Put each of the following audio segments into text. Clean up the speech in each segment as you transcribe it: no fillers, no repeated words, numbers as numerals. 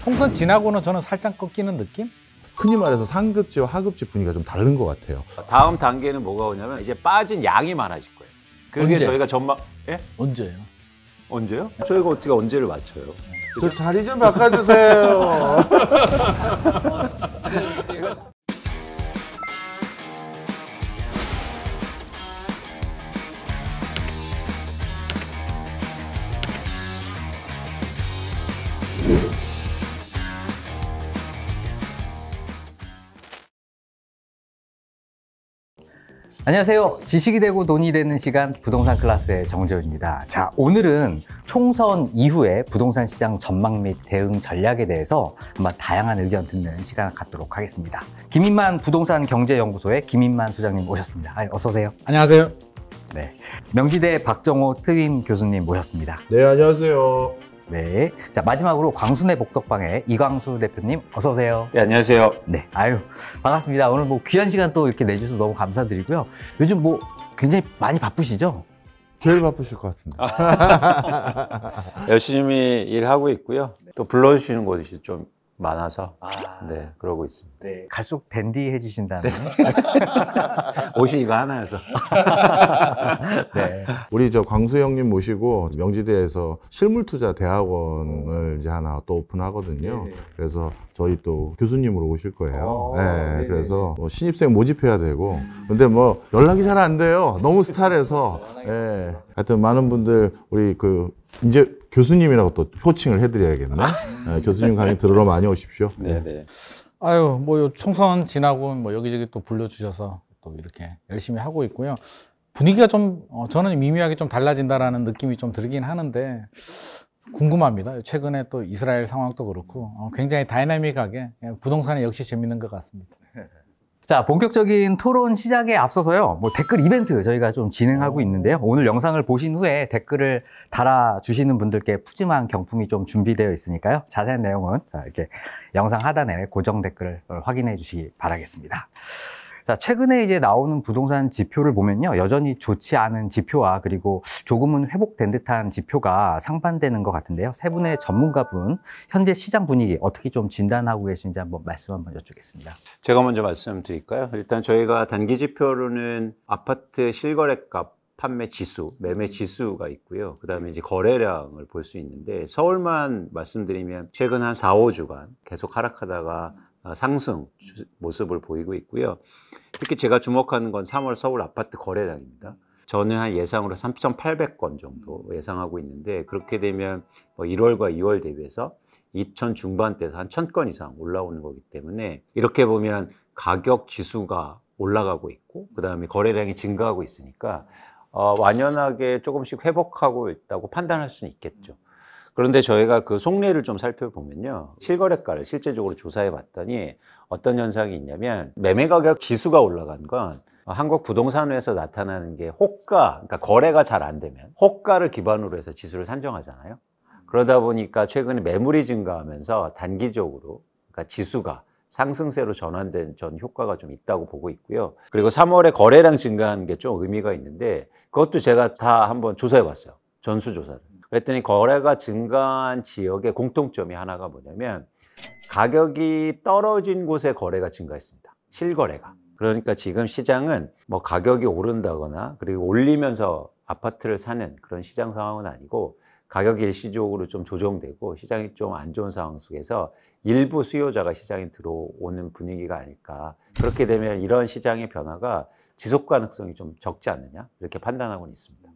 총선 지나고는 저는 살짝 꺾이는 느낌? 흔히 말해서 상급지와 하급지 분위기가 좀 다른 것 같아요. 다음 단계는 뭐가 오냐면 이제 빠진 양이 많아질 거예요. 그게 언제? 저희가 전망... 예? 언제예요? 언제요? 저희가 어떻게 언제를 맞춰요? 저 자리 좀 바꿔주세요. 안녕하세요. 지식이 되고 돈이 되는 시간 부동산 클래스의 정재훈입니다. 자, 오늘은 총선 이후에 부동산 시장 전망 및 대응 전략에 대해서 한번 다양한 의견 듣는 시간을 갖도록 하겠습니다. 김인만 부동산 경제연구소의 김인만 소장님 모셨습니다. 어서 오세요. 안녕하세요. 네, 명지대 박정호 특임 교수님 모셨습니다. 네, 안녕하세요. 네, 자 마지막으로 광순의 복덕방의 이광수 대표님 어서 오세요. 네, 안녕하세요. 네, 아유 반갑습니다. 오늘 뭐 귀한 시간 또 이렇게 내주셔서 너무 감사드리고요. 요즘 뭐 굉장히 많이 바쁘시죠? 제일 바쁘실 것 같은데. 열심히 일하고 있고요. 또 불러주시는 곳이 좀 많아서 네, 그러고 있습니다. 네, 갈수록 댄디해지신다는. 옷이 이거 하나여서. 네. 우리 저 광수 형님 모시고 명지대에서 실물투자 대학원을 이제 하나 또 오픈하거든요. 네네. 그래서 저희 또 교수님으로 오실 거예요. 네, 네, 그래서 뭐 신입생 모집해야 되고, 근데 뭐 연락이 잘 안 돼요. 너무 스타일해서. 네. 하여튼 많은 분들 우리 이제 교수님이라고 또 호칭을 해드려야겠네. 네, 교수님 강의 들으러 많이 오십시오. 네, 네. 아유, 뭐 총선 지나고 뭐 여기저기 또 불러주셔서 또 이렇게 열심히 하고 있고요. 분위기가 좀 저는 미묘하게 좀 달라진다라는 느낌이 좀 들긴 하는데 궁금합니다. 최근에 또 이스라엘 상황도 그렇고 굉장히 다이나믹하게 부동산이 역시 재밌는 것 같습니다. 자, 본격적인 토론 시작에 앞서서요, 뭐 댓글 이벤트 저희가 좀 진행하고 있는데요. 오늘 영상을 보신 후에 댓글을 달아주시는 분들께 푸짐한 경품이 좀 준비되어 있으니까요. 자세한 내용은 이렇게 영상 하단에 고정 댓글을 확인해 주시기 바라겠습니다. 자, 최근에 이제 나오는 부동산 지표를 보면요, 여전히 좋지 않은 지표와 그리고 조금은 회복된 듯한 지표가 상반되는 것 같은데요. 세 분의 전문가분, 현재 시장 분위기 어떻게 좀 진단하고 계신지 한번 말씀 한번 여쭙겠습니다. 제가 먼저 말씀드릴까요? 일단 저희가 단기 지표로는 아파트 실거래값 판매 지수, 매매 지수가 있고요. 그 다음에 이제 거래량을 볼 수 있는데, 서울만 말씀드리면 최근 한 4, 5주간 계속 하락하다가 상승 모습을 보이고 있고요. 특히 제가 주목하는 건 3월 서울 아파트 거래량입니다. 저는 한 예상으로 3,800건 정도 예상하고 있는데, 그렇게 되면 뭐 1월과 2월 대비해서 2,000 중반대에서 한 1,000건 이상 올라오는 거기 때문에, 이렇게 보면 가격 지수가 올라가고 있고 그 다음에 거래량이 증가하고 있으니까 완연하게 조금씩 회복하고 있다고 판단할 수는 있겠죠. 그런데 저희가 그 속내를 좀 살펴보면요, 실거래가를 실제적으로 조사해 봤더니 어떤 현상이 있냐면, 매매 가격 지수가 올라간 건 한국 부동산에서 나타나는 게 호가, 그러니까 거래가 잘 안 되면 호가를 기반으로 해서 지수를 산정하잖아요. 그러다 보니까 최근에 매물이 증가하면서 단기적으로 그러니까 지수가 상승세로 전환된 전 효과가 좀 있다고 보고 있고요. 그리고 3월에 거래량 증가하는 게 좀 의미가 있는데, 그것도 제가 다 한번 조사해 봤어요. 전수조사를. 그랬더니 거래가 증가한 지역의 공통점이 하나가 뭐냐면, 가격이 떨어진 곳에 거래가 증가했습니다. 실거래가. 그러니까 지금 시장은 뭐 가격이 오른다거나 그리고 올리면서 아파트를 사는 그런 시장 상황은 아니고, 가격이 일시적으로 좀 조정되고 시장이 좀 안 좋은 상황 속에서 일부 수요자가 시장에 들어오는 분위기가 아닐까. 그렇게 되면 이런 시장의 변화가 지속 가능성이 좀 적지 않느냐, 이렇게 판단하고는 있습니다.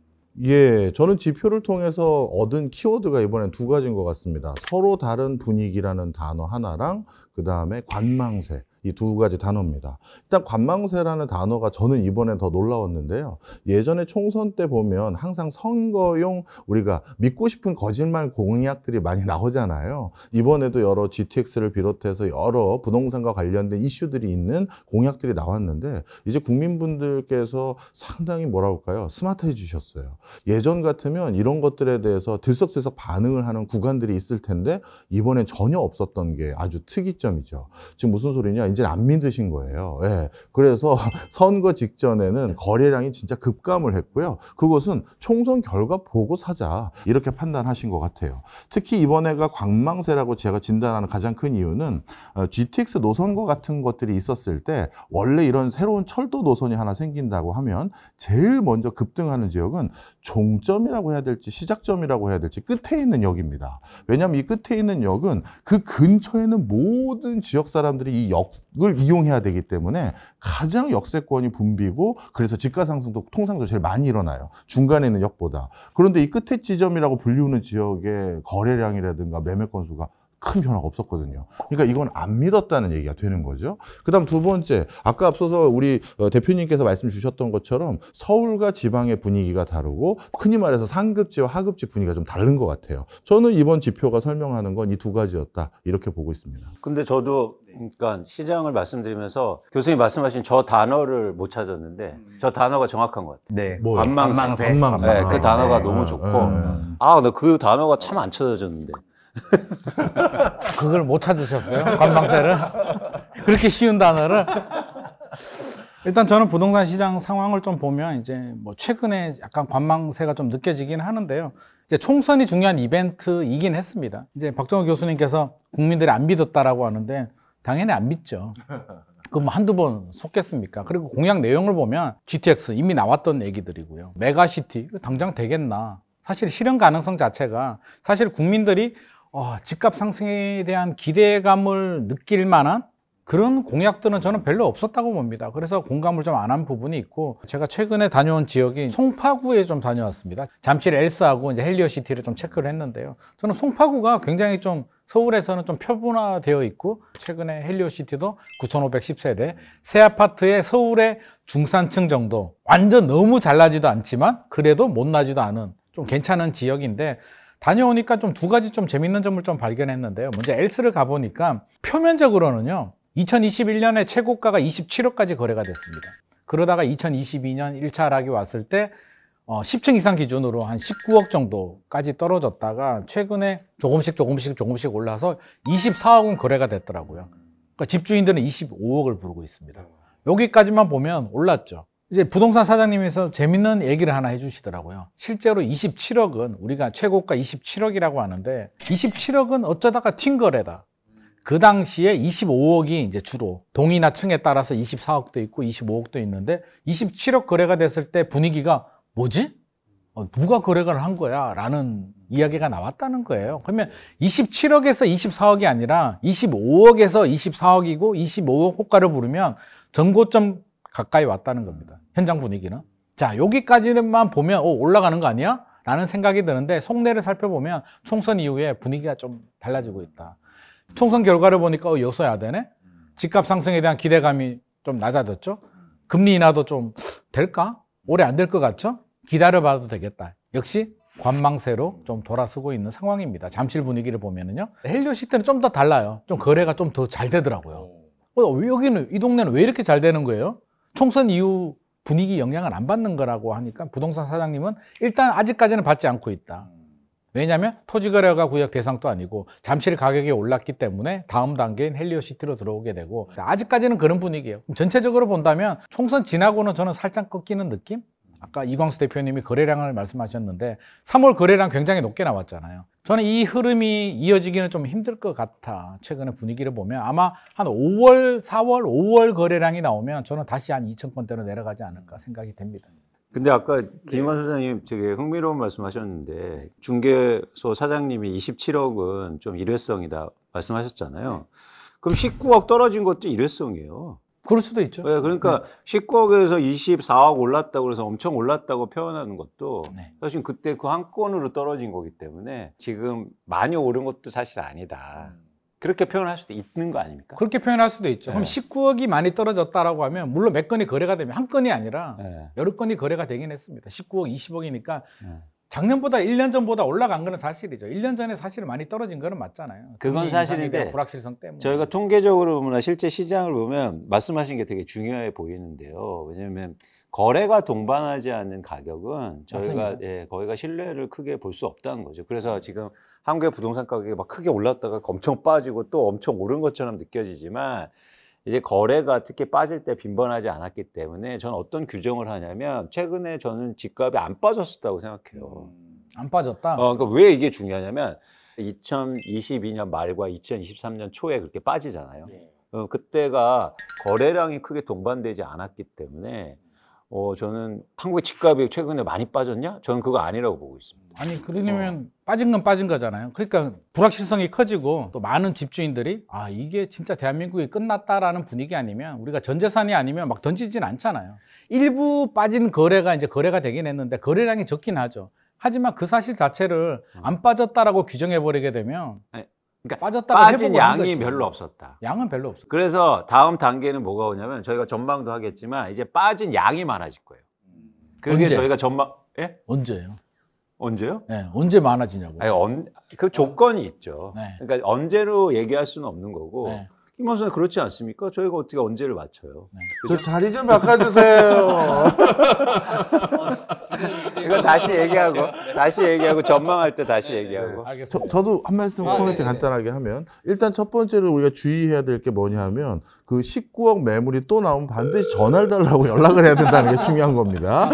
예, 저는 지표를 통해서 얻은 키워드가 이번엔 두 가지인 것 같습니다. 서로 다른 분위기라는 단어 하나랑 그 다음에 관망세, 이 두 가지 단어입니다. 일단 관망세라는 단어가 저는 이번에 더 놀라웠는데요. 예전에 총선 때 보면 항상 선거용 우리가 믿고 싶은 거짓말 공약들이 많이 나오잖아요. 이번에도 여러 GTX를 비롯해서 여러 부동산과 관련된 이슈들이 있는 공약들이 나왔는데, 이제 국민분들께서 상당히 뭐라고 할까요? 스마트해지셨어요. 예전 같으면 이런 것들에 대해서 들썩들썩 반응을 하는 구간들이 있을 텐데, 이번엔 전혀 없었던 게 아주 특이점이죠. 지금 무슨 소리냐? 아닌지는 안 믿으신 거예요. 예. 그래서 선거 직전에는 거래량이 진짜 급감을 했고요. 그것은 총선 결과 보고 사자 이렇게 판단하신 것 같아요. 특히 이번에가 관망세라고 제가 진단하는 가장 큰 이유는 GTX 노선과 같은 것들이 있었을 때 원래 이런 새로운 철도 노선이 하나 생긴다고 하면 제일 먼저 급등하는 지역은 종점이라고 해야 될지 시작점이라고 해야 될지 끝에 있는 역입니다. 왜냐하면 이 끝에 있는 역은 그 근처에 있는 모든 지역 사람들이 이 역을 이용해야 되기 때문에 가장 역세권이 붐비고 그래서 집가 상승도 통상적으로 제일 많이 일어나요. 중간에 있는 역보다. 그런데 이 끝에 지점이라고 불리우는 지역의 거래량이라든가 매매 건수가 큰 변화가 없었거든요. 그러니까 이건 안 믿었다는 얘기가 되는 거죠. 그다음 두 번째, 아까 앞서서 우리 대표님께서 말씀 주셨던 것처럼 서울과 지방의 분위기가 다르고 흔히 말해서 상급지와 하급지 분위기가 좀 다른 것 같아요. 저는 이번 지표가 설명하는 건 이 두 가지였다 이렇게 보고 있습니다. 근데 저도 그러니까 시장을 말씀드리면서 교수님 말씀하신 저 단어를 못 찾았는데 저 단어가 정확한 것 같아요. 네. 뭐요? 관망세. 관망세. 네, 그 단어가 네. 너무 좋고 네. 나 그 단어가 참 안 찾아졌는데. 그걸 못 찾으셨어요? 관망세를? 그렇게 쉬운 단어를? 일단 저는 부동산 시장 상황을 좀 보면 이제 뭐 최근에 약간 관망세가 좀 느껴지긴 하는데요. 이제 총선이 중요한 이벤트이긴 했습니다. 이제 박정호 교수님께서 국민들이 안 믿었다라고 하는데 당연히 안 믿죠. 그럼 한두 번 속겠습니까? 그리고 공약 내용을 보면 GTX 이미 나왔던 얘기들이고요. 메가시티 당장 되겠나? 사실 실현 가능성 자체가 사실 국민들이 집값 상승에 대한 기대감을 느낄 만한 그런 공약들은 저는 별로 없었다고 봅니다. 그래서 공감을 좀 안 한 부분이 있고 제가 최근에 다녀온 지역이 송파구에 좀 다녀왔습니다. 잠실 엘스하고 이제 헬리오시티를 좀 체크를 했는데요. 저는 송파구가 굉장히 좀 서울에서는 좀 표준화되어 있고 최근에 헬리오시티도 9,510세대 새 아파트의 서울의 중산층 정도 완전 너무 잘 나지도 않지만 그래도 못 나지도 않은 좀 괜찮은 지역인데 다녀오니까 좀 두 가지 좀 재밌는 점을 좀 발견했는데요. 먼저 엘스를 가보니까 표면적으로는요. 2021년에 최고가가 27억까지 거래가 됐습니다. 그러다가 2022년 1차 하락이 왔을 때 10층 이상 기준으로 한 19억 정도까지 떨어졌다가 최근에 조금씩 올라서 24억은 거래가 됐더라고요. 그러니까 집주인들은 25억을 부르고 있습니다. 여기까지만 보면 올랐죠. 이제 부동산 사장님에서 재밌는 얘기를 하나 해주시더라고요. 실제로 27억은 우리가 최고가 27억이라고 하는데 27억은 어쩌다가 튄 거래다. 그 당시에 25억이 이제 주로 동이나 층에 따라서 24억도 있고 25억도 있는데 27억 거래가 됐을 때 분위기가 뭐지? 누가 거래를 한 거야? 라는 이야기가 나왔다는 거예요. 그러면 27억에서 24억이 아니라 25억에서 24억이고 25억 호가를 부르면 전고점 가까이 왔다는 겁니다. 현장 분위기는. 자, 여기까지만 보면 올라가는 거 아니야? 라는 생각이 드는데 속내를 살펴보면 총선 이후에 분위기가 좀 달라지고 있다. 총선 결과를 보니까 여서야 되네? 집값 상승에 대한 기대감이 좀 낮아졌죠? 금리 인하도 좀 될까? 올해 안 될 것 같죠? 기다려봐도 되겠다. 역시 관망세로 좀 돌아서고 있는 상황입니다. 잠실 분위기를 보면은요. 헬리오시티는 좀 더 달라요. 좀 거래가 좀 더 잘 되더라고요. 여기는, 이 동네는 왜 이렇게 잘 되는 거예요? 총선 이후 분위기 영향을 안 받는 거라고 하니까 부동산 사장님은 일단 아직까지는 받지 않고 있다. 왜냐하면 토지거래가 구역 대상도 아니고 잠실 가격이 올랐기 때문에 다음 단계인 헬리오시티로 들어오게 되고 아직까지는 그런 분위기예요. 전체적으로 본다면 총선 지나고는 저는 살짝 꺾이는 느낌? 아까 이광수 대표님이 거래량을 말씀하셨는데 3월 거래량 굉장히 높게 나왔잖아요. 저는 이 흐름이 이어지기는 좀 힘들 것 같아. 최근에 분위기를 보면 아마 한 5월, 4월, 5월 거래량이 나오면 저는 다시 한 2,000건대로 내려가지 않을까 생각이 됩니다. 근데 아까 김희만 소장님 되게 흥미로운 말씀하셨는데 중개소 사장님이 27억은 좀 일회성이다 말씀하셨잖아요. 그럼 19억 떨어진 것도 일회성이에요. 그럴 수도 있죠. 네, 그러니까 19억에서 24억 올랐다고 해서 엄청 올랐다고 표현하는 것도 사실 그때 그 한 건으로 떨어진 거기 때문에 지금 많이 오른 것도 사실 아니다. 그렇게 표현할 수도 있는 거 아닙니까? 그렇게 표현할 수도 있죠. 그럼 19억이 많이 떨어졌다라고 하면 물론 몇 건이 거래가 되면 한 건이 아니라 여러 건이 거래가 되긴 했습니다. 19억, 20억이니까 작년보다 1년 전보다 올라간 거는 사실이죠. 1년 전에 사실 많이 떨어진 거는 맞잖아요. 그건 사실인데 불확실성 때문에. 저희가 통계적으로 보나 실제 시장을 보면 말씀하신 게 되게 중요해 보이는데요. 왜냐하면 거래가 동반하지 않는 가격은 저희가 거기가 신뢰를 크게 볼 수 없다는 거죠. 그래서 지금 한국의 부동산 가격이 막 크게 올랐다가 엄청 빠지고 또 엄청 오른 것처럼 느껴지지만 이제 거래가 특히 빠질 때 빈번하지 않았기 때문에 저는 어떤 규정을 하냐면 최근에 저는 집값이 안 빠졌었다고 생각해요. 안 빠졌다. 그러니까 왜 이게 중요하냐면 2022년 말과 2023년 초에 그렇게 빠지잖아요. 그때가 거래량이 크게 동반되지 않았기 때문에 저는 한국의 집값이 최근에 많이 빠졌냐? 저는 그거 아니라고 보고 있습니다. 아니 그러려면 빠진 건 빠진 거잖아요. 그러니까 불확실성이 커지고 또 많은 집주인들이 아 이게 진짜 대한민국이 끝났다라는 분위기 아니면 우리가 전 재산이 아니면 막 던지진 않잖아요. 일부 빠진 거래가 이제 거래가 되긴 했는데 거래량이 적긴 하죠. 하지만 그 사실 자체를 안 빠졌다라고 규정해 버리게 되면 그러니까 빠졌다고 빠진 회복을 하는 양이 거지. 별로 없었다. 양은 별로 없어. 그래서 다음 단계는 뭐가 오냐면 저희가 전망도 하겠지만 이제 빠진 양이 많아질 거예요. 그게 언제? 저희가 예? 언제요? 언제요? 네, 언제 많아지냐고. 아니, 그 조건이 있죠. 네. 그러니까 언제로 얘기할 수는 없는 거고. 네. 김원수는 그렇지 않습니까? 저희가 어떻게 언제를 맞춰요? 네. 저 자리 좀 바꿔주세요. 이거 다시 얘기하고 전망할 때 다시 얘기하고. 알겠습니다. 저도 한 말씀 코멘트 네네. 간단하게 하면 일단 첫 번째로 우리가 주의해야 될 게 뭐냐 하면 그 19억 매물이 또 나오면 반드시 전화를 달라고 연락을 해야 된다는 게 중요한 겁니다.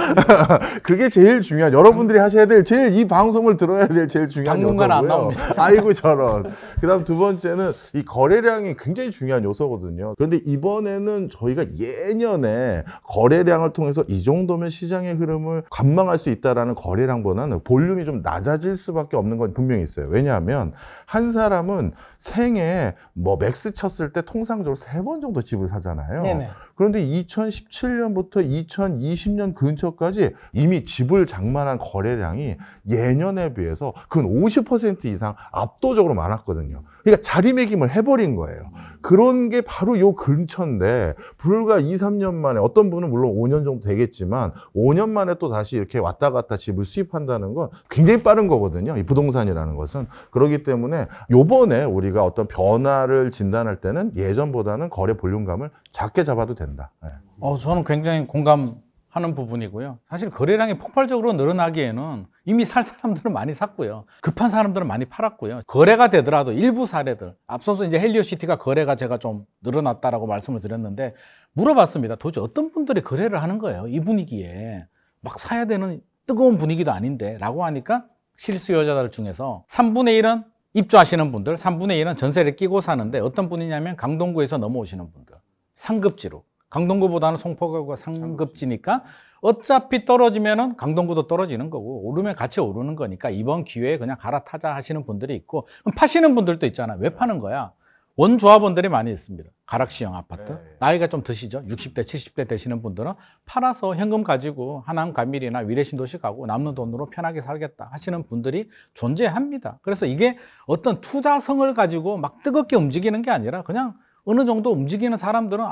그게 제일 중요한 여러분들이 하셔야 될 제일 이 방송을 들어야 될 제일 중요한 당분간 안 요소고요. 나옵니다. 아이고 저런. 그다음 두 번째는 이 거래량이 굉장히 중요한 요소거든요. 그런데 이번에는 저희가 예년에 거래량을 통해서 이 정도면 시장의 흐름을 관망할 수 있다라는 거래량보다는 볼륨이 좀 낮아질 수밖에 없는 건 분명히 있어요. 왜냐하면 한 사람은 생에 뭐 맥스 쳤을 때 통상적으로 3번 정도 집을 사잖아요. 네네. 그런데 2017년부터 2020년 근처까지 이미 집을 장만한 거래량이 예년에 비해서 근 50% 이상 압도적으로 많았거든요. 그러니까 자리매김을 해버린 거예요. 그런 게 바로 요 근처인데 불과 2, 3년 만에 어떤 분은 물론 5년 정도 되겠지만 5년 만에 또 다시 이렇게 왔다 갔다 집을 수입한다는 건 굉장히 빠른 거거든요. 이 부동산이라는 것은. 그렇기 때문에 요번에 우리가 어떤 변화를 진단할 때는 예전보다는 거래 볼륨감을 작게 잡아도 된다. 네. 저는 굉장히 공감하는 부분이고요. 사실 거래량이 폭발적으로 늘어나기에는 이미 살 사람들은 많이 샀고요. 급한 사람들은 많이 팔았고요. 거래가 되더라도 일부 사례들, 앞서서 이제 헬리오시티가 거래가 제가 좀 늘어났다라고 말씀을 드렸는데 물어봤습니다. 도대체 어떤 분들이 거래를 하는 거예요? 이 분위기에 막 사야 되는 뜨거운 분위기도 아닌데 라고 하니까 실수요자들 중에서 3분의 1은 입주하시는 분들, 3분의 1은 전세를 끼고 사는데 어떤 분이냐면 강동구에서 넘어오시는 분들, 상급지로. 강동구보다는 송파구가 상급지니까 어차피 떨어지면은 강동구도 떨어지는 거고 오르면 같이 오르는 거니까 이번 기회에 그냥 갈아타자 하시는 분들이 있고 그럼 파시는 분들도 있잖아요. 왜 파는 거야? 원조합원들이 많이 있습니다. 가락시형 아파트. 네. 나이가 좀 드시죠? 60대, 70대 되시는 분들은 팔아서 현금 가지고 하남 감밀이나 위례신도시 가고 남는 돈으로 편하게 살겠다 하시는 분들이 존재합니다. 그래서 이게 어떤 투자성을 가지고 막 뜨겁게 움직이는 게 아니라 그냥 어느 정도 움직이는 사람들은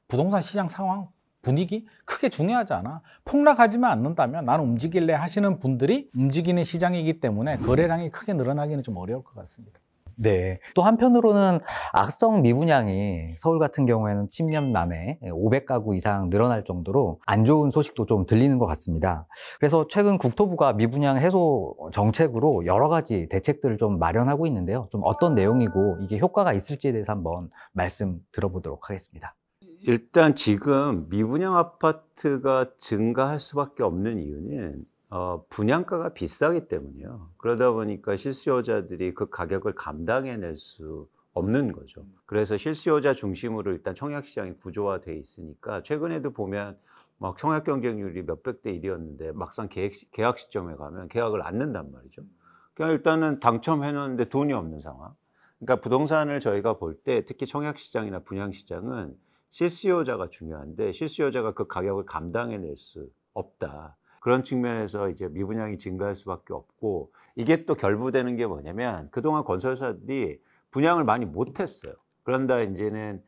부동산 시장 상황, 분위기 크게 중요하지 않아. 폭락하지만 않는다면 나는 움직일래 하시는 분들이 움직이는 시장이기 때문에 거래량이 크게 늘어나기는 좀 어려울 것 같습니다. 네. 또 한편으로는 악성 미분양이 서울 같은 경우에는 10년 만에 500가구 이상 늘어날 정도로 안 좋은 소식도 좀 들리는 것 같습니다. 그래서 최근 국토부가 미분양 해소 정책으로 여러 가지 대책들을 좀 마련하고 있는데요. 좀 어떤 내용이고 이게 효과가 있을지에 대해서 한번 말씀 들어보도록 하겠습니다. 일단 지금 미분양 아파트가 증가할 수밖에 없는 이유는 분양가가 비싸기 때문이에요. 그러다 보니까 실수요자들이 그 가격을 감당해낼 수 없는 거죠. 그래서 실수요자 중심으로 일단 청약시장이 구조화되어 있으니까 최근에도 보면 막 청약 경쟁률이 몇백 대 1이었는데 막상 계약 시점에 가면 계약을 안 는단 말이죠. 그냥 일단은 당첨해놓는데 돈이 없는 상황. 그러니까 부동산을 저희가 볼 때 특히 청약시장이나 분양시장은 실수요자가 중요한데 실수요자가 그 가격을 감당해낼 수 없다. 그런 측면에서 이제 미분양이 증가할 수밖에 없고 이게 또 결부되는 게 뭐냐면 그동안 건설사들이 분양을 많이 못했어요. 그런다 이제는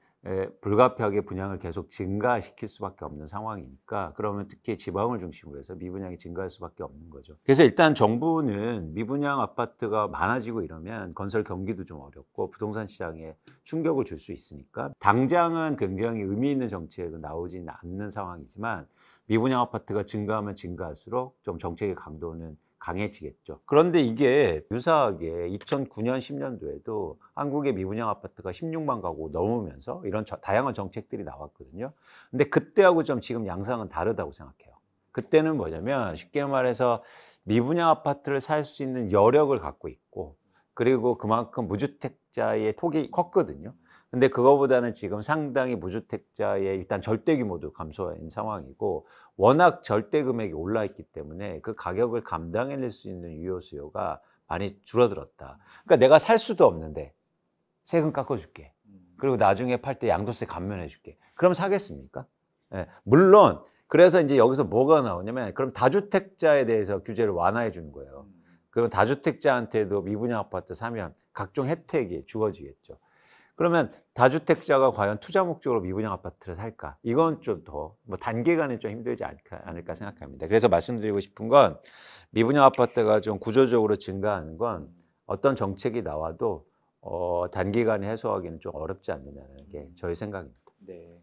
불가피하게 분양을 계속 증가시킬 수밖에 없는 상황이니까 그러면 특히 지방을 중심으로 해서 미분양이 증가할 수밖에 없는 거죠. 그래서 일단 정부는 미분양 아파트가 많아지고 이러면 건설 경기도 좀 어렵고 부동산 시장에 충격을 줄 수 있으니까 당장은 굉장히 의미 있는 정책은 나오지는 않는 상황이지만 미분양 아파트가 증가하면 증가할수록 좀 정책의 강도는 강해지겠죠. 그런데 이게 유사하게 2009년, 10년도에도 한국의 미분양 아파트가 16만 가구 넘으면서 이런 다양한 정책들이 나왔거든요. 근데 그때하고 좀 지금 양상은 다르다고 생각해요. 그때는 뭐냐면 쉽게 말해서 미분양 아파트를 살 수 있는 여력을 갖고 있고 그리고 그만큼 무주택자의 폭이 컸거든요. 근데 그거보다는 지금 상당히 무주택자의 일단 절대 규모도 감소한 상황이고 워낙 절대 금액이 올라 있기 때문에 그 가격을 감당해낼 수 있는 유효 수요가 많이 줄어들었다. 그러니까 내가 살 수도 없는데 세금 깎아줄게. 그리고 나중에 팔 때 양도세 감면해줄게. 그럼 사겠습니까? 네. 물론 그래서 이제 여기서 뭐가 나오냐면 그럼 다주택자에 대해서 규제를 완화해 주는 거예요. 그럼 다주택자한테도 미분양 아파트 사면 각종 혜택이 주어지겠죠. 그러면 다주택자가 과연 투자 목적으로 미분양 아파트를 살까? 이건 좀 더 단기간에 좀 힘들지 않을까 생각합니다. 그래서 말씀드리고 싶은 건 미분양 아파트가 좀 구조적으로 증가하는 건 어떤 정책이 나와도 단기간에 해소하기는 좀 어렵지 않느냐는 게 저희 생각입니다. 네.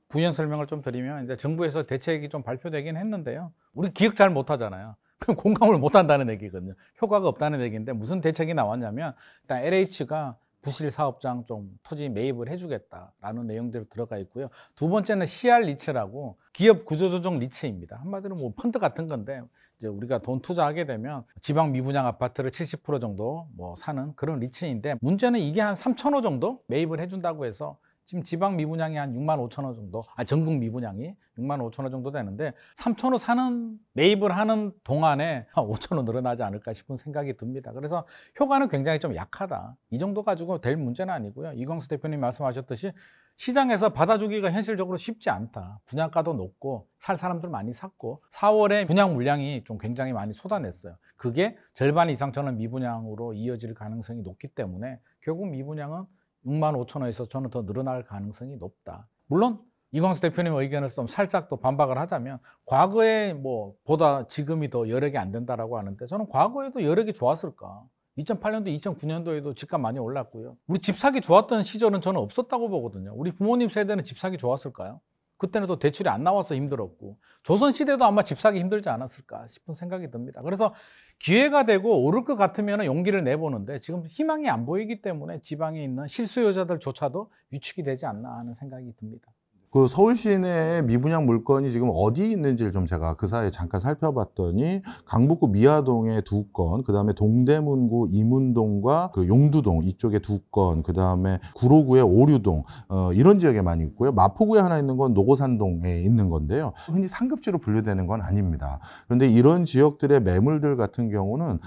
부연 설명을 좀 드리면 이제 정부에서 대책이 좀 발표되긴 했는데요. 우리 기억 잘 못하잖아요. 그럼 공감을 못한다는 얘기거든요. 효과가 없다는 얘기인데 무슨 대책이 나왔냐면 일단 LH가 부실 사업장 좀 토지 매입을 해주겠다라는 내용들이 들어가 있고요. 두 번째는 CR 리츠라고 기업 구조조정 리츠입니다. 한마디로 뭐 펀드 같은 건데 이제 우리가 돈 투자하게 되면 지방 미분양 아파트를 70% 정도 뭐 사는 그런 리츠인데 문제는 이게 한 3,000호 정도 매입을 해준다고 해서 지금 지방 미분양이 한 6만 5천 호 정도, 전국 미분양이 6만 5천 호 정도 되는데 3천 호 사는 매입을 하는 동안에 한 5천 호 늘어나지 않을까 싶은 생각이 듭니다. 그래서 효과는 굉장히 좀 약하다. 이 정도 가지고 될 문제는 아니고요. 이광수 대표님 말씀하셨듯이 시장에서 받아주기가 현실적으로 쉽지 않다. 분양가도 높고 살 사람들 많이 샀고 4월에 분양 물량이 좀 굉장히 많이 쏟아냈어요. 그게 절반 이상 저는 미분양으로 이어질 가능성이 높기 때문에 결국 미분양은 6만 5천 원에서 저는 더 늘어날 가능성이 높다. 물론 이광수 대표님 의견을 좀 살짝 또 반박을 하자면 과거에 뭐 보다 지금이 더 여력이 안 된다라고 하는데 저는 과거에도 여력이 좋았을까? 2008년도, 2009년도에도 집값 많이 올랐고요. 우리 집 사기 좋았던 시절은 저는 없었다고 보거든요. 우리 부모님 세대는 집 사기 좋았을까요? 그때는 또 대출이 안 나와서 힘들었고 조선시대도 아마 집 사기 힘들지 않았을까 싶은 생각이 듭니다. 그래서 기회가 되고 오를 것 같으면 용기를 내보는데 지금 희망이 안 보이기 때문에 지방에 있는 실수요자들조차도 위축이 되지 않나 하는 생각이 듭니다. 그 서울 시내의 미분양 물건이 지금 어디 있는지를 좀 제가 그 사이에 잠깐 살펴봤더니 강북구 미아동에 2건, 그 다음에 동대문구 이문동과 그 용두동 이쪽에 2건, 그 다음에 구로구의 오류동 이런 지역에 많이 있고요. 마포구에 하나 있는 건 노고산동에 있는 건데요. 흔히 상급지로 분류되는 건 아닙니다. 그런데 이런 지역들의 매물들 같은 경우는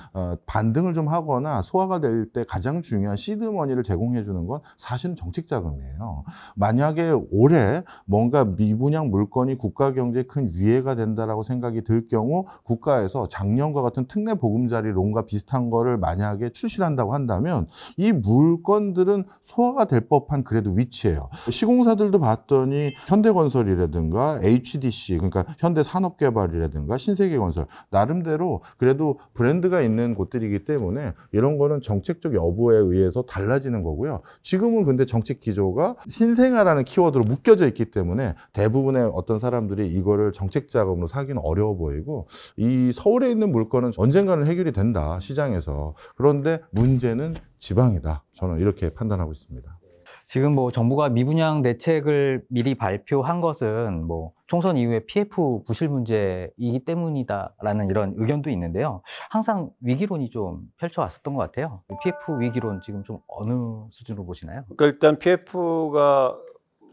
반등을 좀 하거나 소화가 될 때 가장 중요한 시드머니를 제공해 주는 건 사실은 정책자금이에요. 만약에 올해 뭔가 미분양 물건이 국가 경제에 큰 위해가 된다라고 생각이 들 경우 국가에서 작년과 같은 특례 보금자리 론과 비슷한 거를 만약에 출시를 한다고 한다면 이 물건들은 소화가 될 법한 그래도 위치예요. 시공사들도 봤더니 현대건설이라든가 HDC 그러니까 현대산업개발이라든가 신세계건설 나름대로 그래도 브랜드가 있는 곳들이기 때문에 이런 거는 정책적 여부에 의해서 달라지는 거고요. 지금은 근데 정책 기조가 신생아라는 키워드로 묶여져 있기 때문에 대부분의 어떤 사람들이 이거를 정책 자금으로 사기는 어려워 보이고 이 서울에 있는 물건은 언젠가는 해결이 된다 시장에서. 그런데 문제는 지방이다. 저는 이렇게 판단하고 있습니다. 지금 뭐 정부가 미분양 대책을 미리 발표한 것은 뭐 총선 이후에 PF 부실 문제이기 때문이다라는 이런 의견도 있는데요. 항상 위기론이 좀 펼쳐왔었던 것 같아요. PF 위기론 지금 좀 어느 수준으로 보시나요? 그러니까 일단 PF가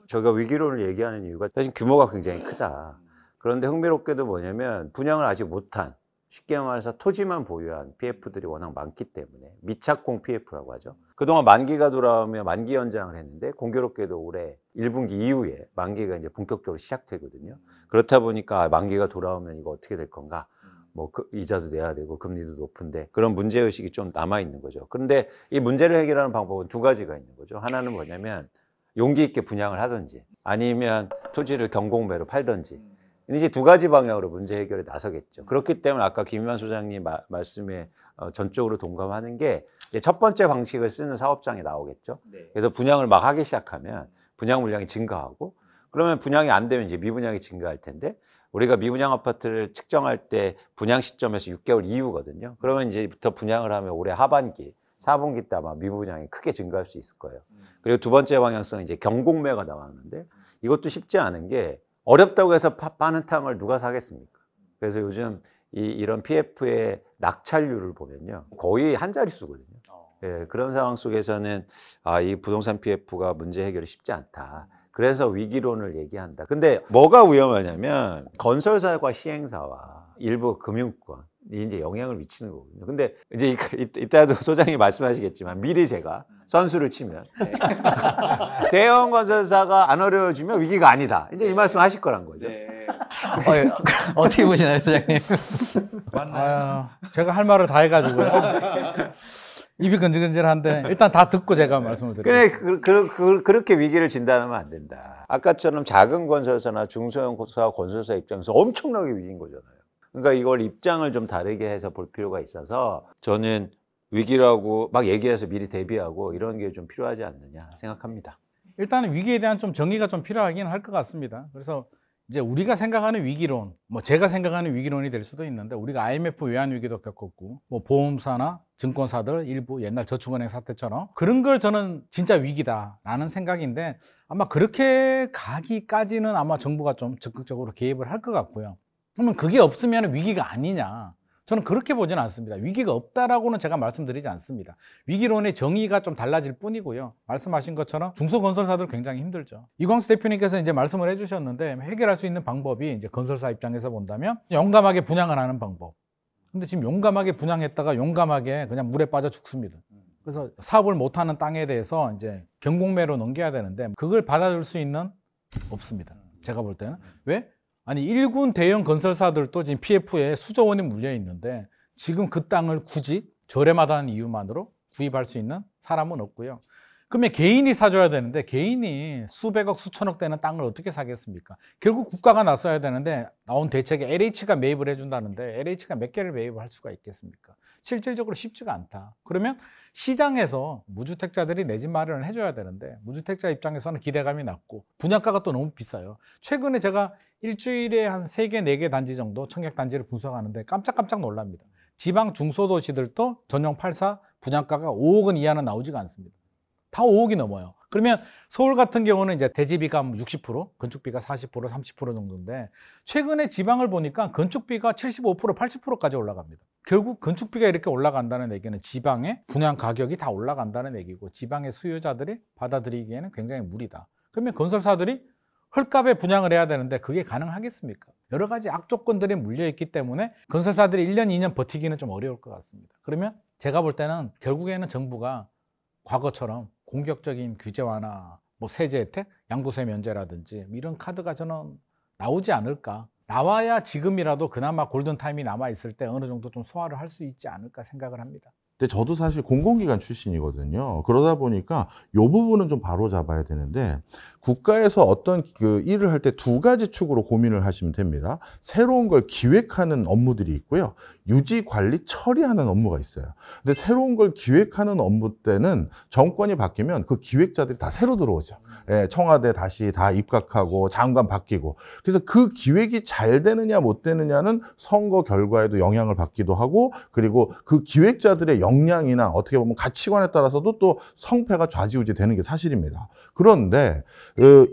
저희가 위기론을 얘기하는 이유가 사실 규모가 굉장히 크다. 그런데 흥미롭게도 뭐냐면 분양을 아직 못한 쉽게 말해서 토지만 보유한 PF들이 워낙 많기 때문에 미착공 PF라고 하죠. 그동안 만기가 돌아오면 만기 연장을 했는데 공교롭게도 올해 1분기 이후에 만기가 이제 본격적으로 시작되거든요. 그렇다 보니까 만기가 돌아오면 이거 어떻게 될 건가? 뭐 이자도 내야 되고 금리도 높은데 그런 문제의식이 좀 남아있는 거죠. 그런데 이 문제를 해결하는 방법은 두 가지가 있는 거죠. 하나는 뭐냐면 용기 있게 분양을 하든지 아니면 토지를 경공매로 팔든지 이제 두 가지 방향으로 문제 해결에 나서겠죠. 그렇기 때문에 아까 김희만 소장님 말씀에 전적으로 동감하는 게 이제 첫 번째 방식을 쓰는 사업장이 나오겠죠. 그래서 분양을 막 하기 시작하면 분양 물량이 증가하고 그러면 분양이 안 되면 이제 미분양이 증가할 텐데 우리가 미분양 아파트를 측정할 때 분양 시점에서 6개월 이후거든요. 그러면 이제부터 분양을 하면 올해 하반기, 4분기 때 아마 미분양이 크게 증가할 수 있을 거예요. 그리고 두 번째 방향성은 이제 경공매가 나왔는데 이것도 쉽지 않은 게 어렵다고 해서 빠는 탕을 누가 사겠습니까? 그래서 요즘 이런 PF의 낙찰률을 보면요. 거의 한 자릿수거든요. 예, 그런 상황 속에서는 이 부동산 PF가 문제 해결이 쉽지 않다. 그래서 위기론을 얘기한다. 근데 뭐가 위험하냐면 건설사와 시행사와 일부 금융권이 이제 영향을 미치는 거거든요. 근데 이제 이따도 소장이 말씀하시겠지만 미리 제가 선수를 치면 대형 건설사가 안 어려워지면 위기가 아니다. 이제 이 말씀 하실 거란 거죠. 어떻게 보시나요, 소장님? 제가 할 말을 다 해가지고요. 입이 건질건질한데 일단 다 듣고 제가 말씀을 드릴게요. 그렇게 위기를 진단하면 안 된다. 아까처럼 작은 건설사나 중소형 건설사 입장에서 엄청나게 위기인 거잖아요. 그러니까 이걸 입장을 좀 다르게 해서 볼 필요가 있어서 저는 위기라고 막 얘기해서 미리 대비하고 이런 게 좀 필요하지 않느냐 생각합니다. 일단은 위기에 대한 좀 정의가 좀 필요하긴 할 것 같습니다. 그래서 이제 우리가 생각하는 위기론, 뭐 제가 생각하는 위기론이 될 수도 있는데 우리가 IMF 외환 위기도 겪었고 뭐 보험사나 증권사들 일부 옛날 저축은행 사태처럼 그런 걸 저는 진짜 위기다라는 생각인데 아마 그렇게 가기까지는 아마 정부가 좀 적극적으로 개입을 할 것 같고요. 그러면 그게 없으면 위기가 아니냐? 저는 그렇게 보지는 않습니다. 위기가 없다라고는 제가 말씀드리지 않습니다. 위기론의 정의가 좀 달라질 뿐이고요. 말씀하신 것처럼 중소건설사들 굉장히 힘들죠. 이광수 대표님께서 이제 말씀을 해주셨는데 해결할 수 있는 방법이 이제 건설사 입장에서 본다면 용감하게 분양을 하는 방법. 근데 지금 용감하게 분양했다가 용감하게 그냥 물에 빠져 죽습니다. 그래서 사업을 못하는 땅에 대해서 이제 경공매로 넘겨야 되는데 그걸 받아줄 수 있는 없습니다. 제가 볼 때는. 왜? 아니 일군 대형 건설사들도 지금 PF에 수조 원이 물려 있는데 지금 그 땅을 굳이 저렴하다는 이유만으로 구입할 수 있는 사람은 없고요. 그러면 개인이 사줘야 되는데 개인이 수백억 수천억 되는 땅을 어떻게 사겠습니까? 결국 국가가 나서야 되는데 나온 대책에 LH가 매입을 해준다는데 LH가 몇 개를 매입을 할 수가 있겠습니까? 실질적으로 쉽지가 않다. 그러면 시장에서 무주택자들이 내 집 마련을 해줘야 되는데 무주택자 입장에서는 기대감이 낮고 분양가가 또 너무 비싸요. 최근에 제가 일주일에 한 3개, 4개 단지 정도 청약단지를 분석하는데 깜짝깜짝 놀랍니다. 지방 중소도시들도 전용 8사 분양가가 5억 원 이하는 나오지가 않습니다. 다 5억이 넘어요. 그러면 서울 같은 경우는 이제 대지비가 60%, 건축비가 40%, 30% 정도인데 최근에 지방을 보니까 건축비가 75%, 80%까지 올라갑니다. 결국 건축비가 이렇게 올라간다는 얘기는 지방의 분양 가격이 다 올라간다는 얘기고 지방의 수요자들이 받아들이기에는 굉장히 무리다. 그러면 건설사들이 헐값에 분양을 해야 되는데 그게 가능하겠습니까? 여러 가지 악조건들이 물려있기 때문에 건설사들이 1년, 2년 버티기는 좀 어려울 것 같습니다. 그러면 제가 볼 때는 결국에는 정부가 과거처럼 공격적인 규제 완화, 뭐 세제 혜택, 양도세 면제라든지 이런 카드가 저는 나오지 않을까. 나와야 지금이라도 그나마 골든타임이 남아있을 때 어느 정도 좀 소화를 할 수 있지 않을까 생각을 합니다. 근데 저도 사실 공공기관 출신이거든요. 그러다 보니까 이 부분은 좀 바로 잡아야 되는데 국가에서 어떤 그 일을 할 때 2가지 축으로 고민을 하시면 됩니다. 새로운 걸 기획하는 업무들이 있고요. 유지, 관리, 처리하는 업무가 있어요. 근데 새로운 걸 기획하는 업무 때는 정권이 바뀌면 그 기획자들이 다 새로 들어오죠. 예, 청와대 다시 다 입각하고 장관 바뀌고. 그래서 그 기획이 잘 되느냐 못 되느냐는 선거 결과에도 영향을 받기도 하고 그리고 그 기획자들의 역량이나 어떻게 보면 가치관에 따라서도 또 성패가 좌지우지 되는 게 사실입니다. 그런데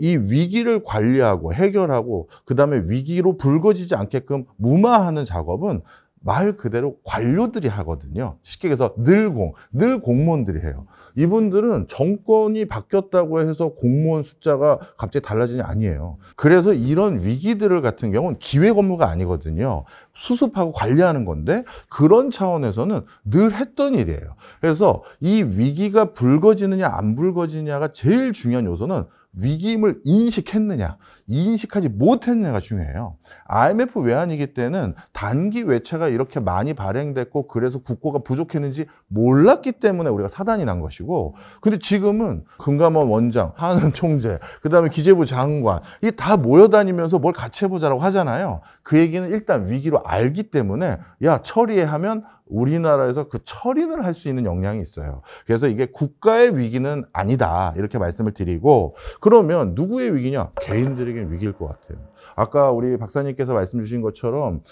이 위기를 관리하고 해결하고 그다음에 위기로 불거지지 않게끔 무마하는 작업은 말 그대로 관료들이 하거든요. 쉽게 얘기해서 늘 공무원들이 해요. 이분들은 정권이 바뀌었다고 해서 공무원 숫자가 갑자기 달라지는 게 아니에요. 그래서 이런 위기들을 같은 경우는 기획 업무가 아니거든요. 수습하고 관리하는 건데 그런 차원에서는 늘 했던 일이에요. 그래서 이 위기가 불거지느냐 안 불거지느냐가 제일 중요한 요소는 위기임을 인식했느냐, 인식하지 못했느냐가 중요해요. IMF 외환위기 때는 단기 외채가 이렇게 많이 발행됐고 그래서 국고가 부족했는지 몰랐기 때문에 우리가 사단이 난 것이고 근데 지금은 금감원 원장, 한은 총재, 그다음에 기재부 장관 이 다 모여다니면서 뭘 같이 해보자라고 하잖아요. 그 얘기는 일단 위기로 알기 때문에 야 처리해 하면 우리나라에서 그 처리를 할 수 있는 역량이 있어요. 그래서 이게 국가의 위기는 아니다 이렇게 말씀을 드리고, 그러면 누구의 위기냐? 개인들에게 위기일 것 같아요. 아까 우리 박사님께서 말씀 주신 것처럼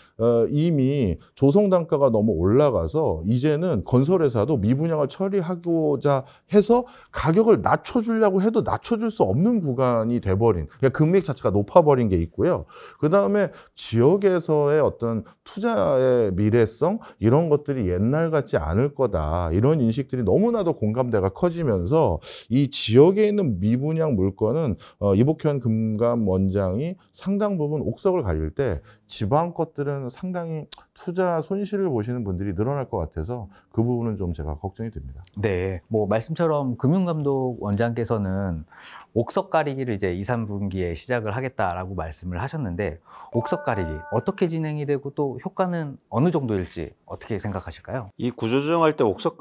이미 조성 단가가 너무 올라가서 이제는 건설회사도 미분양을 처리하고자 해서 가격을 낮춰주려고 해도 낮춰줄 수 없는 구간이 돼버린, 그러니까 금액 자체가 높아버린 게 있고요. 그 다음에 지역에서의 어떤 투자의 미래성 이런 것들이 옛날 같지 않을 거다, 이런 인식들이 너무나도 공감대가 커지면서 이 지역에 있는 미분양 물건은 이복현 금감원장이 상당 부분 옥석을 가릴 때 지방 것들은 상당히 투자 손실을 보시는 분들이 늘어날 것 같아서 그 부분은 좀 제가 걱정이 됩니다. 네, 뭐 말씀처럼 금융감독 원장께서는 옥석 가리기를 이제 2, 3분기에 시작을 하겠다라고 말씀을 하셨는데, 옥석 가리기 어떻게 진행이 되고 또 효과는 어느 정도일지 어떻게 생각하실까요? 이 구조조정할 때 옥석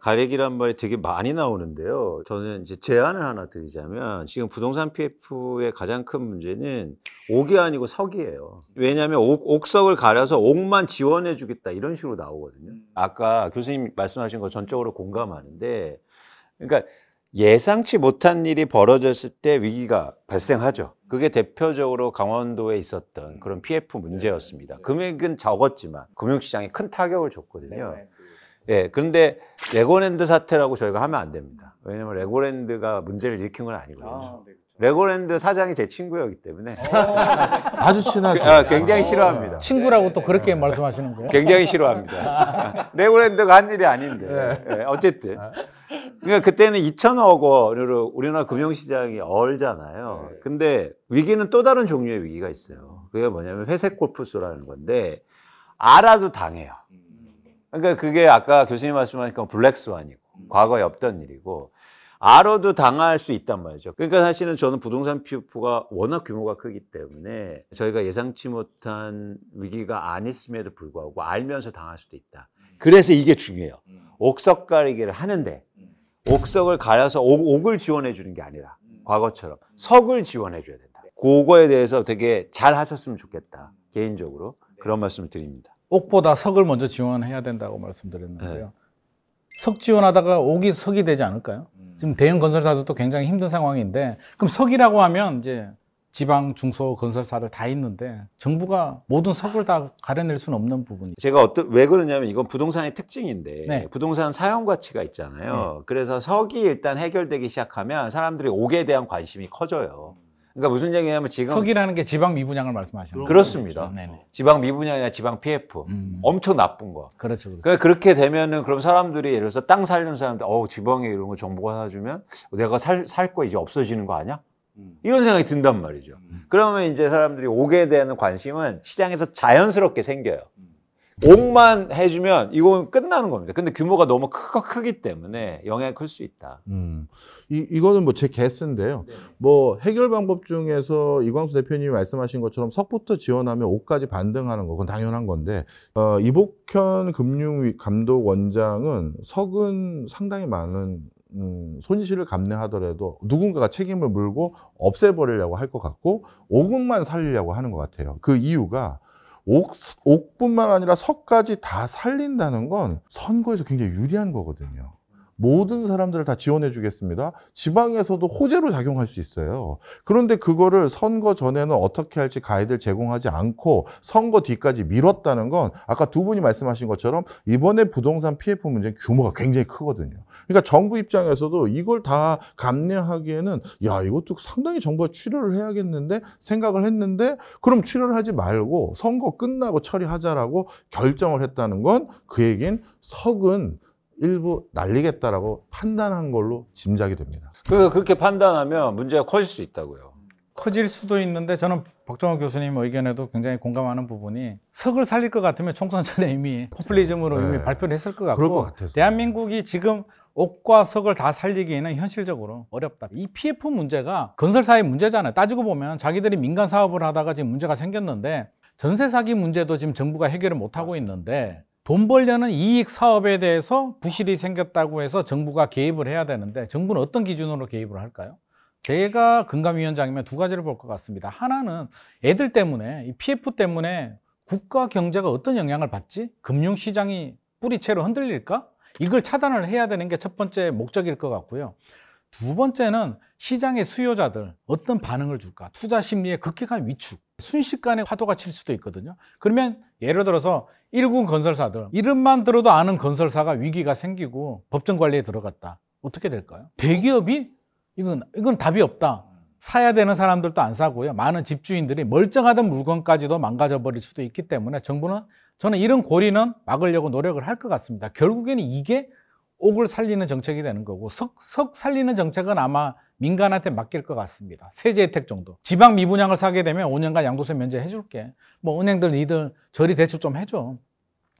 가리기란 말이 되게 많이 나오는데요. 저는 이제 제안을 하나 드리자면, 지금 부동산 PF의 가장 큰 문제는 옥이 아니고 석이에요. 왜냐하면 옥석을 가려서 옥만 지원해 주겠다 이런 식으로 나오거든요. 아까 교수님 말씀하신 거 전적으로 공감하는데, 그러니까 예상치 못한 일이 벌어졌을 때 위기가 발생하죠. 그게 대표적으로 강원도에 있었던 그런 PF 문제였습니다. 금액은 적었지만 금융시장에 큰 타격을 줬거든요. 예, 그런데 레고랜드 사태라고 저희가 하면 안 됩니다. 왜냐하면 레고랜드가 문제를 일으킨 건 아니거든요. 레고랜드 사장이 제 친구였기 때문에 아주 친하죠. 굉장히 싫어합니다. 친구라고 또 그렇게 말씀하시는 거예요? 굉장히 싫어합니다. 레고랜드가 한 일이 아닌데. 예, 어쨌든. 그러니까 그때는 2천억 원으로 우리나라 금융시장이 얼잖아요. 근데 위기는 또 다른 종류의 위기가 있어요. 그게 뭐냐면 회색 골프소라는 건데, 알아도 당해요. 그러니까 그게 아까 교수님 말씀하신 건 블랙스완이고 과거에 없던 일이고, 알아도 당할 수 있단 말이죠. 그러니까 사실은 저는 부동산 PF가 워낙 규모가 크기 때문에 저희가 예상치 못한 위기가 아니었음에도 불구하고 알면서 당할 수도 있다. 그래서 이게 중요해요. 옥석 가리기를 하는데 옥석을 가려서 옥을 지원해 주는 게 아니라 과거처럼 석을 지원해 줘야 된다. 그거에 대해서 되게 잘 하셨으면 좋겠다. 개인적으로 그런 말씀을 드립니다. 옥보다 석을 먼저 지원해야 된다고 말씀드렸는데요. 석 지원하다가 옥이 석이 되지 않을까요? 지금 대형 건설사들도 굉장히 힘든 상황인데, 그럼 석이라고 하면 이제 지방 중소 건설사들 다 있는데 정부가 모든 석을 다 가려낼 수는 없는 부분이. 제가 왜 그러냐면 이건 부동산의 특징인데, 네. 부동산 사용 가치가 있잖아요. 그래서 석이 일단 해결되기 시작하면 사람들이 옥에 대한 관심이 커져요. 그러니까 무슨 얘기냐면 지금 석이라는 게 지방 미분양을 말씀하시는 거예요? 그렇습니다. 네네. 지방 미분양이나 지방 PF 엄청 나쁜 거. 그렇죠, 그렇죠. 그러니까 그렇게 되면은 그럼 사람들이 예를 들어서 땅 살려는 사람들, 지방에 이런 거 정부가 사주면 내가 살 거 이제 없어지는 거 아니야? 이런 생각이 든단 말이죠. 그러면 이제 사람들이 옥에 대한 관심은 시장에서 자연스럽게 생겨요. 옥만 해주면 이건 끝나는 겁니다. 근데 규모가 너무 크기 때문에 영향이 클 수 있다. 이거는 뭐 제 개스인데요. 뭐 해결 방법 중에서 이광수 대표님이 말씀하신 것처럼 석부터 지원하면 옥까지 반등하는 거, 그건 당연한 건데, 이복현 금융감독원장은 석은 상당히 많은 손실을 감내하더라도 누군가가 책임을 물고 없애버리려고 할 것 같고, 옥만 살리려고 하는 것 같아요. 그 이유가 옥뿐만 아니라 석까지 다 살린다는 건 선거에서 굉장히 유리한 거거든요. 모든 사람들을 다 지원해 주겠습니다. 지방에서도 호재로 작용할 수 있어요. 그런데 그거를 선거 전에는 어떻게 할지 가이드를 제공하지 않고 선거 뒤까지 미뤘다는 건 아까 두 분이 말씀하신 것처럼 이번에 부동산 PF 문제 규모가 굉장히 크거든요. 그러니까 정부 입장에서도 이걸 다 감내하기에는 이것도 상당히 정부가 출혈을 해야겠는데 생각을 했는데, 그럼 출혈을 하지 말고 선거 끝나고 처리하자라고 결정을 했다는 건 그 얘기는 석은 일부 날리겠다라고 판단한 걸로 짐작이 됩니다. 그렇게 판단하면 문제가 커질 수 있다고요. 커질 수도 있는데, 저는 박정호 교수님 의견에도 굉장히 공감하는 부분이, 석을 살릴 것 같으면 총선 전에 이미 포퓰리즘으로 이미 발표를 했을 것 그럴 같고, 것 같아서. 대한민국이 지금 옥과 석을 다 살리기에는 현실적으로 어렵다. 이 PF 문제가 건설사의 문제잖아요. 따지고 보면 자기들이 민간 사업을 하다가 지금 문제가 생겼는데, 전세 사기 문제도 지금 정부가 해결을 못하고 있는데, 돈 벌려는 이익 사업에 대해서 부실이 생겼다고 해서 정부가 개입을 해야 되는데, 정부는 어떤 기준으로 개입을 할까요? 제가 금감위원장이면 두 가지를 볼 것 같습니다. 하나는 애들 때문에, 이 PF 때문에 국가 경제가 어떤 영향을 받지? 금융시장이 뿌리채로 흔들릴까? 이걸 차단을 해야 되는 게 첫 번째 목적일 것 같고요. 두 번째는 시장의 수요자들 어떤 반응을 줄까? 투자 심리의 급격한 위축, 순식간에 파도가 칠 수도 있거든요. 그러면 예를 들어서 일군 건설사들, 이름만 들어도 아는 건설사가 위기가 생기고 법정 관리에 들어갔다. 어떻게 될까요? 대기업이 이건 답이 없다. 사야 되는 사람들도 안 사고요. 많은 집주인들이 멀쩡하던 물건까지도 망가져 버릴 수도 있기 때문에 정부는, 저는 이런 고리는 막으려고 노력을 할 것 같습니다. 결국에는 이게 옥을 살리는 정책이 되는 거고, 석 살리는 정책은 아마 민간한테 맡길 것 같습니다. 세제 혜택 정도. 지방 미분양을 사게 되면 5년간 양도세 면제해 줄게. 뭐 은행들 니들 저리 대출 좀 해줘.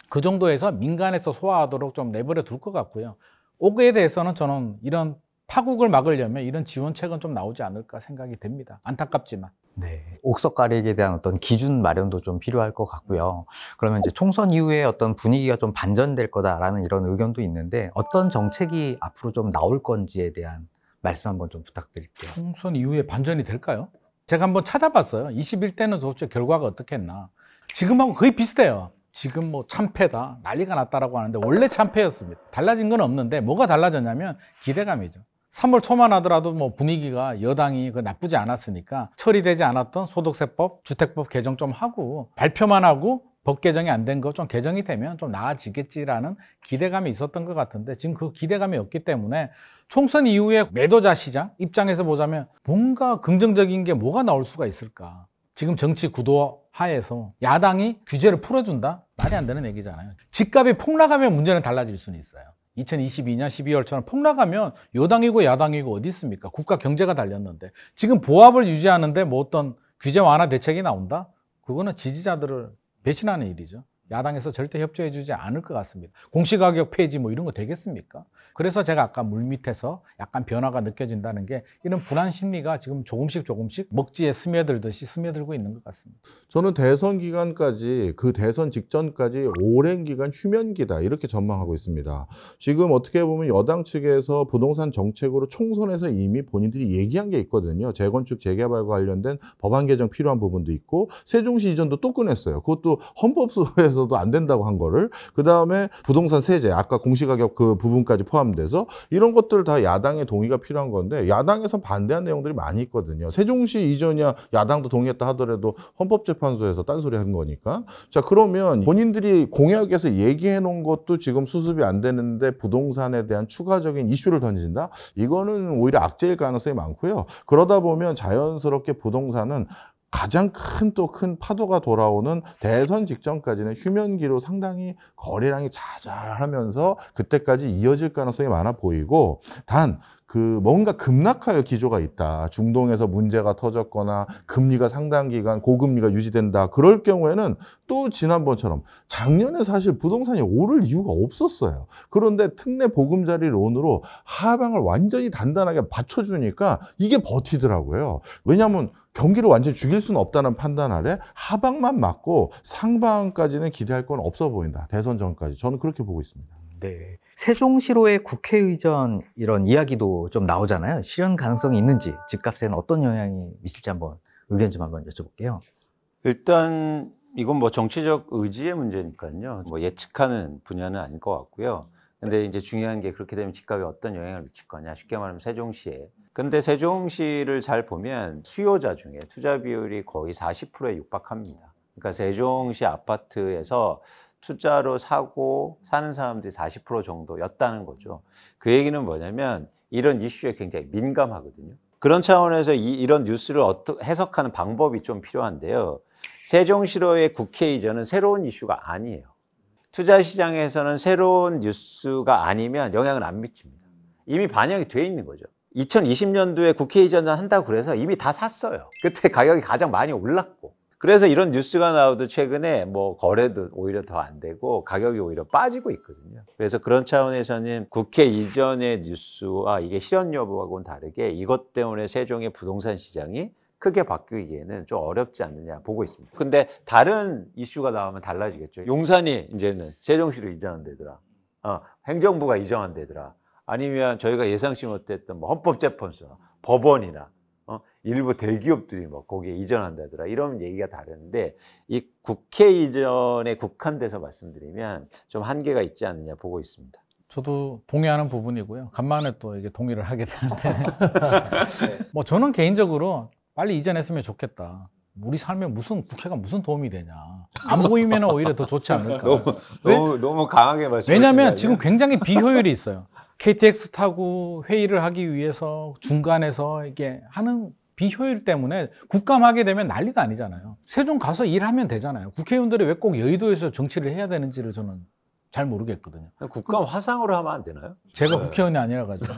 그 정도에서 민간에서 소화하도록 좀 내버려 둘 것 같고요. 옥에 대해서는 저는 이런 파국을 막으려면 이런 지원책은 좀 나오지 않을까 생각이 됩니다. 안타깝지만. 네. 옥석 가리기에 대한 어떤 기준 마련도 좀 필요할 것 같고요. 그러면 이제 총선 이후에 어떤 분위기가 좀 반전될 거다라는 이런 의견도 있는데, 어떤 정책이 앞으로 좀 나올 건지에 대한 말씀 한번 좀 부탁드릴게요. 총선 이후에 반전이 될까요? 제가 한번 찾아봤어요. 21대는 도대체 결과가 어떻게 했나. 지금하고 거의 비슷해요. 지금 뭐 참패다, 난리가 났다라고 하는데 원래 참패였습니다. 달라진 건 없는데 뭐가 달라졌냐면 기대감이죠. 3월 초만 하더라도 뭐 분위기가 여당이 나쁘지 않았으니까 처리되지 않았던 소득세법, 주택법 개정 좀 하고, 발표만 하고 법 개정이 안 된 거 좀 개정이 되면 좀 나아지겠지라는 기대감이 있었던 것 같은데, 지금 그 기대감이 없기 때문에 총선 이후에 매도자 시장 입장에서 보자면 뭔가 긍정적인 게 뭐가 나올 수가 있을까. 지금 정치 구도 하에서 야당이 규제를 풀어준다? 말이 안 되는 얘기잖아요. 집값이 폭락하면 문제는 달라질 수는 있어요. 2022년 12월처럼 폭락하면 여당이고 야당이고 어디 있습니까? 국가 경제가 달렸는데. 지금 보합을 유지하는데 뭐 어떤 규제 완화 대책이 나온다? 그거는 지지자들을 배신하는 일이죠. 야당에서 절대 협조해주지 않을 것 같습니다. 공시가격 폐지 뭐 이런 거 되겠습니까? 그래서 제가 아까 물밑에서 약간 변화가 느껴진다는 게, 이런 불안 심리가 지금 조금씩 먹지에 스며들듯이 스며들고 있는 것 같습니다. 저는 대선 기간까지, 그 대선 직전까지 오랜 기간 휴면기다 이렇게 전망하고 있습니다. 지금 어떻게 보면 여당 측에서 부동산 정책으로 총선에서 이미 본인들이 얘기한 게 있거든요. 재건축 재개발과 관련된 법안 개정 필요한 부분도 있고, 세종시 이전도 또 꺼냈어요. 그것도 헌법소에서도 안 된다고 한 거를. 그 다음에 부동산 세제, 아까 공시가격 그 부분까지 포함돼서 이런 것들 다 야당의 동의가 필요한 건데, 야당에서 반대한 내용들이 많이 있거든요. 세종시 이전이야 야당도 동의했다 하더라도 헌법재판소에서 딴소리 한 거니까. 자, 그러면 본인들이 공약에서 얘기해 놓은 것도 지금 수습이 안 되는데 부동산에 대한 추가적인 이슈를 던진다? 이거는 오히려 악재일 가능성이 많고요. 그러다 보면 자연스럽게 부동산은 가장 큰 파도가 돌아오는 대선 직전까지는 휴면기로 상당히 거래량이 자잘하면서 그때까지 이어질 가능성이 많아 보이고, 단 뭔가 급락할 기조가 있다. 중동에서 문제가 터졌거나 금리가 상당 기간 고금리가 유지된다. 그럴 경우에는 또 지난번처럼, 작년에 사실 부동산이 오를 이유가 없었어요. 그런데 특례 보금자리론으로 하방을 완전히 단단하게 받쳐주니까 이게 버티더라고요. 왜냐하면 경기를 완전히 죽일 수는 없다는 판단 아래 하방만 맞고 상방까지는 기대할 건 없어 보인다. 대선 전까지. 저는 그렇게 보고 있습니다. 네. 세종시로의 국회의전 이런 이야기도 좀 나오잖아요. 실현 가능성이 있는지, 집값에는 어떤 영향이 미칠지 한번 의견 좀 한번 여쭤볼게요. 일단 이건 뭐 정치적 의지의 문제니까요. 뭐 예측하는 분야는 아닐 것 같고요. 근데 이제 중요한 게, 그렇게 되면 집값에 어떤 영향을 미칠 거냐. 쉽게 말하면 세종시에. 근데 세종시를 잘 보면 수요자 중에 투자 비율이 거의 40%에 육박합니다. 그러니까 세종시 아파트에서 투자로 사는 사람들이 40% 정도였다는 거죠. 그 얘기는 뭐냐면, 이런 이슈에 굉장히 민감하거든요. 그런 차원에서 이런 뉴스를 해석하는 방법이 좀 필요한데요. 세종시로의 국회 이전은 새로운 이슈가 아니에요. 투자 시장에서는 새로운 뉴스가 아니면 영향을 안 미칩니다. 이미 반영이 돼 있는 거죠. 2020년도에 국회 이전을 한다고 그래서 이미 다 샀어요. 그때 가격이 가장 많이 올랐고. 그래서 이런 뉴스가 나와도 최근에 뭐 거래도 오히려 더 안 되고 가격이 오히려 빠지고 있거든요. 그래서 그런 차원에서는 국회 이전의 뉴스와 이게 실현 여부하고는 다르게, 이것 때문에 세종의 부동산 시장이 크게 바뀌기에는 좀 어렵지 않느냐 보고 있습니다. 근데 다른 이슈가 나오면 달라지겠죠. 용산이 이제는 세종시로 이전한다더라. 행정부가 이전한다더라. 아니면 저희가 예상치 못했던 뭐 헌법재판소, 법원이나 일부 대기업들이 뭐 거기에 이전한다더라 이런 얘기가 다른데 이 국회 이전에 국한돼서 말씀드리면 좀 한계가 있지 않느냐 보고 있습니다. 저도 동의하는 부분이고요. 간만에 또 이게 동의를 하게 되는데 뭐 저는 개인적으로 빨리 이전했으면 좋겠다. 우리 삶에 무슨 국회가 무슨 도움이 되냐. 안 보이면 오히려 더 좋지 않을까. 너무 강하게 말씀하시는 왜냐하면 지금 굉장히 비효율이 있어요. KTX 타고 회의를 하기 위해서 중간에서 이게 하는 비효율 때문에 국감하게 되면 난리도 아니잖아요. 세종 가서 일하면 되잖아요. 국회의원들이 왜 꼭 여의도에서 정치를 해야 되는지를 저는 잘 모르겠거든요. 국감 화상으로 하면 안 되나요? 제가 국회의원이 아니라 가지고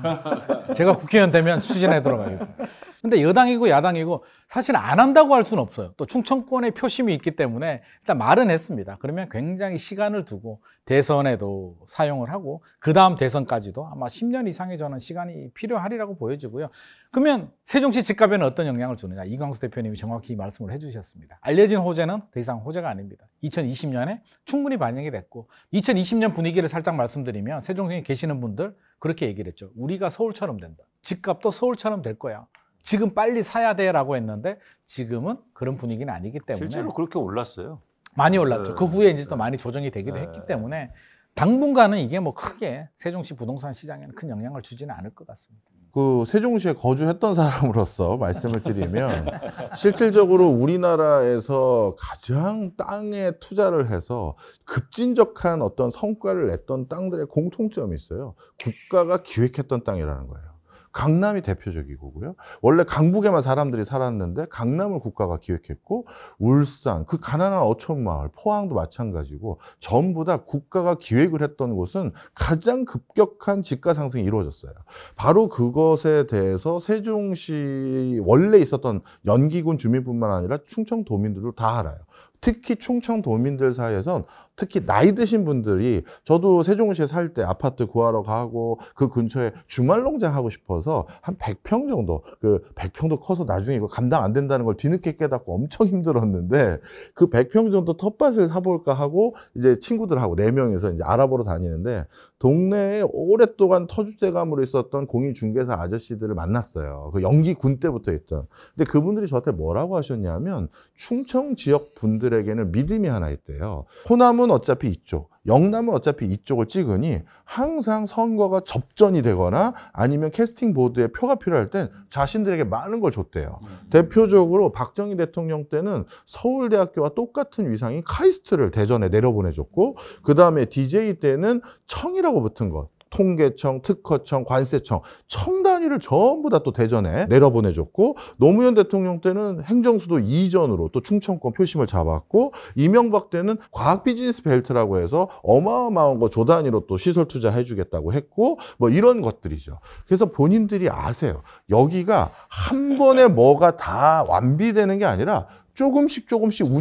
제가 국회의원 되면 추진해 들어가겠습니다. 근데 여당이고 야당이고 사실 안 한다고 할 수는 없어요. 또 충청권의 표심이 있기 때문에 일단 말은 했습니다. 그러면 굉장히 시간을 두고 대선에도 사용을 하고 그 다음 대선까지도 아마 10년 이상의 저는 시간이 필요하리라고 보여지고요. 그러면 세종시 집값에는 어떤 영향을 주느냐, 이광수 대표님이 정확히 말씀을 해주셨습니다. 알려진 호재는 더 이상 호재가 아닙니다. 2020년에 충분히 반영이 됐고 2020년 분위기를 살짝 말씀드리면 세종시에 계시는 분들 그렇게 얘기를 했죠. 우리가 서울처럼 된다. 집값도 서울처럼 될 거야. 지금 빨리 사야 돼라고 했는데 지금은 그런 분위기는 아니기 때문에 실제로 그렇게 올랐어요. 많이 올랐죠. 그 후에 이제 또 많이 조정이 되기도 했기 때문에 당분간은 이게 뭐 크게 세종시 부동산 시장에는 큰 영향을 주지는 않을 것 같습니다. 그 세종시에 거주했던 사람으로서 말씀을 드리면 실질적으로 우리나라에서 가장 땅에 투자를 해서 급진적한 어떤 성과를 냈던 땅들의 공통점이 있어요. 국가가 기획했던 땅이라는 거예요. 강남이 대표적이고요. 원래 강북에만 사람들이 살았는데 강남을 국가가 기획했고 울산, 그 가난한 어촌마을, 포항도 마찬가지고 전부 다 국가가 기획을 했던 곳은 가장 급격한 집가 상승이 이루어졌어요. 바로 그것에 대해서 세종시 원래 있었던 연기군 주민뿐만 아니라 충청도민들도 다 알아요. 특히 충청도민들 사이에선 특히 나이 드신 분들이 저도 세종시에 살 때 아파트 구하러 가고 그 근처에 주말 농장 하고 싶어서 한 100평 정도, 그 100평도 커서 나중에 이거 감당 안 된다는 걸 뒤늦게 깨닫고 엄청 힘들었는데 그 100평 정도 텃밭을 사볼까 하고 이제 친구들하고 4명이서 이제 알아보러 다니는데 동네에 오랫동안 터줏대감으로 있었던 공인중개사 아저씨들을 만났어요. 그 연기군 때부터 있던. 근데 그분들이 저한테 뭐라고 하셨냐면 충청 지역 분들에게는 믿음이 하나 있대요. 호남은 어차피 이쪽, 영남은 어차피 이쪽을 찍으니 항상 선거가 접전이 되거나 아니면 캐스팅 보드에 표가 필요할 땐 자신들에게 많은 걸 줬대요. 대표적으로 박정희 대통령 때는 서울대학교와 똑같은 위상인 카이스트를 대전에 내려보내줬고 그 다음에 DJ 때는 청이라고 붙은 것. 통계청, 특허청, 관세청, 청 단위를 전부 다 또 대전에 내려보내줬고 노무현 대통령 때는 행정수도 이전으로 또 충청권 표심을 잡았고 이명박 때는 과학 비즈니스 벨트라고 해서 어마어마한 거 조 단위로 또 시설 투자해주겠다고 했고 뭐 이런 것들이죠. 그래서 본인들이 아세요. 여기가 한 번에 뭐가 다 완비되는 게 아니라 조금씩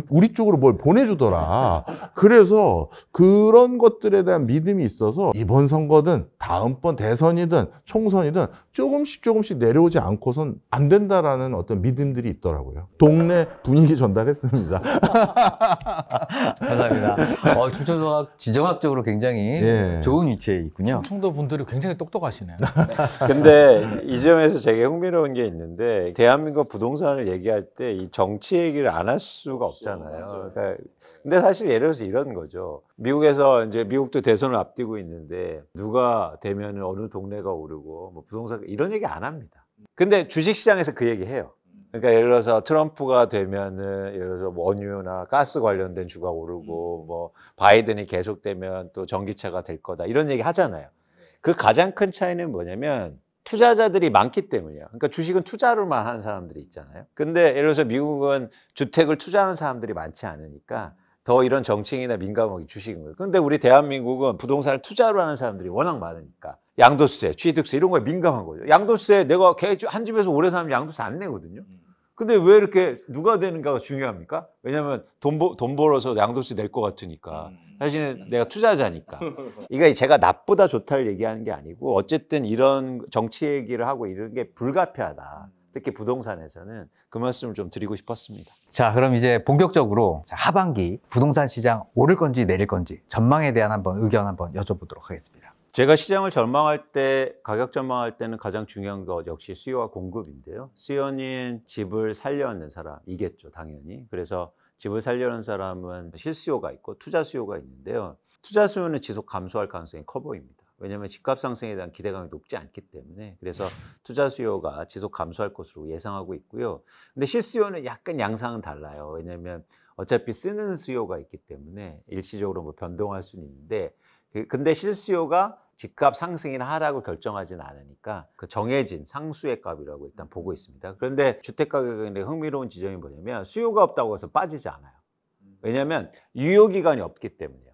우리 쪽으로 뭘 보내주더라. 그래서 그런 것들에 대한 믿음이 있어서 이번 선거든 다음번 대선이든 총선이든 조금씩 내려오지 않고선 안 된다라는 어떤 믿음들이 있더라고요. 동네 분위기 전달했습니다. 감사합니다. 충청도가 지정학적으로 굉장히 좋은 위치에 있군요. 충청도 분들이 굉장히 똑똑하시네요. 근데 이 점에서 되게 흥미로운 게 있는데 대한민국 부동산을 얘기할 때 이 정치 얘기를 안 할 수가 없잖아요. 그러니까 근데 사실 예를 들어서 이런 거죠. 미국에서 이제 미국도 대선을 앞두고 있는데 누가 되면 어느 동네가 오르고 뭐 부동산 이런 얘기 안 합니다. 근데 주식시장에서 그 얘기 해요. 그러니까 예를 들어서 트럼프가 되면은 예를 들어서 뭐 원유나 가스 관련된 주가 오르고 뭐 바이든이 계속되면 또 전기차가 될 거다 이런 얘기 하잖아요. 그 가장 큰 차이는 뭐냐면 투자자들이 많기 때문이에요. 그러니까 주식은 투자로만 하는 사람들이 있잖아요. 근데 예를 들어서 미국은 주택을 투자하는 사람들이 많지 않으니까 더 이런 정책이나 민감하게 주식인 거예요. 근데 우리 대한민국은 부동산을 투자로 하는 사람들이 워낙 많으니까 양도세, 취득세 이런 거에 민감한 거죠. 양도세 내가 한 집에서 오래 살면 양도세 안 내거든요. 근데 왜 이렇게 누가 되는가가 중요합니까? 왜냐하면 돈 벌어서 양도세 낼 것 같으니까. 사실은 내가 투자자니까. 이게 제가 나쁘다 좋다를 얘기하는 게 아니고 어쨌든 이런 정치 얘기를 하고 이런 게 불가피하다. 특히 부동산에서는 그 말씀을 좀 드리고 싶었습니다. 자, 그럼 이제 본격적으로 하반기 부동산 시장 오를 건지 내릴 건지 전망에 대한 한번 의견 한번 여쭤보도록 하겠습니다. 제가 시장을 전망할 때, 가격 전망할 때는 가장 중요한 것 역시 수요와 공급인데요. 수요는 집을 살려는 사람이겠죠, 당연히. 그래서 집을 살려는 사람은 실수요가 있고 투자 수요가 있는데요. 투자 수요는 지속 감소할 가능성이 커 보입니다. 왜냐하면 집값 상승에 대한 기대감이 높지 않기 때문에. 그래서 투자 수요가 지속 감소할 것으로 예상하고 있고요. 근데 실수요는 약간 양상은 달라요. 왜냐하면 어차피 쓰는 수요가 있기 때문에 일시적으로 뭐 변동할 수는 있는데, 근데 실수요가 집값 상승이나 하락을 결정하진 않으니까 그 정해진 상수의 값이라고 일단 보고 있습니다. 그런데 주택 가격의 흥미로운 지점이 뭐냐면 수요가 없다고 해서 빠지지 않아요. 왜냐하면 유효 기간이 없기 때문이에요.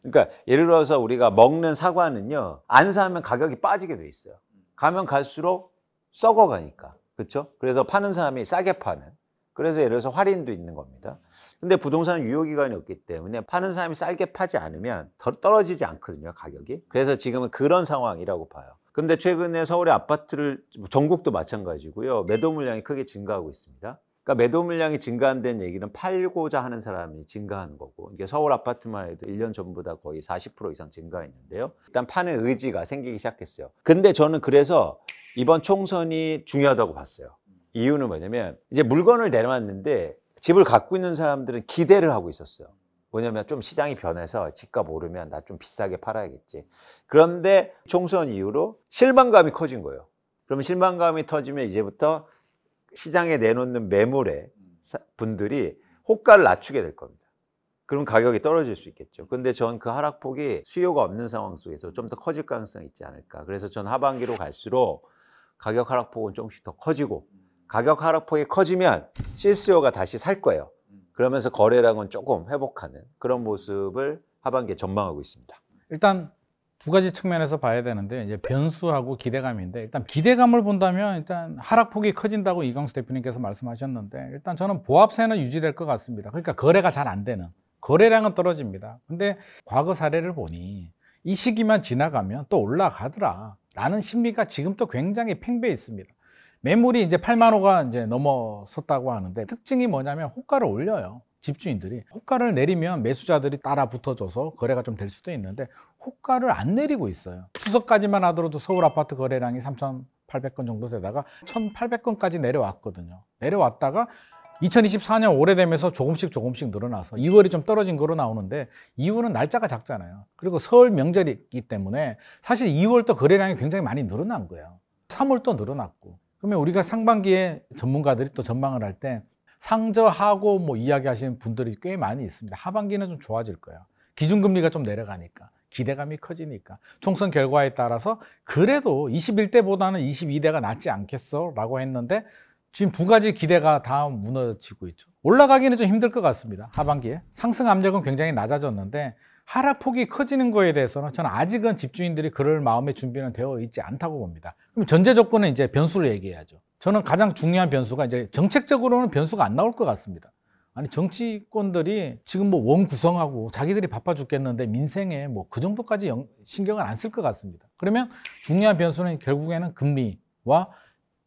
그러니까 예를 들어서 우리가 먹는 사과는요, 안 사면 가격이 빠지게 돼 있어요. 가면 갈수록 썩어가니까. 그렇죠? 그래서 파는 사람이 싸게 파는. 그래서 예를 들어서 할인도 있는 겁니다. 근데 부동산은 유효기간이 없기 때문에 파는 사람이 싸게 파지 않으면 더 떨어지지 않거든요, 가격이. 그래서 지금은 그런 상황이라고 봐요. 근데 최근에 서울의 아파트를, 전국도 마찬가지고요, 매도 물량이 크게 증가하고 있습니다. 그러니까 매도 물량이 증가한다는 얘기는 팔고자 하는 사람이 증가하는 거고, 이게 서울 아파트만 해도 1년 전보다 거의 40% 이상 증가했는데요. 일단 파는 의지가 생기기 시작했어요. 근데 저는 그래서 이번 총선이 중요하다고 봤어요. 이유는 뭐냐면 이제 물건을 내놨는데 집을 갖고 있는 사람들은 기대를 하고 있었어요. 뭐냐면 좀 시장이 변해서 집값 오르면 나 좀 비싸게 팔아야겠지. 그런데 총선 이후로 실망감이 커진 거예요. 그러면 실망감이 터지면 이제부터 시장에 내놓는 매물의 분들이 호가를 낮추게 될 겁니다. 그럼 가격이 떨어질 수 있겠죠. 근데 전 그 하락폭이 수요가 없는 상황 속에서 좀 더 커질 가능성이 있지 않을까. 그래서 전 하반기로 갈수록 가격 하락폭은 조금씩 더 커지고, 가격 하락폭이 커지면 실수요가 다시 살 거예요. 그러면서 거래량은 조금 회복하는 그런 모습을 하반기에 전망하고 있습니다. 일단 두 가지 측면에서 봐야 되는데, 이제 변수하고 기대감인데, 일단 기대감을 본다면 일단 하락폭이 커진다고 이광수 대표님께서 말씀하셨는데, 일단 저는 보합세는 유지될 것 같습니다. 그러니까 거래가 잘 안 되는, 거래량은 떨어집니다. 근데 과거 사례를 보니 이 시기만 지나가면 또 올라가더라 라는 심리가 지금 또 굉장히 팽배해 있습니다. 매물이 이제 8만 호가 이제 넘어섰다고 하는데, 특징이 뭐냐면 호가를 올려요. 집주인들이 호가를 내리면 매수자들이 따라 붙어줘서 거래가 좀 될 수도 있는데, 호가를 안 내리고 있어요. 추석까지만 하더라도 서울 아파트 거래량이 3,800건 정도 되다가 1,800건까지 내려왔거든요. 내려왔다가 2024년 오래되면서 조금씩 늘어나서 2월이 좀 떨어진 거로 나오는데, 2월은 날짜가 작잖아요. 그리고 설 명절이 있기 때문에 사실 2월도 거래량이 굉장히 많이 늘어난 거예요. 3월도 늘어났고. 그러면 우리가 상반기에 전문가들이 또 전망을 할 때 상저하고 뭐 이야기하시는 분들이 꽤 많이 있습니다. 하반기는 좀 좋아질 거예요. 기준금리가 좀 내려가니까, 기대감이 커지니까. 총선 결과에 따라서 그래도 21대보다는 22대가 낫지 않겠어 라고 했는데, 지금 두 가지 기대가 다 무너지고 있죠. 올라가기는 좀 힘들 것 같습니다. 하반기에 상승 압력은 굉장히 낮아졌는데, 하락폭이 커지는 거에 대해서는 저는 아직은 집주인들이 그럴 마음의 준비는 되어 있지 않다고 봅니다. 그럼 전제 조건은 이제 변수를 얘기해야죠. 저는 가장 중요한 변수가, 이제 정책적으로는 변수가 안 나올 것 같습니다. 아니, 정치권들이 지금 뭐 원 구성하고 자기들이 바빠 죽겠는데 민생에 뭐 그 정도까지 신경을 안 쓸 것 같습니다. 그러면 중요한 변수는 결국에는 금리와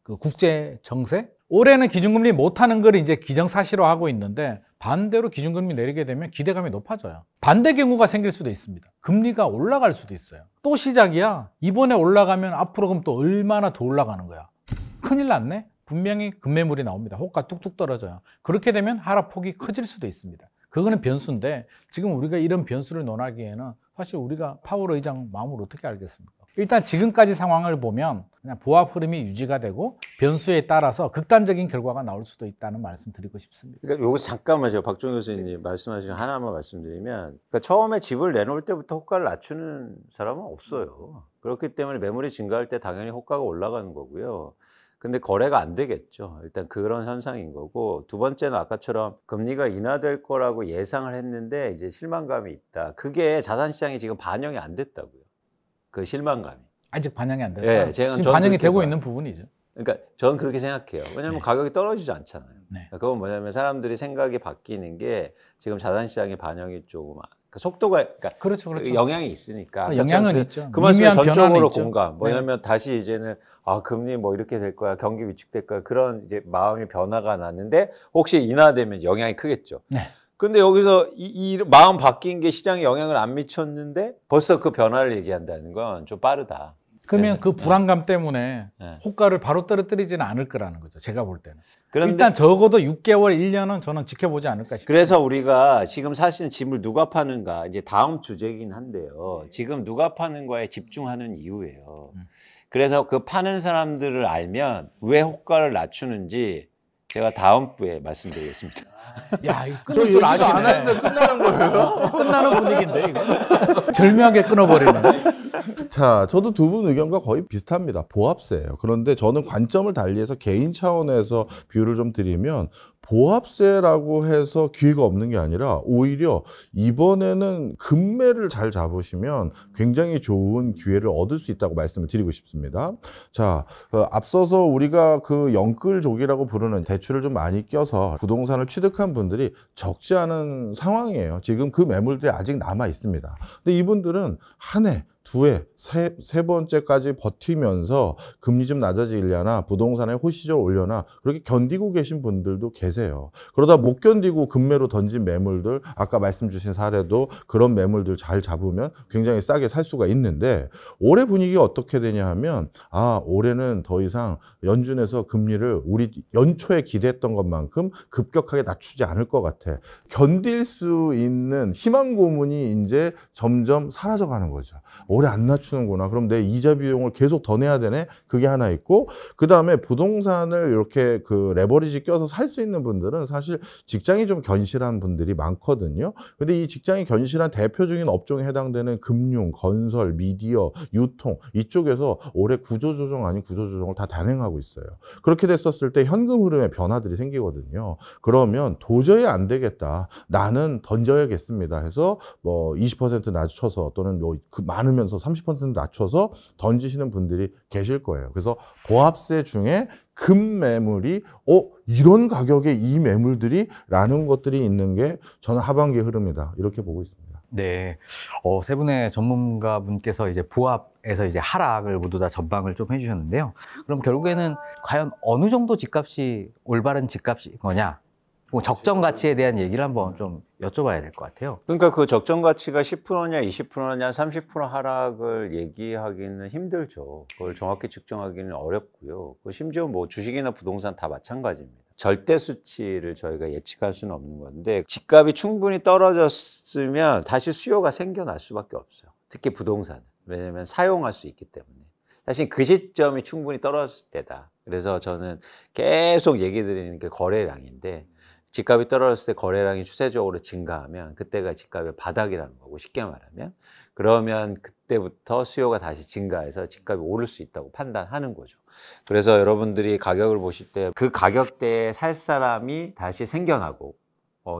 그 국제 정세. 올해는 기준금리 못하는 걸 이제 기정사실화하고 있는데, 반대로 기준금리 내리게 되면 기대감이 높아져요. 반대 경우가 생길 수도 있습니다. 금리가 올라갈 수도 있어요. 또 시작이야. 이번에 올라가면 앞으로 그럼 또 얼마나 더 올라가는 거야. 큰일 났네. 분명히 급매물이 나옵니다. 호가 뚝뚝 떨어져요. 그렇게 되면 하락폭이 커질 수도 있습니다. 그거는 변수인데, 지금 우리가 이런 변수를 논하기에는 사실 우리가 파월 의장 마음을 어떻게 알겠습니까? 일단 지금까지 상황을 보면 그냥 보합 흐름이 유지가 되고, 변수에 따라서 극단적인 결과가 나올 수도 있다는 말씀 드리고 싶습니다. 그러니까 요거 잠깐만 제가 박종 교수님 말씀하신 하나만 말씀드리면, 그러니까 처음에 집을 내놓을 때부터 호가를 낮추는 사람은 없어요. 그렇기 때문에 매물이 증가할 때 당연히 호가가 올라가는 거고요. 근데 거래가 안 되겠죠. 일단 그런 현상인 거고, 두 번째는 아까처럼 금리가 인하될 거라고 예상을 했는데 이제 실망감이 있다. 그게 자산시장에 지금 반영이 안 됐다고요. 그 실망감이. 아직 반영이 안 됐다. 네, 지금 반영이 되고 있는 부분이죠. 그러니까 저는 그렇게 생각해요. 왜냐하면 네. 가격이 떨어지지 않잖아요. 네. 그건 뭐냐면 사람들이 생각이 바뀌는 게 지금 자산시장의 반영이 조금 그 속도가, 그러니까 그렇죠. 영향이 있으니까. 영향은 있죠. 그 말씀에 미미한 변화는 전적으로 있죠. 공감. 뭐냐면 다시 이제는 금리 뭐 이렇게 될 거야, 경기 위축될 거야, 그런 이제 마음의 변화가 났는데 혹시 인하되면 영향이 크겠죠. 네. 근데 여기서 이 마음 바뀐 게 시장에 영향을 안 미쳤는데 벌써 그 변화를 얘기한다는 건 좀 빠르다. 그러면 네. 그 불안감 때문에 네. 호가를 바로 떨어뜨리지는 않을 거라는 거죠. 제가 볼 때는. 그런데 일단 적어도 6개월, 1년은 저는 지켜보지 않을까 싶습니다. 그래서 우리가 지금 사실은 집을 누가 파는가 이제 다음 주제긴 한데요. 지금 누가 파는 거에 집중하는 이유예요. 그래서 그 파는 사람들을 알면 왜 호가를 낮추는지 제가 다음 부에 말씀드리겠습니다. 야, 이거 저 끊을 줄 얘기도 아시네. 안 하는데 끝나는 거예요? 끝나는 분위기인데 이거. 절묘하게 끊어버리는. 자, 저도 두 분 의견과 거의 비슷합니다. 보합세예요. 그런데 저는 관점을 달리해서 개인 차원에서 비유를 좀 드리면 보합세라고 해서 기회가 없는 게 아니라 오히려 이번에는 금매를 잘 잡으시면 굉장히 좋은 기회를 얻을 수 있다고 말씀을 드리고 싶습니다. 자, 앞서서 우리가 그 영끌족이라고 부르는 대출을 좀 많이 껴서 부동산을 취득한 분들이 적지 않은 상황이에요. 지금 그 매물들이 아직 남아 있습니다. 근데 이분들은 한 해, 두 해, 세 번째까지 버티면서 금리 좀 낮아지려나 부동산에 호시절 올려나 그렇게 견디고 계신 분들도 계세요. 그러다 못 견디고 금매로 던진 매물들, 아까 말씀 주신 사례도 그런 매물들 잘 잡으면 굉장히 싸게 살 수가 있는데 올해 분위기가 어떻게 되냐 하면 올해는 더 이상 연준에서 금리를 우리 연초에 기대했던 것만큼 급격하게 낮추지 않을 것 같아. 견딜 수 있는 희망 고문이 이제 점점 사라져가는 거죠. 올해 안 낮추는구나. 그럼 내 이자 비용을 계속 더 내야 되네. 그게 하나 있고, 그 다음에 부동산을 이렇게 그 레버리지 껴서 살 수 있는 분들은 사실 직장이 좀 견실한 분들이 많거든요. 근데 이 직장이 견실한 대표적인 업종에 해당되는 금융, 건설, 미디어, 유통 이쪽에서 올해 구조조정 아닌 구조조정을 다 단행하고 있어요. 그렇게 됐었을 때 현금 흐름에 변화들이 생기거든요. 그러면 도저히 안 되겠다. 나는 던져야겠습니다. 해서 뭐 20% 낮춰서 또는 뭐 많으면서 30% 낮춰서 던지시는 분들이 계실 거예요. 그래서 보합세 중에 금매물이 이런 가격에 이 매물들이 라는 것들이 있는 게 저는 하반기의 흐름이다. 이렇게 보고 있습니다. 네. 세 분의 전문가분께서 이제 보합에서 이제 하락을 모두 다 전망을 좀 해주셨는데요. 그럼 결국에는 과연 어느 정도 집값이 올바른 집값이 거냐? 뭐 적정 가치에 대한 얘기를 한번 좀 여쭤봐야 될 것 같아요. 그러니까 그 적정 가치가 10%냐 20%냐 30% 하락을 얘기하기는 힘들죠. 그걸 정확히 측정하기는 어렵고요. 심지어 뭐 주식이나 부동산 다 마찬가지입니다. 절대 수치를 저희가 예측할 수는 없는 건데 집값이 충분히 떨어졌으면 다시 수요가 생겨날 수밖에 없어요. 특히 부동산은. 왜냐하면 사용할 수 있기 때문에. 사실 그 시점이 충분히 떨어졌을 때다. 그래서 저는 계속 얘기 드리는 게 거래량인데 집값이 떨어졌을 때 거래량이 추세적으로 증가하면 그때가 집값의 바닥이라는 거고 쉽게 말하면 그러면 그때부터 수요가 다시 증가해서 집값이 오를 수 있다고 판단하는 거죠. 그래서 여러분들이 가격을 보실 때 그 가격대에 살 사람이 다시 생겨나고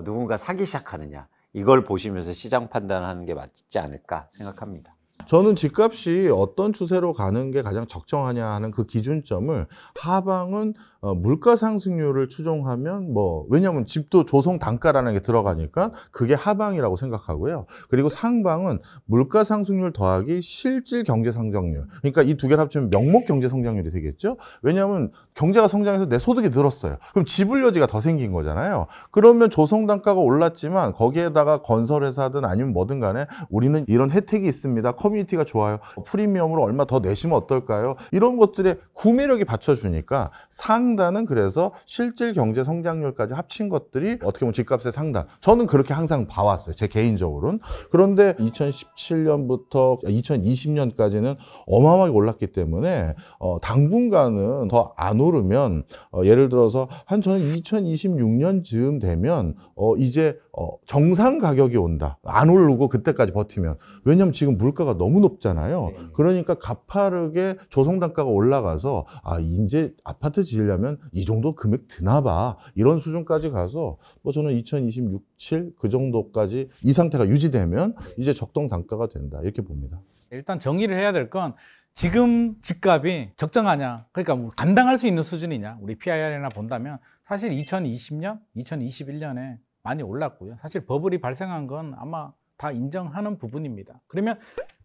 누군가 사기 시작하느냐 이걸 보시면서 시장 판단하는 게 맞지 않을까 생각합니다. 저는 집값이 어떤 추세로 가는 게 가장 적정하냐 하는 그 기준점을 하방은 물가 상승률을 추종하면 왜냐하면 집도 조성 단가라는 게 들어가니까 그게 하방이라고 생각하고요. 그리고 상방은 물가 상승률 더하기 실질 경제 성장률. 그러니까 이 두 개를 합치면 명목 경제 성장률이 되겠죠. 왜냐하면 경제가 성장해서 내 소득이 늘었어요. 그럼 지불여지가 더 생긴 거잖아요. 그러면 조성 단가가 올랐지만 거기에다가 건설회사든 아니면 뭐든 간에 우리는 이런 혜택이 있습니다. 커뮤니티가 좋아요. 프리미엄으로 얼마 더 내시면 어떨까요? 이런 것들의 구매력이 받쳐주니까 상단은 그래서 실질 경제 성장률까지 합친 것들이 어떻게 보면 집값의 상단. 저는 그렇게 항상 봐왔어요. 제 개인적으로는. 그런데 2017년부터 2020년까지는 어마어마하게 올랐기 때문에 당분간은 더 안 오르면 예를 들어서 저는 2026년 즈음 되면 이제 정상 가격이 온다. 안 오르고 그때까지 버티면. 왜냐면 지금 물가가 너무 높잖아요. 그러니까 가파르게 조성 단가가 올라가서 이제 아파트 지으려면 이 정도 금액 드나 봐. 이런 수준까지 가서 저는 2026, 7 그 정도까지 이 상태가 유지되면 이제 적정 단가가 된다. 이렇게 봅니다. 일단 정의를 해야 될 건 지금 집값이 적정하냐, 그러니까 뭐 감당할 수 있는 수준이냐, 우리 PIR이나 본다면 사실 2020년, 2021년에 많이 올랐고요. 사실 버블이 발생한 건 아마 다 인정하는 부분입니다. 그러면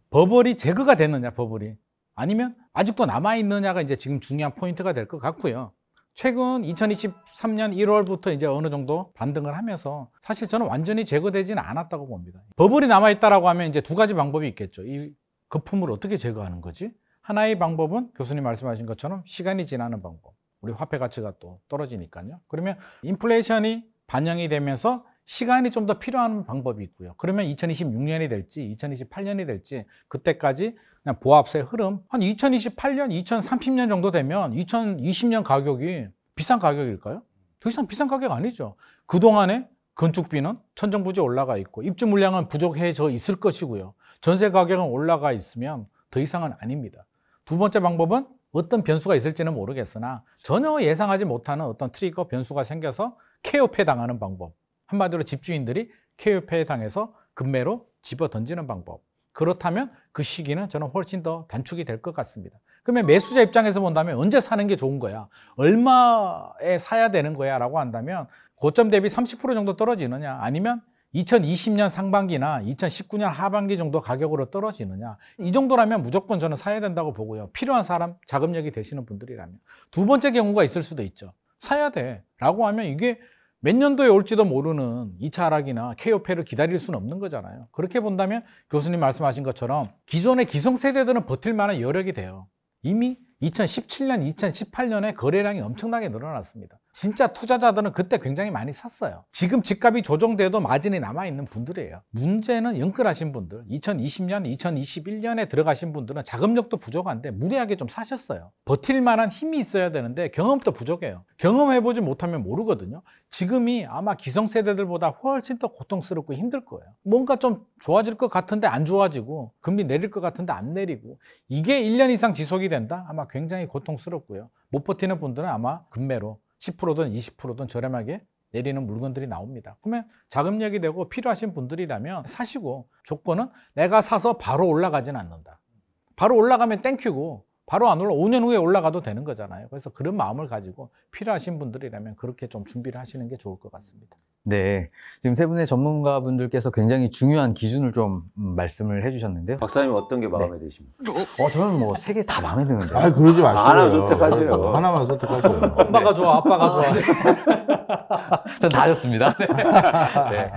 버블이 제거가 됐느냐, 버블이 아니면 아직도 남아있느냐가 이제 지금 중요한 포인트가 될 것 같고요. 최근 2023년 1월부터 이제 어느 정도 반등을 하면서 사실 저는 완전히 제거되지는 않았다고 봅니다. 버블이 남아있다라고 하면 이제 두 가지 방법이 있겠죠. 이 거품을 어떻게 제거하는 거지? 하나의 방법은 교수님 말씀하신 것처럼 시간이 지나는 방법. 우리 화폐 가치가 또 떨어지니까요. 그러면 인플레이션이 반영이 되면서 시간이 좀 더 필요한 방법이 있고요. 그러면 2026년이 될지 2028년이 될지 그때까지 그냥 보합세 흐름 한 2028년, 2030년 정도 되면 2020년 가격이 비싼 가격일까요? 더 이상 비싼 가격 아니죠. 그동안에 건축비는 천정부지 올라가 있고 입주 물량은 부족해져 있을 것이고요. 전세 가격은 올라가 있으면 더 이상은 아닙니다. 두 번째 방법은 어떤 변수가 있을지는 모르겠으나 전혀 예상하지 못하는 어떤 트리거 변수가 생겨서 케어패 당하는 방법. 한마디로 집주인들이 케어패 당해서 급매로 집어 던지는 방법. 그렇다면 그 시기는 저는 훨씬 더 단축이 될 것 같습니다. 그러면 매수자 입장에서 본다면 언제 사는 게 좋은 거야? 얼마에 사야 되는 거야? 라고 한다면 고점 대비 30% 정도 떨어지느냐? 아니면 2020년 상반기나 2019년 하반기 정도 가격으로 떨어지느냐? 이 정도라면 무조건 저는 사야 된다고 보고요. 필요한 사람, 자금력이 되시는 분들이라면. 두 번째 경우가 있을 수도 있죠. 사야 돼. 라고 하면 이게 몇 년도에 올지도 모르는 2차 하락이나 케어패를 기다릴 수는 없는 거잖아요. 그렇게 본다면 교수님 말씀하신 것처럼 기존의 기성세대들은 버틸 만한 여력이 돼요. 이미 2017년, 2018년에 거래량이 엄청나게 늘어났습니다. 진짜 투자자들은 그때 굉장히 많이 샀어요. 지금 집값이 조정돼도 마진이 남아있는 분들이에요. 문제는 영끌하신 분들, 2020년, 2021년에 들어가신 분들은 자금력도 부족한데 무리하게 좀 사셨어요. 버틸 만한 힘이 있어야 되는데 경험도 부족해요. 경험해보지 못하면 모르거든요. 지금이 아마 기성세대들보다 훨씬 더 고통스럽고 힘들 거예요. 뭔가 좀 좋아질 것 같은데 안 좋아지고 금리 내릴 것 같은데 안 내리고 이게 1년 이상 지속이 된다? 아마 굉장히 고통스럽고요. 못 버티는 분들은 아마 급매로 10%든 20%든 저렴하게 내리는 물건들이 나옵니다. 그러면 자금력이 되고 필요하신 분들이라면 사시고 조건은 내가 사서 바로 올라가진 않는다. 바로 올라가면 땡큐고 바로 안 올라 5년 후에 올라가도 되는 거잖아요. 그래서 그런 마음을 가지고 필요하신 분들이라면 그렇게 좀 준비를 하시는 게 좋을 것 같습니다. 네, 지금 세 분의 전문가분들께서 굉장히 중요한 기준을 좀 말씀을 해주셨는데요. 박사님 어떤 게 마음에 드십니까? 저는 뭐 세 개 다 마음에 드는데요. 아, 그러지 마시고요. 하나 선택하세요. 하나만 선택하세요. 아빠가 좋아, 아빠가 좋아. 전 다 좋습니다. 네.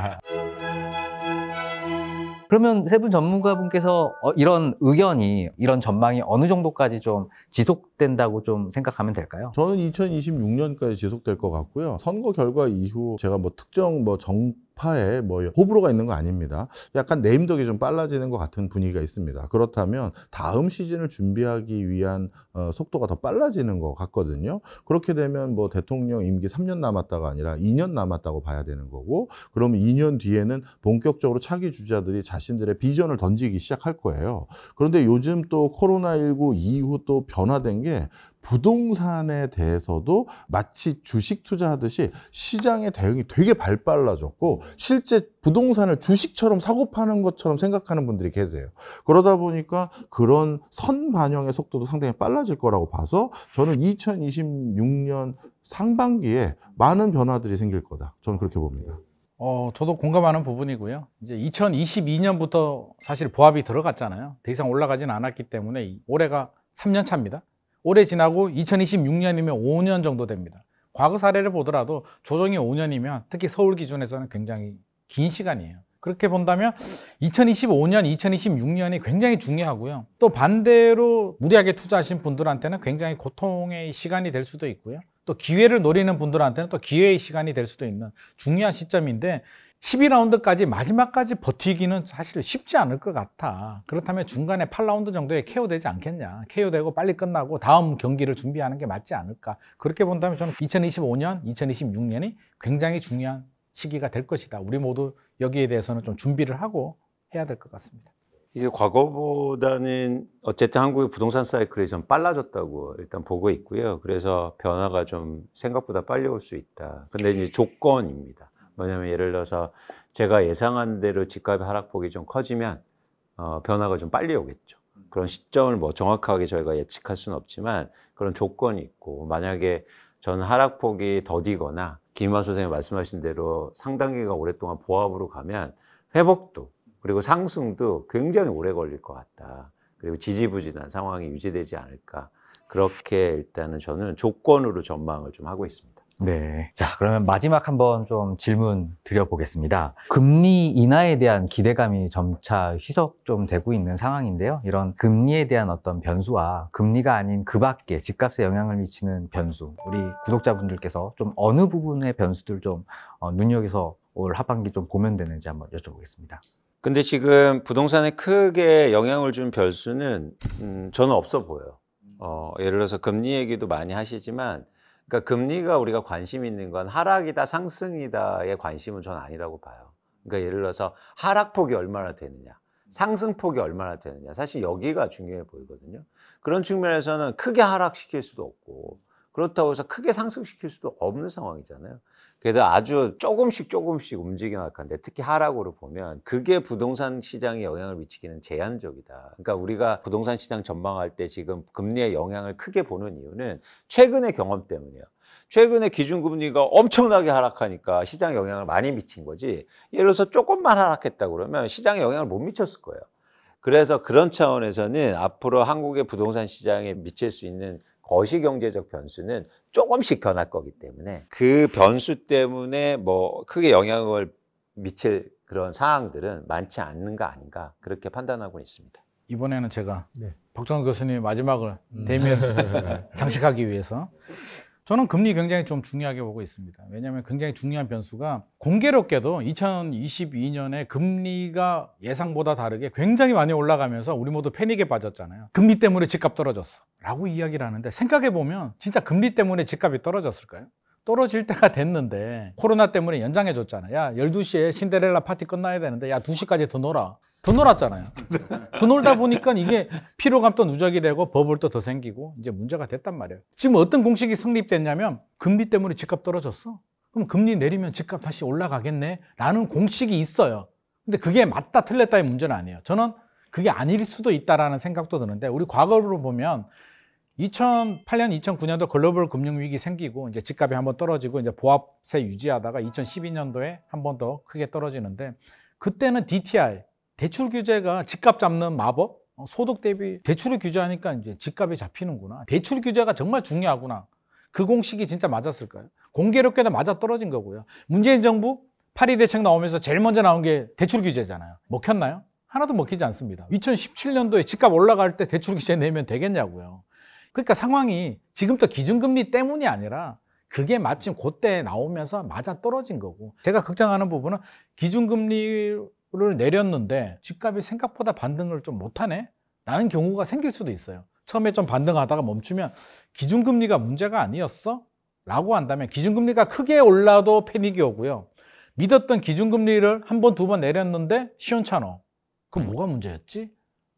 그러면 세 분 전문가분께서 이런 의견이, 이런 전망이 어느 정도까지 좀 지속된다고 좀 생각하면 될까요? 저는 2026년까지 지속될 것 같고요. 선거 결과 이후 제가 뭐 특정 정파에 호불호가 있는 거 아닙니다. 약간 네임덕이 좀 빨라지는 것 같은 분위기가 있습니다. 그렇다면 다음 시즌을 준비하기 위한 속도가 더 빨라지는 것 같거든요. 그렇게 되면 대통령 임기 3년 남았다가 아니라 2년 남았다고 봐야 되는 거고, 그러면 2년 뒤에는 본격적으로 차기 주자들이 자신들의 비전을 던지기 시작할 거예요. 그런데 요즘 또 코로나19 이후 또 변화된 게 부동산에 대해서도 마치 주식 투자하듯이 시장의 대응이 되게 발빨라졌고 실제 부동산을 주식처럼 사고 파는 것처럼 생각하는 분들이 계세요. 그러다 보니까 그런 선반영의 속도도 상당히 빨라질 거라고 봐서 저는 2026년 상반기에 많은 변화들이 생길 거다. 저는 그렇게 봅니다. 저도 공감하는 부분이고요. 이제 2022년부터 사실 보합이 들어갔잖아요. 더 이상 올라가진 않았기 때문에 올해가 3년 차입니다. 올해 지나고 2026년이면 5년 정도 됩니다. 과거 사례를 보더라도 조정이 5년이면 특히 서울 기준에서는 굉장히 긴 시간이에요. 그렇게 본다면 2025년, 2026년이 굉장히 중요하고요. 또 반대로 무리하게 투자하신 분들한테는 굉장히 고통의 시간이 될 수도 있고요. 또 기회를 노리는 분들한테는 또 기회의 시간이 될 수도 있는 중요한 시점인데 12라운드까지 마지막까지 버티기는 사실 쉽지 않을 것 같아. 그렇다면 중간에 8라운드 정도에 케어되지 않겠냐. 케어되고 빨리 끝나고 다음 경기를 준비하는 게 맞지 않을까. 그렇게 본다면 저는 2025년, 2026년이 굉장히 중요한 시기가 될 것이다. 우리 모두 여기에 대해서는 좀 준비를 하고 해야 될 것 같습니다. 이제 과거보다는 어쨌든 한국의 부동산 사이클이 좀 빨라졌다고 일단 보고 있고요. 그래서 변화가 좀 생각보다 빨리 올 수 있다. 근데 이제 조건입니다. 뭐냐면 예를 들어서 제가 예상한 대로 집값의 하락폭이 좀 커지면 변화가 좀 빨리 오겠죠. 그런 시점을 정확하게 저희가 예측할 수는 없지만 그런 조건이 있고, 만약에 저는 하락폭이 더디거나 김만수 선생님 말씀하신 대로 상당기가 오랫동안 보합으로 가면 회복도 그리고 상승도 굉장히 오래 걸릴 것 같다. 그리고 지지부진한 상황이 유지되지 않을까. 그렇게 일단은 저는 조건으로 전망을 좀 하고 있습니다. 네. 자, 그러면 마지막 한번 좀 질문 드려보겠습니다. 금리 인하에 대한 기대감이 점차 희석 좀 되고 있는 상황인데요. 이런 금리에 대한 어떤 변수와 금리가 아닌 그 밖에 집값에 영향을 미치는 변수, 우리 구독자분들께서 좀 어느 부분의 변수들 좀 눈여겨서 올 하반기 좀 보면 되는지 한번 여쭤보겠습니다. 근데 지금 부동산에 크게 영향을 준 변수는 저는 없어 보여요. 예를 들어서 금리 얘기도 많이 하시지만, 그러니까 금리가 우리가 관심 있는 건 하락이다 상승이다의 관심은 저는 아니라고 봐요. 그러니까 예를 들어서 하락폭이 얼마나 되느냐, 상승폭이 얼마나 되느냐, 사실 여기가 중요해 보이거든요. 그런 측면에서는 크게 하락시킬 수도 없고 그렇다고 해서 크게 상승시킬 수도 없는 상황이잖아요. 그래서 아주 조금씩 움직여 나가는데, 특히 하락으로 보면 그게 부동산 시장에 영향을 미치기는 제한적이다. 그러니까 우리가 부동산 시장 전망할 때 지금 금리의 영향을 크게 보는 이유는 최근의 경험 때문이에요. 최근에 기준금리가 엄청나게 하락하니까 시장에 영향을 많이 미친 거지, 예를 들어서 조금만 하락했다 그러면 시장에 영향을 못 미쳤을 거예요. 그래서 그런 차원에서는 앞으로 한국의 부동산 시장에 미칠 수 있는 거시경제적 변수는 조금씩 변할 거기 때문에, 그 변수 때문에 뭐 크게 영향을 미칠 그런 상황들은 많지 않는 거 아닌가, 그렇게 판단하고 있습니다. 이번에는 제가 박정원 교수님 마지막을 대면 장식하기 위해서, 저는 금리 굉장히 좀 중요하게 보고 있습니다. 왜냐하면 굉장히 중요한 변수가, 공교롭게도 2022년에 금리가 예상보다 다르게 굉장히 많이 올라가면서 우리 모두 패닉에 빠졌잖아요. 금리 때문에 집값 떨어졌어 라고 이야기를 하는데, 생각해보면 진짜 금리 때문에 집값이 떨어졌을까요? 떨어질 때가 됐는데 코로나 때문에 연장해 줬잖아요. 야, 12시에 신데렐라 파티 끝나야 되는데 야, 2시까지 더 놀아. 더 놀았잖아요. 더 놀다 보니까 이게 피로감 또 누적이 되고 버블도 더 생기고 이제 문제가 됐단 말이에요. 지금 어떤 공식이 성립됐냐면, 금리 때문에 집값 떨어졌어? 그럼 금리 내리면 집값 다시 올라가겠네? 라는 공식이 있어요. 근데 그게 맞다 틀렸다의 문제는 아니에요. 저는 그게 아닐 수도 있다라는 생각도 드는데, 우리 과거로 보면 2008년, 2009년도 글로벌 금융위기 생기고 이제 집값이 한번 떨어지고 이제 보합세 유지하다가 2012년도에 한 번 더 크게 떨어지는데, 그때는 DTI, 대출 규제가 집값 잡는 마법, 소득 대비 대출을 규제하니까 이제 집값이 잡히는구나. 대출 규제가 정말 중요하구나. 그 공식이 진짜 맞았을까요? 공교롭게도 맞아 떨어진 거고요. 문재인 정부 8.2 대책 나오면서 제일 먼저 나온 게 대출 규제잖아요. 먹혔나요? 하나도 먹히지 않습니다. 2017년도에 집값 올라갈 때 대출 규제 내면 되겠냐고요. 그러니까 상황이 지금부터 기준금리 때문이 아니라 그게 마침 그때 나오면서 맞아 떨어진 거고, 제가 걱정하는 부분은 기준금리를 내렸는데 집값이 생각보다 반등을 좀 못하네? 라는 경우가 생길 수도 있어요. 처음에 좀 반등하다가 멈추면 기준금리가 문제가 아니었어? 라고 한다면, 기준금리가 크게 올라도 패닉이 오고요. 믿었던 기준금리를 한 번, 두 번 내렸는데 시원찮아. 그럼 뭐가 문제였지?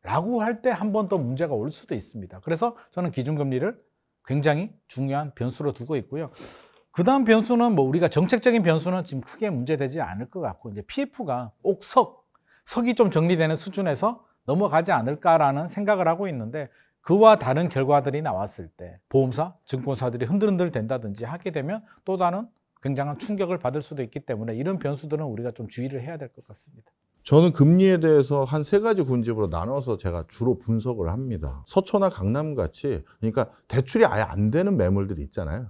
라고 할 때 한 번 더 문제가 올 수도 있습니다. 그래서 저는 기준금리를 굉장히 중요한 변수로 두고 있고요. 그 다음 변수는 뭐 우리가 정책적인 변수는 지금 크게 문제되지 않을 것 같고, 이제 PF가 석이 좀 정리되는 수준에서 넘어가지 않을까라는 생각을 하고 있는데, 그와 다른 결과들이 나왔을 때 보험사, 증권사들이 흔들흔들 된다든지 하게 되면 또 다른 굉장한 충격을 받을 수도 있기 때문에, 이런 변수들은 우리가 좀 주의를 해야 될 것 같습니다. 저는 금리에 대해서 한 3가지 군집으로 나눠서 제가 주로 분석을 합니다. 서초나 강남같이, 그러니까 대출이 아예 안 되는 매물들이 있잖아요.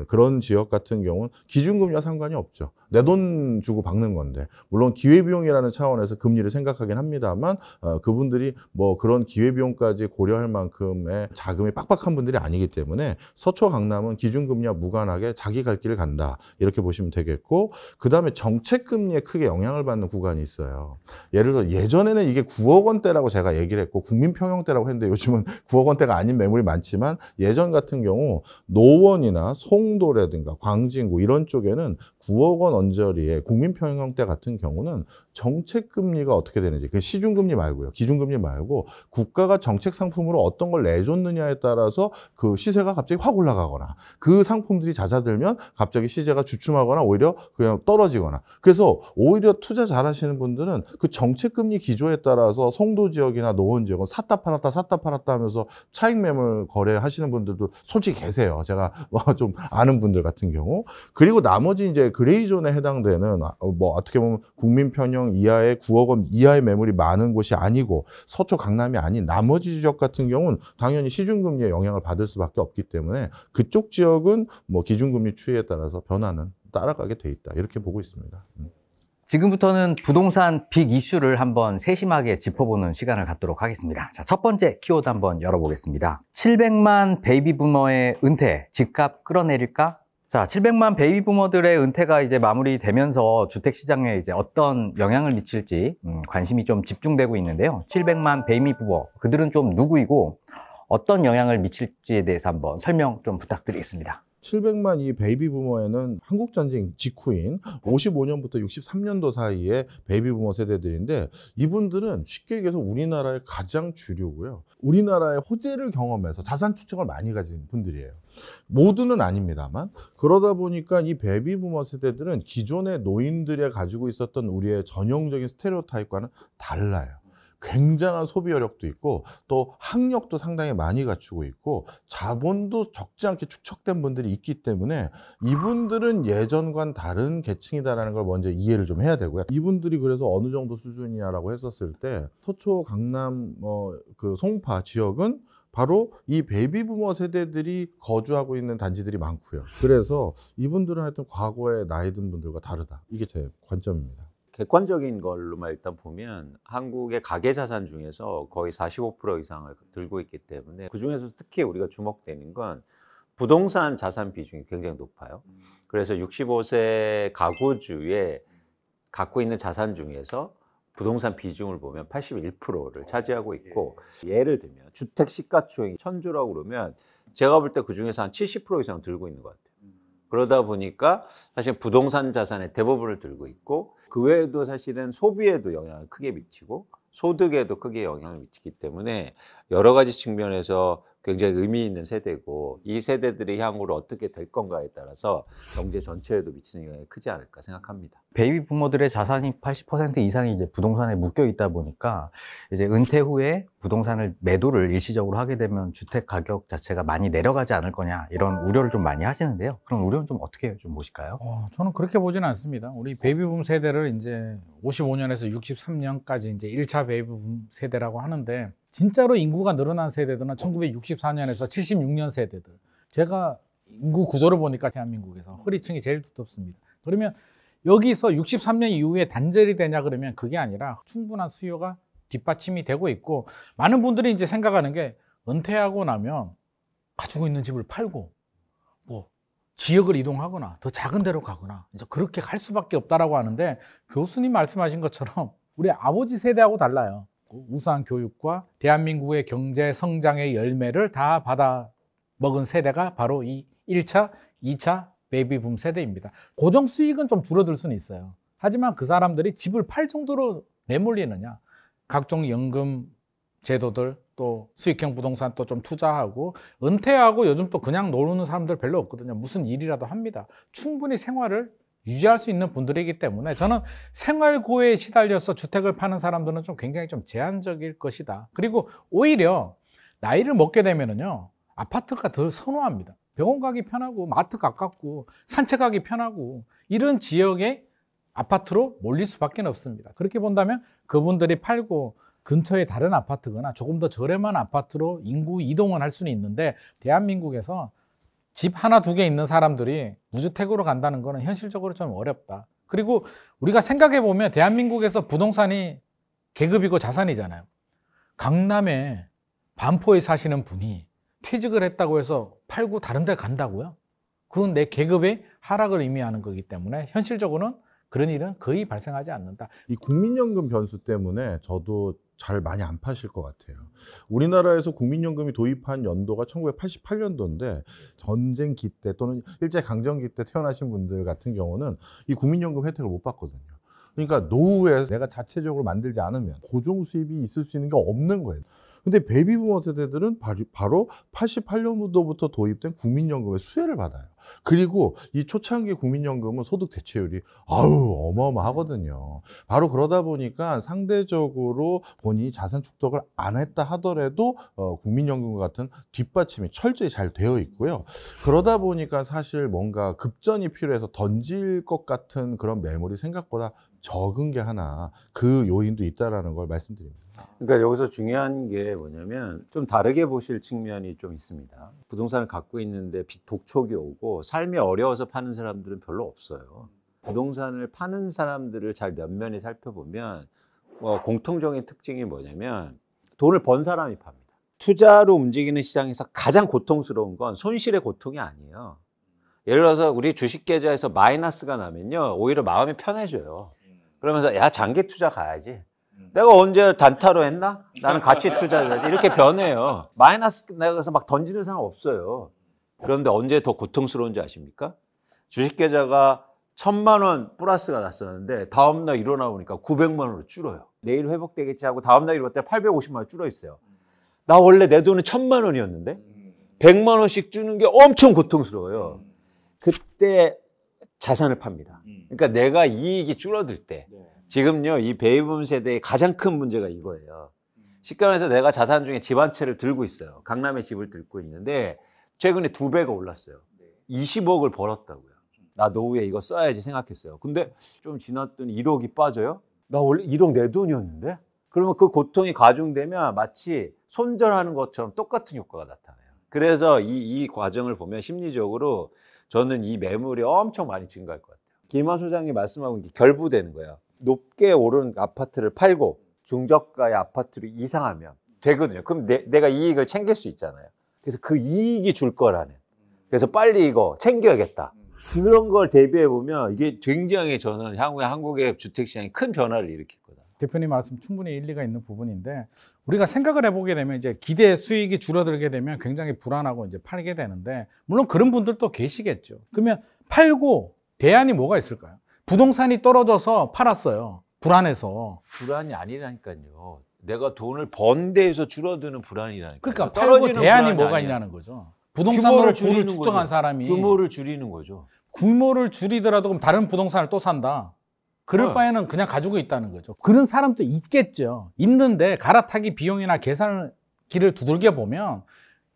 그런 지역 같은 경우는 기준금리와 상관이 없죠. 내 돈 주고 박는 건데, 물론 기회비용이라는 차원에서 금리를 생각하긴 합니다만, 그분들이 뭐 그런 기회비용까지 고려할 만큼의 자금이 빡빡한 분들이 아니기 때문에 서초 강남은 기준금리와 무관하게 자기 갈 길을 간다, 이렇게 보시면 되겠고, 그 다음에 정책금리에 크게 영향을 받는 구간이 있어요. 예를 들어 예전에는 이게 9억 원대라고 제가 얘기를 했고 국민평형대라고 했는데, 요즘은 9억 원대가 아닌 매물이 많지만, 예전 같은 경우 노원이나 송도라든가 광진구 이런 쪽에는 9억 원 언저리에 국민평형대 같은 경우는 정책금리가 어떻게 되는지, 그 시중금리 말고요, 기준금리 말고 국가가 정책 상품으로 어떤 걸 내줬느냐에 따라서 그 시세가 갑자기 확 올라가거나, 그 상품들이 잦아들면 갑자기 시세가 주춤하거나 오히려 그냥 떨어지거나, 그래서 오히려 투자 잘하시는 분들은 문제는 그 정책금리 기조에 따라서 송도 지역이나 노원 지역은 샀다 팔았다 하면서 차익 매물 거래하시는 분들도 솔직히 계세요. 제가 뭐 좀 아는 분들 같은 경우. 그리고 나머지 이제 그레이존에 해당되는 뭐 어떻게 보면 국민 편형 이하의 9억 원 이하의 매물이 많은 곳이 아니고 서초 강남이 아닌 나머지 지역 같은 경우는 당연히 시중금리의 영향을 받을 수밖에 없기 때문에 그쪽 지역은 뭐 기준금리 추이에 따라서 변화는 따라가게 돼 있다. 이렇게 보고 있습니다. 지금부터는 부동산 빅 이슈를 한번 세심하게 짚어보는 시간을 갖도록 하겠습니다. 자, 첫 번째 키워드 한번 열어보겠습니다. 700만 베이비 부머의 은퇴, 집값 끌어내릴까? 자, 700만 베이비 부머들의 은퇴가 이제 마무리되면서 주택 시장에 이제 어떤 영향을 미칠지 관심이 좀 집중되고 있는데요. 700만 베이비 부머, 그들은 좀 누구이고 어떤 영향을 미칠지에 대해서 한번 설명 좀 부탁드리겠습니다. 700만 이 베이비 부머에는 한국 전쟁 직후인 55년부터 63년도 사이에 베이비 부머 세대들인데 이분들은 쉽게 얘기해서 우리나라의 가장 주류고요. 우리나라의 호재를 경험해서 자산 축적을 많이 가진 분들이에요. 모두는 아닙니다만 그러다 보니까 이 베이비 부머 세대들은 기존의 노인들이 가지고 있었던 우리의 전형적인 스테레오타입과는 달라요. 굉장한 소비 여력도 있고 또 학력도 상당히 많이 갖추고 있고 자본도 적지 않게 축적된 분들이 있기 때문에 이분들은 예전과는 다른 계층이다라는 걸 먼저 이해를 좀 해야 되고요. 이분들이 그래서 어느 정도 수준이냐라고 했었을 때 서초, 강남, 그 송파 지역은 바로 이 베이비 부머 세대들이 거주하고 있는 단지들이 많고요. 그래서 이분들은 하여튼 과거의 나이 든 분들과 다르다. 이게 제 관점입니다. 객관적인 걸로만 일단 보면 한국의 가계 자산 중에서 거의 45% 이상을 들고 있기 때문에 그중에서 특히 우리가 주목되는 건 부동산 자산 비중이 굉장히 높아요. 그래서 65세 가구주의 갖고 있는 자산 중에서 부동산 비중을 보면 81%를 차지하고 있고 예를 들면 주택 시가총액이 1000조라고 그러면 제가 볼 때 그중에서 한 70% 이상 들고 있는 것 같아요. 그러다 보니까 사실 부동산 자산의 대부분을 들고 있고 그 외에도 사실은 소비에도 영향을 크게 미치고 소득에도 크게 영향을 미치기 때문에 여러 가지 측면에서 굉장히 의미 있는 세대고 이 세대들이 향후로 어떻게 될 건가에 따라서 경제 전체에도 미치는 영향이 크지 않을까 생각합니다. 베이비 부모들의 자산이 80% 이상이 이제 부동산에 묶여 있다 보니까 이제 은퇴 후에 부동산을 매도를 일시적으로 하게 되면 주택 가격 자체가 많이 내려가지 않을 거냐 이런 우려를 좀 많이 하시는데요. 그럼 우려는 좀 어떻게 좀 보실까요? 저는 그렇게 보지는 않습니다. 우리 베이비붐 세대를 이제 55년에서 63년까지 이제 1차 베이비붐 세대라고 하는데 진짜로 인구가 늘어난 세대들은 1964년에서 76년 세대들. 제가 인구 구조를 보니까 대한민국에서 허리층이 제일 두텁습니다. 그러면 여기서 63년 이후에 단절이 되냐 그러면 그게 아니라 충분한 수요가 뒷받침이 되고 있고 많은 분들이 이제 생각하는 게 은퇴하고 나면 가지고 있는 집을 팔고 뭐 지역을 이동하거나 더 작은 데로 가거나 이제 그렇게 갈 수밖에 없다라고 하는데 교수님 말씀하신 것처럼 우리 아버지 세대하고 달라요. 우수한 교육과 대한민국의 경제 성장의 열매를 다 받아 먹은 세대가 바로 이 1차, 2차 베이비붐 세대입니다. 고정 수익은 좀 줄어들 수는 있어요. 하지만 그 사람들이 집을 팔 정도로 내몰리느냐. 각종 연금 제도들 또 수익형 부동산 또 좀 투자하고 은퇴하고 요즘 또 그냥 놀는 사람들 별로 없거든요. 무슨 일이라도 합니다. 충분히 생활을 유지할 수 있는 분들이기 때문에 저는 생활고에 시달려서 주택을 파는 사람들은 좀 굉장히 좀 제한적일 것이다. 그리고 오히려 나이를 먹게 되면은요 아파트가 더 선호합니다. 병원 가기 편하고 마트 가깝고 산책하기 편하고 이런 지역에 아파트로 몰릴 수밖에 없습니다. 그렇게 본다면 그분들이 팔고 근처에 다른 아파트거나 조금 더 저렴한 아파트로 인구 이동을 할 수는 있는데 대한민국에서 집 하나 두 개 있는 사람들이 무주택으로 간다는 거는 현실적으로 좀 어렵다. 그리고 우리가 생각해 보면 대한민국에서 부동산이 계급이고 자산이잖아요. 강남에 반포에 사시는 분이 퇴직을 했다고 해서 팔고 다른 데 간다고요? 그건 내 계급의 하락을 의미하는 거기 때문에 현실적으로는 그런 일은 거의 발생하지 않는다. 이 국민연금 변수 때문에 저도 잘 많이 안 파실 것 같아요. 우리나라에서 국민연금이 도입한 연도가 1988년도인데 전쟁 기때 또는 일제강점기 때 태어나신 분들 같은 경우는 이 국민연금 혜택을 못 받거든요. 그러니까 노후에 내가 자체적으로 만들지 않으면 고정 수입이 있을 수 있는 게 없는 거예요. 근데 베이비부머 세대들은 바로 88년도부터 도입된 국민연금의 수혜를 받아요. 그리고 이 초창기 국민연금은 소득 대체율이 어마어마하거든요. 바로 그러다 보니까 상대적으로 본인이 자산 축적을 안 했다 하더라도 국민연금과 같은 뒷받침이 철저히 잘 되어 있고요. 그러다 보니까 사실 뭔가 급전이 필요해서 던질 것 같은 그런 매물이 생각보다 적은 게 하나 그 요인도 있다라는 걸 말씀드립니다. 그러니까 여기서 중요한 게 뭐냐면 좀 다르게 보실 측면이 좀 있습니다. 부동산을 갖고 있는데 빚 독촉이 오고 삶이 어려워서 파는 사람들은 별로 없어요. 부동산을 파는 사람들을 잘 면면히 살펴보면 공통적인 특징이 뭐냐면 돈을 번 사람이 팝니다. 투자로 움직이는 시장에서 가장 고통스러운 건 손실의 고통이 아니에요. 예를 들어서 우리 주식 계좌에서 마이너스가 나면요 오히려 마음이 편해져요. 그러면서 야 장기 투자 가야지. 내가 언제 단타로 했나? 나는 가치 투자해야지. 이렇게 변해요. 마이너스 나가서 막 던지는 사람 없어요. 그런데 언제 더 고통스러운지 아십니까? 주식 계좌가 1,000만 원 플러스가 났었는데 다음날 일어나 보니까 900만 원으로 줄어요. 내일 회복되겠지 하고 다음날 일어났을 때 850만 원 줄어 있어요. 나 원래 내 돈은 1,000만 원이었는데 100만 원씩 주는 게 엄청 고통스러워요. 그때 자산을 팝니다. 그러니까 내가 이익이 줄어들 때 지금요 이 베이비붐 세대의 가장 큰 문제가 이거예요. 시가에서 내가 자산 중에 집 한 채를 들고 있어요. 강남에 집을 들고 있는데 최근에 2배가 올랐어요. 20억을 벌었다고요. 나 노후에 이거 써야지 생각했어요. 근데 좀 지났더니 1억이 빠져요. 나 원래 1억 내 돈이었는데? 그러면 그 고통이 가중되면 마치 손절하는 것처럼 똑같은 효과가 나타나요. 그래서 이 과정을 보면 심리적으로 저는 이 매물이 엄청 많이 증가할 것 같아요. 김하 소장이 말씀하고 이게 결부되는 거예요. 높게 오른 아파트를 팔고 중저가의 아파트를 이상하면 되거든요. 그럼 내가 이익을 챙길 수 있잖아요. 그래서 그 이익이 줄 거라는. 그래서 빨리 이거 챙겨야겠다. 그런 걸 대비해 보면 이게 굉장히 저는 향후에 한국의 주택시장이 큰 변화를 일으킬 거다. 대표님 말씀 충분히 일리가 있는 부분인데 우리가 생각을 해보게 되면 이제 기대 수익이 줄어들게 되면 굉장히 불안하고 이제 팔게 되는데 물론 그런 분들도 계시겠죠. 그러면 팔고 대안이 뭐가 있을까요? 부동산이 떨어져서 팔았어요. 불안해서. 불안이 아니라니까요. 내가 돈을 번 데에서 줄어드는 불안이라니까요. 그러니까 팔고 대안이 뭐가 아니야. 있냐는 거죠. 부동산으로 부를 축적한 거죠. 사람이 규모를 줄이는 거죠. 규모를 줄이더라도 그럼 다른 부동산을 또 산다. 그럴 바에는 그냥 가지고 있다는 거죠. 그런 사람도 있겠죠. 있는데 갈아타기 비용이나 계산을 길을 두들겨 보면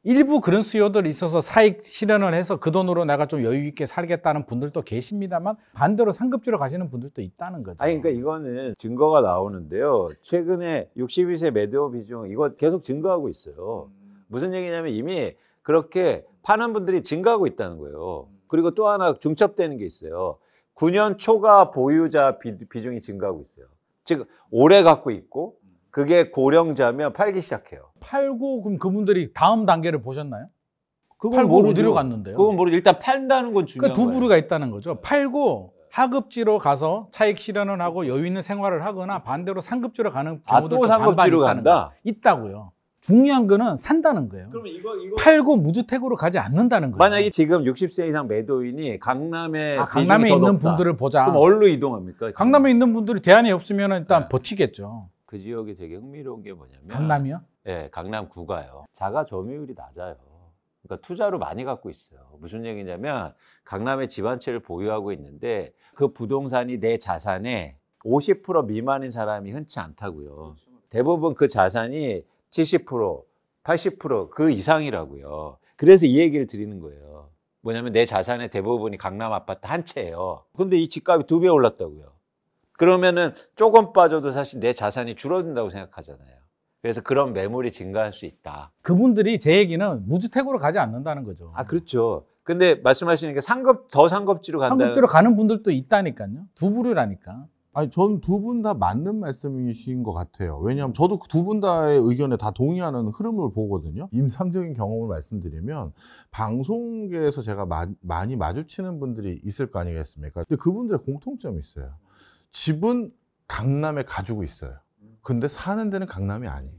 일부 그런 수요들이 있어서 사익 실현을 해서 그 돈으로 내가 좀 여유 있게 살겠다는 분들도 계십니다만 반대로 상급지로 가시는 분들도 있다는 거죠. 아니 그러니까 이거는 증거가 나오는데요. 최근에 62세 매도 비중 이거 계속 증가하고 있어요. 무슨 얘기냐면 이미 그렇게 파는 분들이 증가하고 있다는 거예요. 그리고 또 하나 중첩되는 게 있어요. 9년 초과 보유자 비중이 증가하고 있어요. 즉 오래 갖고 있고 그게 고령자면 팔기 시작해요. 팔고 그럼 그분들이 다음 단계를 보셨나요? 그건 팔고 모르죠. 어디로 갔는데요? 그건 모르죠. 일단 판다는 건 중요한 그러니까 두 거예요. 부류가 있다는 거죠. 팔고 하급지로 가서 차익 실현을 하고 여유 있는 생활을 하거나 반대로 상급지로 가는 경우도 또 상급지로 간다? 있다고요. 중요한 거는 산다는 거예요. 그러면 이거 팔고 무주택으로 가지 않는다는 거예요. 만약에 지금 60세 이상 매도인이 강남에 강남에 비중이 더 있는 높다. 분들을 보자. 그럼 어디로 이동합니까? 강남에 있는 분들이 대안이 없으면 일단 네. 버티겠죠. 그 지역이 되게 흥미로운 게 뭐냐면 강남이요? 네, 강남구가요. 자가 점유율이 낮아요. 그러니까 투자로 많이 갖고 있어요. 무슨 얘기냐면 강남에 집 한 채를 보유하고 있는데 그 부동산이 내 자산의 50% 미만인 사람이 흔치 않다고요. 대부분 그 자산이 70%, 80% 이상이라고요. 그래서 이 얘기를 드리는 거예요. 뭐냐면 내 자산의 대부분이 강남 아파트 한 채예요. 근데 이 집값이 2배 올랐다고요. 그러면은 조금 빠져도 사실 내 자산이 줄어든다고 생각하잖아요. 그래서 그런 매물이 증가할 수 있다. 그분들이 제 얘기는 무주택으로 가지 않는다는 거죠. 아, 그렇죠. 근데 말씀하시는 게 더 상급지로 간다. 상급지로 가는 분들도 있다니까요. 두 부류라니까. 아니, 전 두 분 다 맞는 말씀이신 것 같아요. 왜냐하면 저도 두 분 다의 의견에 다 동의하는 흐름을 보거든요. 임상적인 경험을 말씀드리면 방송계에서 제가 많이 마주치는 분들이 있을 거 아니겠습니까? 근데 그분들의 공통점이 있어요. 집은 강남에 가지고 있어요. 근데 사는 데는 강남이 아니에요.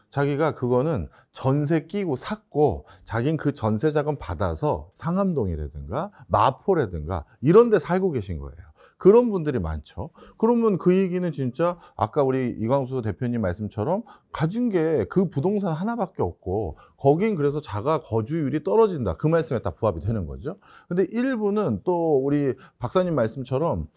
자기가 그거는 전세 끼고 샀고 자기는 그 전세 자금 받아서 상암동이라든가 마포라든가 이런 데 살고 계신 거예요. 그런 분들이 많죠. 그러면 그 얘기는 진짜 아까 우리 이광수 대표님 말씀처럼 가진 게 그 부동산 하나밖에 없고 거긴 그래서 자가 거주율이 떨어진다. 그 말씀에 다 부합이 되는 거죠. 근데 일부는 또 우리 박사님 말씀처럼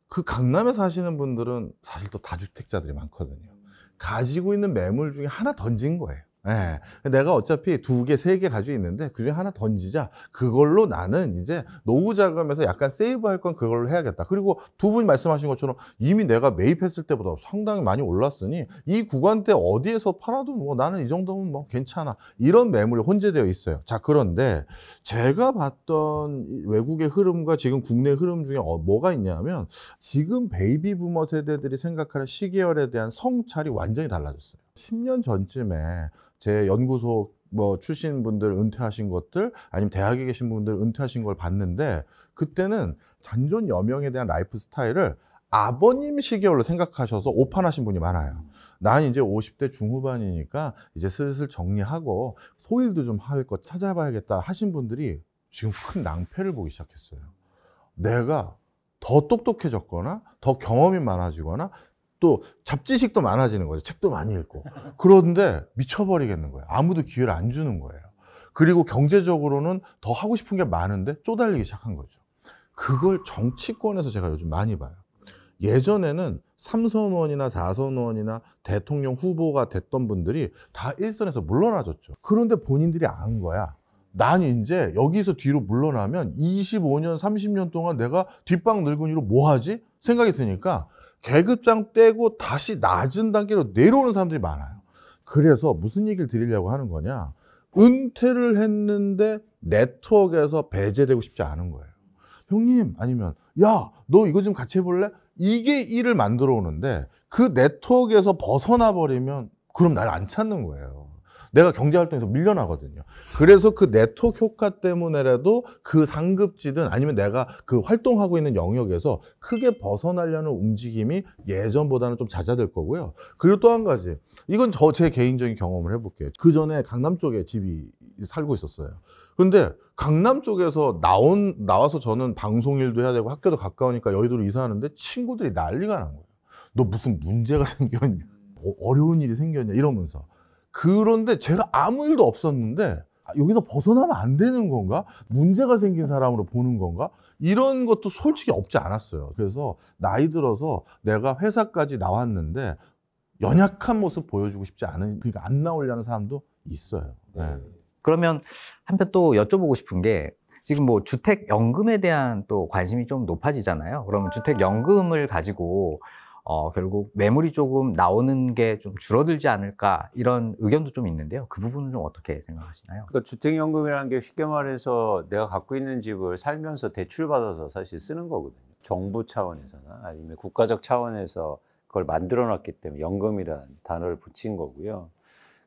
그 강남에 사시는 분들은 사실 또 다주택자들이 많거든요. 가지고 있는 매물 중에 하나 던진 거예요. 예. 내가 어차피 2개, 3개 가지고 있는데 그중에 하나 던지자. 그걸로 나는 이제 노후 자금에서 약간 세이브할 건 그걸로 해야겠다. 그리고 두 분이 말씀하신 것처럼 이미 내가 매입했을 때보다 상당히 많이 올랐으니 이 구간대 어디에서 팔아도 뭐 나는 이 정도면 뭐 괜찮아. 이런 매물이 혼재되어 있어요. 자, 그런데 제가 봤던 외국의 흐름과 지금 국내 흐름 중에 뭐가 있냐면 지금 베이비 부머 세대들이 생각하는 시계열에 대한 성찰이 완전히 달라졌어요. 10년 전쯤에 제 연구소 뭐 출신 분들 은퇴하신 것들 아니면 대학에 계신 분들 은퇴하신 걸 봤는데 그때는 잔존 여명에 대한 라이프 스타일을 아버님 시계열로 생각하셔서 오판하신 분이 많아요. 난 이제 50대 중후반이니까 이제 슬슬 정리하고 소일도 좀 할 것 찾아봐야겠다 하신 분들이 지금 큰 낭패를 보기 시작했어요. 내가 더 똑똑해졌거나 더 경험이 많아지거나 또 잡지식도 많아지는 거죠. 책도 많이 읽고. 그런데 미쳐버리겠는 거예요. 아무도 기회를 안 주는 거예요. 그리고 경제적으로는 더 하고 싶은 게 많은데 쪼달리기 시작한 거죠. 그걸 정치권에서 제가 요즘 많이 봐요. 예전에는 3선 의원이나 4선 의원이나 대통령 후보가 됐던 분들이 다 일선에서 물러나졌죠. 그런데 본인들이 안 거야. 난 이제 여기서 뒤로 물러나면 25년, 30년 동안 내가 뒷방 늙은이로 뭐 하지? 생각이 드니까 계급장 떼고 다시 낮은 단계로 내려오는 사람들이 많아요. 그래서 무슨 얘기를 드리려고 하는 거냐. 은퇴를 했는데 네트워크에서 배제되고 싶지 않은 거예요. 형님 아니면 야, 너 이거 좀 같이 해볼래? 이게 일을 만들어 오는데 그 네트워크에서 벗어나 버리면 그럼 날 안 찾는 거예요. 내가 경제활동에서 밀려나거든요. 그래서 그 네트워크 효과 때문에라도 그 상급지든 아니면 내가 그 활동하고 있는 영역에서 크게 벗어나려는 움직임이 예전보다는 좀 잦아들 거고요. 그리고 또 한 가지, 이건 제 개인적인 경험을 해볼게요. 그 전에 강남 쪽에 집이 살고 있었어요. 근데 강남 쪽에서 나와서 저는 방송 일도 해야 되고 학교도 가까우니까 여의도로 이사하는데 친구들이 난리가 난 거예요. 너 무슨 문제가 생겼냐, 어려운 일이 생겼냐 이러면서. 그런데 제가 아무 일도 없었는데 여기서 벗어나면 안 되는 건가? 문제가 생긴 사람으로 보는 건가? 이런 것도 솔직히 없지 않았어요. 그래서 나이 들어서 내가 회사까지 나왔는데 연약한 모습 보여주고 싶지 않은, 그러니까 안 나오려는 사람도 있어요. 네. 그러면 한편 또 여쭤보고 싶은 게 지금 뭐 주택연금에 대한 또 관심이 좀 높아지잖아요. 그러면 주택연금을 가지고 결국 매물이 조금 나오는 게 좀 줄어들지 않을까 이런 의견도 좀 있는데요. 그 부분은 좀 어떻게 생각하시나요? 그러니까 주택연금이라는 게 쉽게 말해서 내가 갖고 있는 집을 살면서 대출받아서 사실 쓰는 거거든요. 정부 차원에서나 아니면 국가적 차원에서 그걸 만들어 놨기 때문에 연금이라는 단어를 붙인 거고요.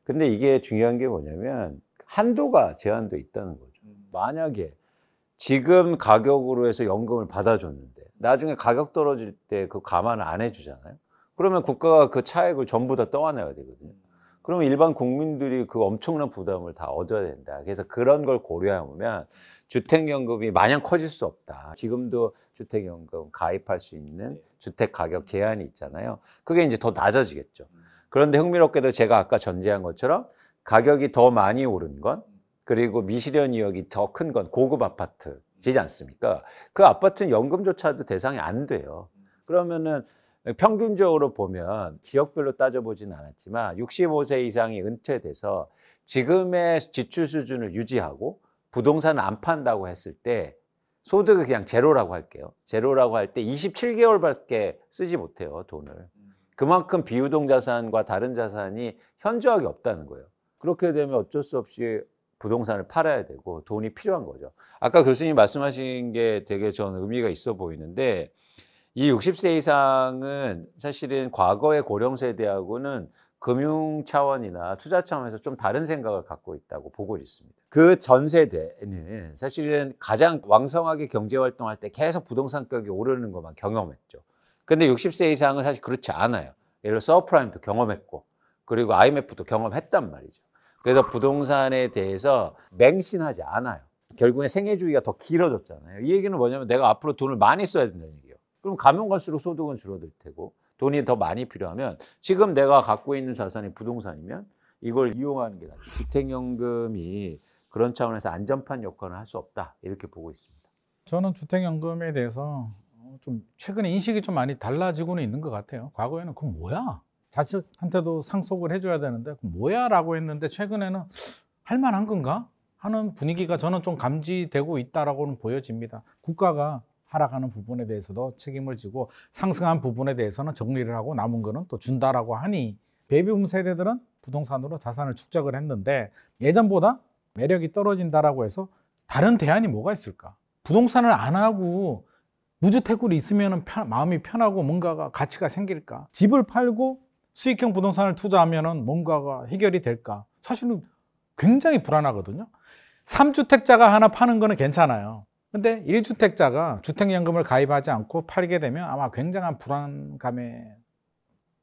근데 이게 중요한 게 뭐냐면 한도가 제한돼 있다는 거죠. 만약에 지금 가격으로 해서 연금을 받아줬는데 나중에 가격 떨어질 때 그 감안을 안 해주잖아요. 그러면 국가가 그 차액을 전부 다 떠안아야 되거든요. 그러면 일반 국민들이 그 엄청난 부담을 다 얻어야 된다. 그래서 그런 걸 고려하면 주택연금이 마냥 커질 수 없다. 지금도 주택연금 가입할 수 있는 주택 가격 제한이 있잖아요. 그게 이제 더 낮아지겠죠. 그런데 흥미롭게도 제가 아까 전제한 것처럼 가격이 더 많이 오른 건, 그리고 미실현 이역이 더 큰 건 고급 아파트지 않습니까? 그 아파트는 연금조차도 대상이 안 돼요. 그러면은 평균적으로 보면 지역별로 따져보진 않았지만 65세 이상이 은퇴돼서 지금의 지출 수준을 유지하고 부동산을 안 판다고 했을 때 소득을 그냥 제로라고 할게요. 제로라고 할 때 27개월밖에 쓰지 못해요, 돈을. 그만큼 비유동 자산과 다른 자산이 현저하게 없다는 거예요. 그렇게 되면 어쩔 수 없이 부동산을 팔아야 되고 돈이 필요한 거죠. 아까 교수님 말씀하신 게 되게 저는 의미가 있어 보이는데, 이 60세 이상은 사실은 과거의 고령세대하고는 금융 차원이나 투자 차원에서 좀 다른 생각을 갖고 있다고 보고 있습니다. 그 전 세대는 사실은 가장 왕성하게 경제활동할 때 계속 부동산 가격이 오르는 것만 경험했죠. 근데 60세 이상은 사실 그렇지 않아요. 예를 들어 서브프라임도 경험했고, 그리고 IMF도 경험했단 말이죠. 그래서 부동산에 대해서 맹신하지 않아요. 결국에 생애주기가 더 길어졌잖아요. 이 얘기는 뭐냐면 내가 앞으로 돈을 많이 써야 된다는 얘기예요. 그럼 가면 갈수록 소득은 줄어들 테고 돈이 더 많이 필요하면 지금 내가 갖고 있는 자산이 부동산이면 이걸 이용하는 게 낫죠. 주택연금이 그런 차원에서 안전판 역할을 할 수 없다 이렇게 보고 있습니다. 저는 주택연금에 대해서 좀 최근에 인식이 좀 많이 달라지고는 있는 것 같아요. 과거에는 그건 뭐야? 자식한테도 상속을 해줘야 되는데 그건 뭐야? 라고 했는데 최근에는 할 만한 건가? 하는 분위기가 저는 좀 감지되고 있다라고는 보여집니다. 국가가 하락하는 부분에 대해서도 책임을 지고 상승한 부분에 대해서는 정리를 하고 남은 거는 또 준다라고 하니 베이비붐 세대들은 부동산으로 자산을 축적을 했는데 예전보다 매력이 떨어진다라고 해서 다른 대안이 뭐가 있을까? 부동산을 안 하고 무주택으로 있으면 마음이 편하고 뭔가가 가치가 생길까? 집을 팔고 수익형 부동산을 투자하면 뭔가가 해결이 될까? 사실은 굉장히 불안하거든요. 3주택자가 하나 파는 거는 괜찮아요. 근데 1주택자가 주택연금을 가입하지 않고 팔게 되면 아마 굉장한 불안감에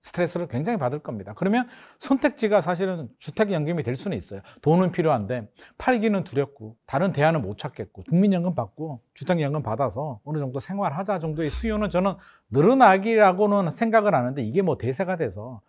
스트레스를 굉장히 받을 겁니다. 그러면 선택지가 사실은 주택연금이 될 수는 있어요. 돈은 필요한데 팔기는 두렵고 다른 대안은 못 찾겠고 국민연금 받고 주택연금 받아서 어느 정도 생활하자 정도의 수요는 저는 늘어나기라고는 생각을 하는데 이게 뭐 대세가 돼서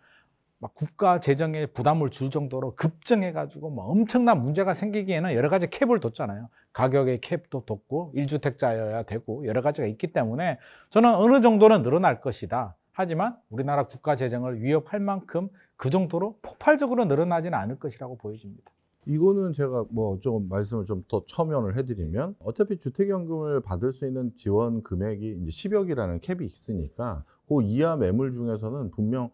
막 국가 재정에 부담을 줄 정도로 급증해가지고 뭐 엄청난 문제가 생기기에는 여러 가지 캡을 뒀잖아요. 가격의 캡도 뒀고 1주택자여야 되고 여러 가지가 있기 때문에 저는 어느 정도는 늘어날 것이다. 하지만 우리나라 국가 재정을 위협할 만큼 그 정도로 폭발적으로 늘어나지는 않을 것이라고 보여집니다. 이거는 제가 뭐 좀 말씀을 좀 더 첨언을 해드리면 어차피 주택연금을 받을 수 있는 지원 금액이 이제 10억이라는 캡이 있으니까 그 이하 매물 중에서는 분명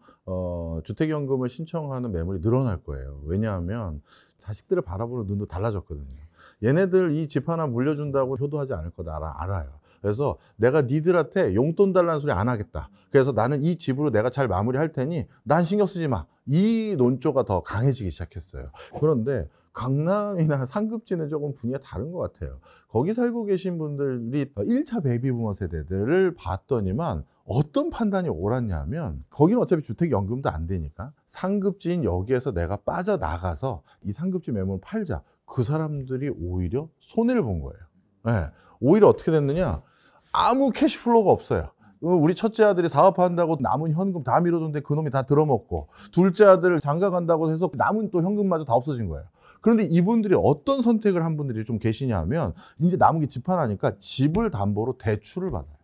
주택연금을 신청하는 매물이 늘어날 거예요. 왜냐하면 자식들을 바라보는 눈도 달라졌거든요. 얘네들 이 집 하나 물려준다고 효도하지 않을 거다 알아요. 그래서 내가 니들한테 용돈 달라는 소리 안 하겠다. 그래서 나는 이 집으로 내가 잘 마무리할 테니 난 신경 쓰지 마. 이 논조가 더 강해지기 시작했어요. 그런데 강남이나 상급지는 조금 분위기가 다른 것 같아요. 거기 살고 계신 분들이 1차 베이비부머 세대들을 봤더니만 어떤 판단이 옳았냐면 거기는 어차피 주택연금도 안 되니까 상급지인 여기에서 내가 빠져나가서 이 상급지 매물을 팔자. 그 사람들이 오히려 손해를 본 거예요. 네. 오히려 어떻게 됐느냐? 아무 캐시플로우가 없어요. 우리 첫째 아들이 사업한다고 남은 현금 다 밀어줬는데 그놈이 다 들어먹고 둘째 아들 장가 간다고 해서 남은 또 현금마저 다 없어진 거예요. 그런데 이분들이 어떤 선택을 한 분들이 좀 계시냐면 이제 남은 게 집 하나니까 집을 담보로 대출을 받아요.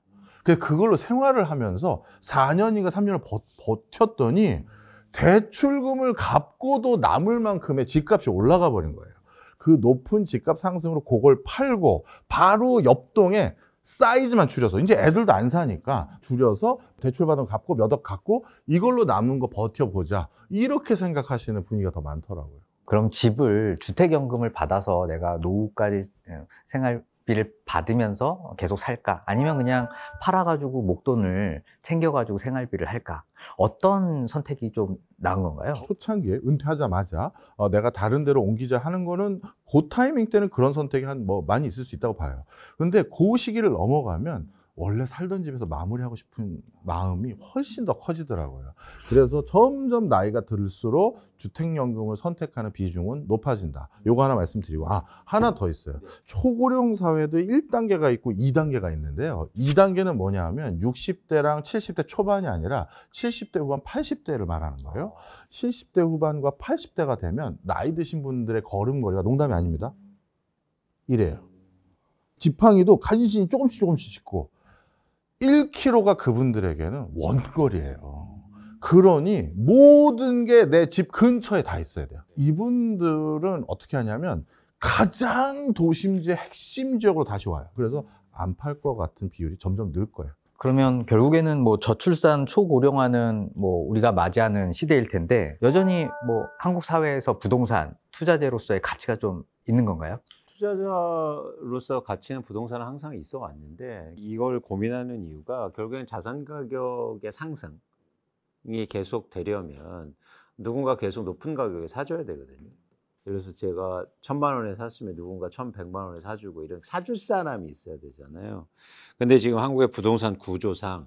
그래서 그걸로 생활을 하면서 4년인가 3년을 버텼더니 대출금을 갚고도 남을 만큼의 집값이 올라가 버린 거예요. 그 높은 집값 상승으로 그걸 팔고 바로 옆동에 사이즈만 줄여서 이제 애들도 안 사니까 줄여서 대출받은 거 갚고 몇 억 갚고 이걸로 남은 거 버텨보자 이렇게 생각하시는 분위기가 더 많더라고요. 그럼 집을 주택연금을 받아서 내가 노후까지 생활비를 받으면서 계속 살까? 아니면 그냥 팔아가지고 목돈을 챙겨가지고 생활비를 할까? 어떤 선택이 좀 나은 건가요? 초창기에 은퇴하자마자 내가 다른 데로 옮기자 하는 거는 그 타이밍 때는 그런 선택이 많이 있을 수 있다고 봐요. 근데 그 시기를 넘어가면 원래 살던 집에서 마무리하고 싶은 마음이 훨씬 더 커지더라고요. 그래서 점점 나이가 들수록 주택연금을 선택하는 비중은 높아진다. 요거 하나 말씀드리고 하나 더 있어요. 초고령 사회도 1단계가 있고 2단계가 있는데요. 2단계는 뭐냐 하면 60대랑 70대 초반이 아니라 70대 후반 80대를 말하는 거예요. 70대 후반과 80대가 되면 나이 드신 분들의 걸음걸이가 농담이 아닙니다. 이래요. 지팡이도 간신히 조금씩 짚고 1km가 그분들에게는 원거리예요. 그러니 모든 게 내 집 근처에 다 있어야 돼요. 이분들은 어떻게 하냐면 가장 도심지의 핵심 지역으로 다시 와요. 그래서 안 팔 것 같은 비율이 점점 늘 거예요. 그러면 결국에는 뭐 저출산 초고령화는 뭐 우리가 맞이하는 시대일 텐데 여전히 뭐 한국 사회에서 부동산 투자재로서의 가치가 좀 있는 건가요? 투자자로서 가치는 부동산은 항상 있어 왔는데 이걸 고민하는 이유가 결국엔 자산 가격의 상승이 계속 되려면 누군가 계속 높은 가격에 사줘야 되거든요. 그래서 제가 1,000만 원에 샀으면 누군가 1,100만 원에 사주고 이런 사줄 사람이 있어야 되잖아요. 근데 지금 한국의 부동산 구조상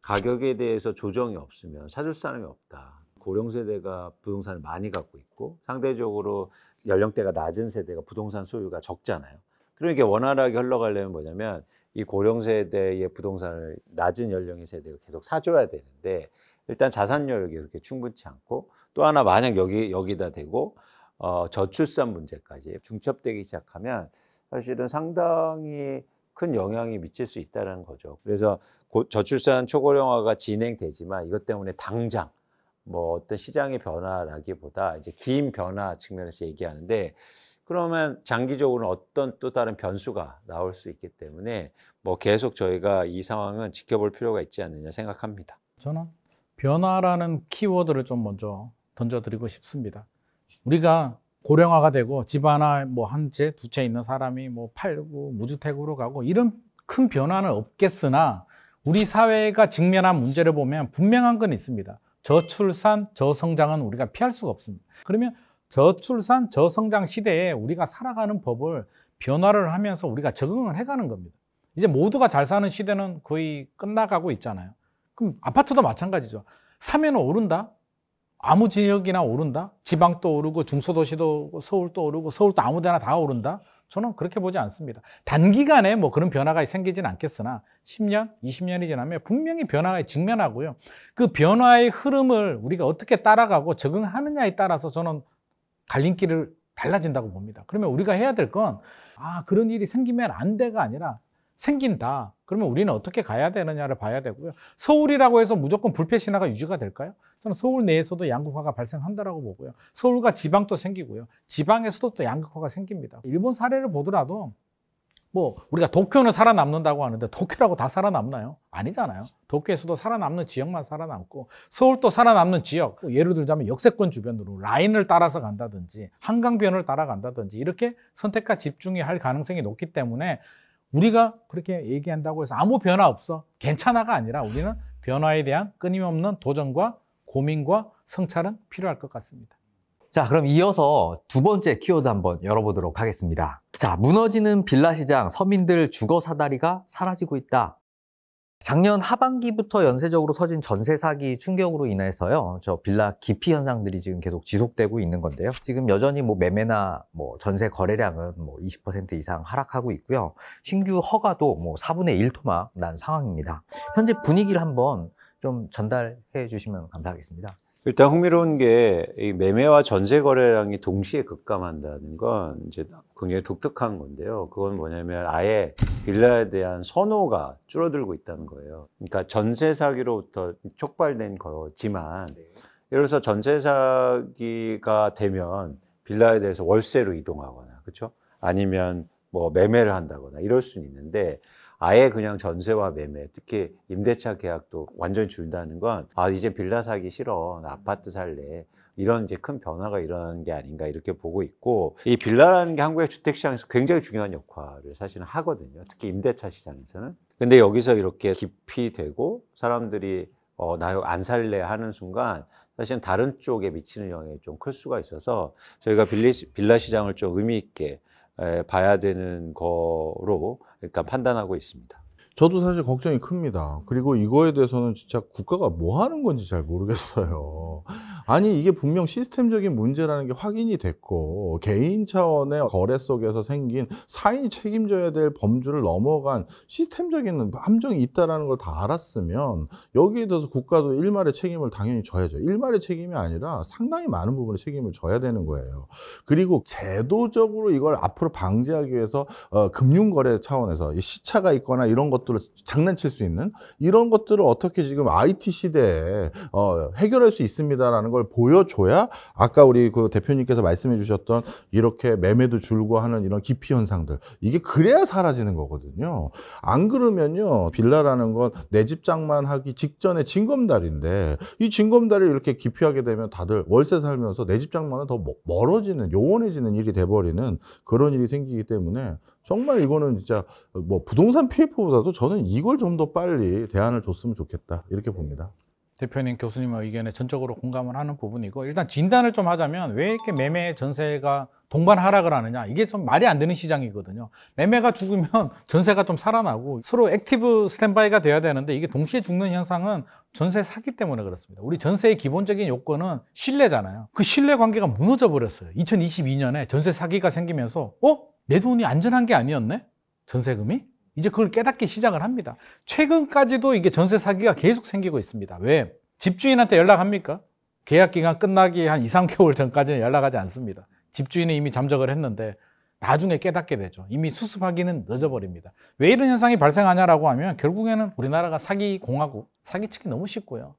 가격에 대해서 조정이 없으면 사줄 사람이 없다. 고령 세대가 부동산을 많이 갖고 있고 상대적으로 연령대가 낮은 세대가 부동산 소유가 적잖아요. 그러니까 원활하게 흘러가려면 뭐냐면 이 고령 세대의 부동산을 낮은 연령의 세대가 계속 사줘야 되는데 일단 자산 여력이 그렇게 충분치 않고 또 하나 만약 여기다 대고 저출산 문제까지 중첩되기 시작하면 사실은 상당히 큰 영향이 미칠 수 있다는 거죠. 그래서 저출산 초고령화가 진행되지만 이것 때문에 당장 뭐 어떤 시장의 변화라기보다 이제 긴 변화 측면에서 얘기하는데 그러면 장기적으로는 어떤 또 다른 변수가 나올 수 있기 때문에 뭐 계속 저희가 이 상황은 지켜볼 필요가 있지 않느냐 생각합니다. 저는 변화라는 키워드를 좀 먼저 던져드리고 싶습니다. 우리가 고령화가 되고 집 하나 뭐 한 채, 두 채 있는 사람이 뭐 팔고 무주택으로 가고 이런 큰 변화는 없겠으나 우리 사회가 직면한 문제를 보면 분명한 건 있습니다. 저출산, 저성장은 우리가 피할 수가 없습니다. 그러면 저출산, 저성장 시대에 우리가 살아가는 법을 변화를 하면서 우리가 적응을 해가는 겁니다. 이제 모두가 잘 사는 시대는 거의 끝나가고 있잖아요. 그럼 아파트도 마찬가지죠. 사면 오른다? 아무 지역이나 오른다? 지방도 오르고 중소도시도 서울도 오르고 서울도 아무 데나 다 오른다? 저는 그렇게 보지 않습니다. 단기간에 뭐 그런 변화가 생기지는 않겠으나 10년, 20년이 지나면 분명히 변화에 직면하고요. 그 변화의 흐름을 우리가 어떻게 따라가고 적응하느냐에 따라서 저는 갈림길을 달라진다고 봅니다. 그러면 우리가 해야 될 건 그런 일이 생기면 안 돼가 아니라 생긴다. 그러면 우리는 어떻게 가야 되느냐를 봐야 되고요. 서울이라고 해서 무조건 불패 신화가 유지가 될까요? 저는 서울 내에서도 양극화가 발생한다라고 보고요. 서울과 지방도 생기고요. 지방에서도 또 양극화가 생깁니다. 일본 사례를 보더라도 뭐 우리가 도쿄는 살아남는다고 하는데 도쿄라고 다 살아남나요? 아니잖아요. 도쿄에서도 살아남는 지역만 살아남고 서울도 살아남는 지역, 예를 들자면 역세권 주변으로 라인을 따라서 간다든지 한강변을 따라간다든지 이렇게 선택과 집중이 할 가능성이 높기 때문에 우리가 그렇게 얘기한다고 해서 아무 변화 없어, 괜찮아가 아니라 우리는 변화에 대한 끊임없는 도전과 고민과 성찰은 필요할 것 같습니다. 자, 그럼 이어서 두 번째 키워드 한번 열어보도록 하겠습니다. 자, 무너지는 빌라 시장, 서민들 주거 사다리가 사라지고 있다. 작년 하반기부터 연쇄적으로 터진 전세 사기 충격으로 인해서요, 저 빌라 기피 현상들이 지금 계속 지속되고 있는 건데요. 지금 여전히 뭐 매매나 뭐 전세 거래량은 뭐 20% 이상 하락하고 있고요. 신규 허가도 뭐 4분의 1 토막 난 상황입니다. 현재 분위기를 한번 좀 전달해 주시면 감사하겠습니다. 일단 흥미로운 게 이 매매와 전세 거래량이 동시에 급감한다는 건 이제 굉장히 독특한 건데요. 그건 뭐냐면 아예 빌라에 대한 선호가 줄어들고 있다는 거예요. 그러니까 전세 사기로부터 촉발된 거지만 예를 들어서 전세 사기가 되면 빌라에 대해서 월세로 이동하거나 그렇죠? 아니면 뭐 매매를 한다거나 이럴 수는 있는데 아예 그냥 전세와 매매, 특히 임대차 계약도 완전히 줄다는 건 이제 빌라 사기 싫어, 나 아파트 살래, 이런 이제 큰 변화가 일어나는 게 아닌가 이렇게 보고 있고, 이 빌라라는 게 한국의 주택시장에서 굉장히 중요한 역할을 사실은 하거든요. 특히 임대차 시장에서는. 근데 여기서 이렇게 기피되고 사람들이 나 여기 안 살래 하는 순간 사실은 다른 쪽에 미치는 영향이 좀 클 수가 있어서 저희가 빌라 시장을 좀 의미 있게 봐야 되는 거로 일단 판단하고 있습니다. 저도 사실 걱정이 큽니다. 그리고 이거에 대해서는 진짜 국가가 뭐 하는 건지 잘 모르겠어요. 아니, 이게 분명 시스템적인 문제라는 게 확인이 됐고, 개인 차원의 거래 속에서 생긴 사인이 책임져야 될 범주를 넘어간 시스템적인 함정이 있다는 걸 다 알았으면, 여기에 대해서 국가도 일말의 책임을 당연히 져야죠. 일말의 책임이 아니라 상당히 많은 부분의 책임을 져야 되는 거예요. 그리고 제도적으로 이걸 앞으로 방지하기 위해서 금융거래 차원에서 시차가 있거나 이런 것들을 장난칠 수 있는 이런 것들을 어떻게 지금 IT 시대에 해결할 수 있습니다라는 걸 보여줘야 아까 우리 그 대표님께서 말씀해 주셨던 이렇게 매매도 줄고 하는 이런 기피 현상들, 이게 그래야 사라지는 거거든요. 안 그러면요, 빌라라는 건 내 집 장만하기 직전에 징검다리인데, 이 징검다리를 이렇게 기피하게 되면 다들 월세 살면서 내 집 장만은 더 멀어지는, 요원해지는 일이 돼버리는 그런 일이 생기기 때문에 정말 이거는 진짜 뭐 부동산 PF보다도 저는 이걸 좀 더 빨리 대안을 줬으면 좋겠다, 이렇게 봅니다. 대표님, 교수님의 의견에 전적으로 공감을 하는 부분이고, 일단 진단을 좀 하자면 왜 이렇게 매매 전세가 동반 하락을 하느냐, 이게 좀 말이 안 되는 시장이거든요. 매매가 죽으면 전세가 좀 살아나고 서로 액티브 스탠바이가 돼야 되는데, 이게 동시에 죽는 현상은 전세 사기 때문에 그렇습니다. 우리 전세의 기본적인 요건은 신뢰잖아요. 그 신뢰 관계가 무너져 버렸어요. 2022년에 전세 사기가 생기면서 내 돈이 안전한 게 아니었네? 전세금이? 이제 그걸 깨닫기 시작을 합니다. 최근까지도 이게 전세 사기가 계속 생기고 있습니다. 왜? 집주인한테 연락합니까? 계약 기간 끝나기 한 2, 3개월 전까지는 연락하지 않습니다. 집주인은 이미 잠적을 했는데 나중에 깨닫게 되죠. 이미 수습하기는 늦어버립니다. 왜 이런 현상이 발생하냐라고 하면 결국에는 우리나라가 사기 공화국, 사기치기 너무 쉽고요.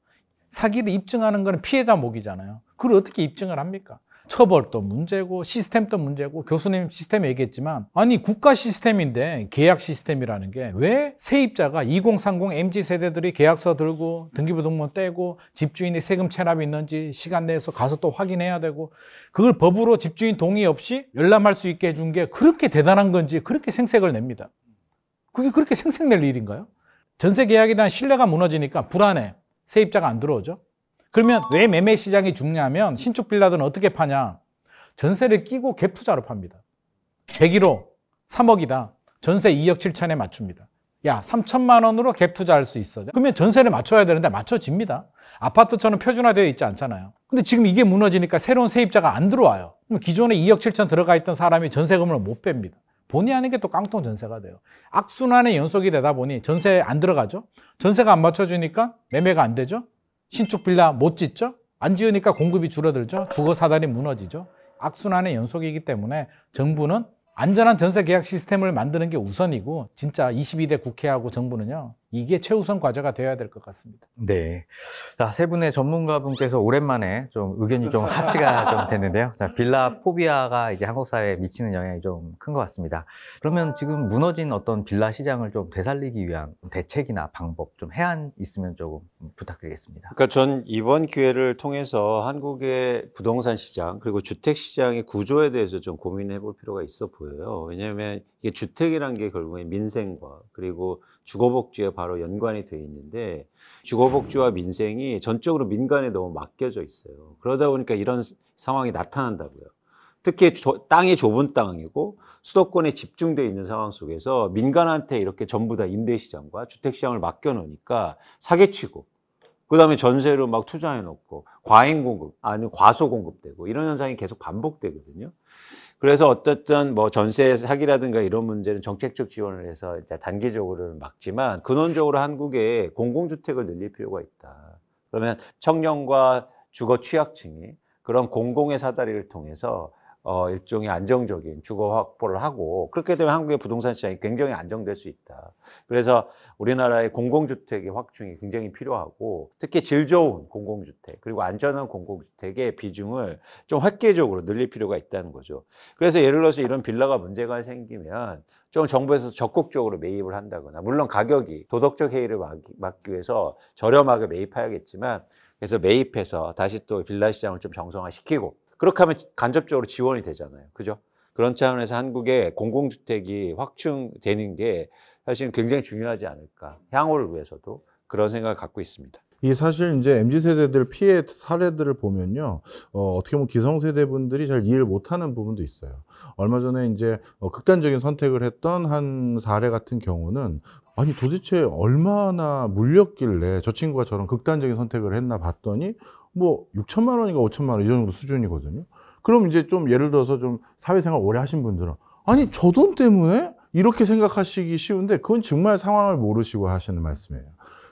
사기를 입증하는 건 피해자 목이잖아요. 그걸 어떻게 입증을 합니까? 처벌도 문제고 시스템도 문제고, 교수님 시스템 얘기했지만, 아니 국가 시스템인데 계약 시스템이라는 게 왜 세입자가 2030 MZ 세대들이 계약서 들고 등기부등본 떼고 집주인이 세금 체납이 있는지 시간 내에서 가서 또 확인해야 되고, 그걸 법으로 집주인 동의 없이 열람할 수 있게 해준 게 그렇게 대단한 건지 그렇게 생색을 냅니다. 그게 그렇게 생색낼 일인가요? 전세 계약에 대한 신뢰가 무너지니까 불안해. 세입자가 안 들어오죠. 그러면 왜 매매 시장이 죽냐면, 신축 빌라들은 어떻게 파냐? 전세를 끼고 갭 투자로 팝니다. 101호 3억이다. 전세 2억 7천에 맞춥니다. 야, 3천만 원으로 갭 투자할 수 있어. 그러면 전세를 맞춰야 되는데 맞춰집니다. 아파트처럼 표준화되어 있지 않잖아요. 근데 지금 이게 무너지니까 새로운 세입자가 안 들어와요. 그럼 기존에 2억 7천 들어가 있던 사람이 전세금을 못 뺍니다. 본의 아니게 또 깡통 전세가 돼요. 악순환의 연속이 되다 보니 전세 안 들어가죠. 전세가 안 맞춰주니까 매매가 안 되죠. 신축 빌라 못 짓죠? 안 지으니까 공급이 줄어들죠? 주거 사다리 무너지죠? 악순환의 연속이기 때문에 정부는 안전한 전세 계약 시스템을 만드는 게 우선이고, 진짜 22대 국회하고 정부는요, 이게 최우선 과제가 되어야 될 것 같습니다. 네. 자, 세 분의 전문가분께서 오랜만에 좀 의견이 좀 합치가 좀 됐는데요. 자, 빌라 포비아가 이제 한국 사회에 미치는 영향이 좀 큰 것 같습니다. 그러면 지금 무너진 어떤 빌라 시장을 좀 되살리기 위한 대책이나 방법, 좀 해안 있으면 조금 부탁드리겠습니다. 그러니까 전 이번 기회를 통해서 한국의 부동산 시장 그리고 주택 시장의 구조에 대해서 좀 고민해 볼 필요가 있어 보여요. 왜냐하면 이게 주택이란 게 결국에 민생과 그리고 주거복지에 바로 연관이 되어 있는데, 주거복지와 민생이 전적으로 민간에 너무 맡겨져 있어요. 그러다 보니까 이런 상황이 나타난다고요. 특히 땅이 좁은 땅이고 수도권에 집중되어 있는 상황 속에서 민간한테 이렇게 전부 다 임대시장과 주택시장을 맡겨놓으니까 사기치고, 그 다음에 전세로 막 투자해 놓고 과잉 공급, 아니면 과소 공급되고, 이런 현상이 계속 반복되거든요. 그래서 어쨌든 뭐 전세 사기라든가 이런 문제는 정책적 지원을 해서 이제 단기적으로는 막지만, 근원적으로 한국에 공공주택을 늘릴 필요가 있다. 그러면 청년과 주거 취약층이 그런 공공의 사다리를 통해서 일종의 안정적인 주거 확보를 하고, 그렇게 되면 한국의 부동산 시장이 굉장히 안정될 수 있다. 그래서 우리나라의 공공주택의 확충이 굉장히 필요하고, 특히 질 좋은 공공주택 그리고 안전한 공공주택의 비중을 좀 획기적으로 늘릴 필요가 있다는 거죠. 그래서 예를 들어서 이런 빌라가 문제가 생기면 좀 정부에서 적극적으로 매입을 한다거나, 물론 가격이 도덕적 해이를 막기 위해서 저렴하게 매입해야겠지만, 그래서 매입해서 다시 또 빌라 시장을 좀 정상화시키고, 그렇게 하면 간접적으로 지원이 되잖아요. 그죠? 그런 차원에서 한국의 공공주택이 확충되는 게 사실 굉장히 중요하지 않을까. 향후를 위해서도 그런 생각을 갖고 있습니다. 이 사실 이제 MZ세대들 피해 사례들을 보면요, 어떻게 보면 기성세대분들이 잘 이해를 못하는 부분도 있어요. 얼마 전에 이제 극단적인 선택을 했던 한 사례 같은 경우는, 아니 도대체 얼마나 물렸길래 저 친구가 저런 극단적인 선택을 했나 봤더니 뭐 6천만 원인가 5천만 원 이 정도 수준이거든요. 그럼 이제 좀 예를 들어서 좀 사회생활 오래 하신 분들은, 아니 저 돈 때문에? 이렇게 생각하시기 쉬운데, 그건 정말 상황을 모르시고 하시는 말씀이에요.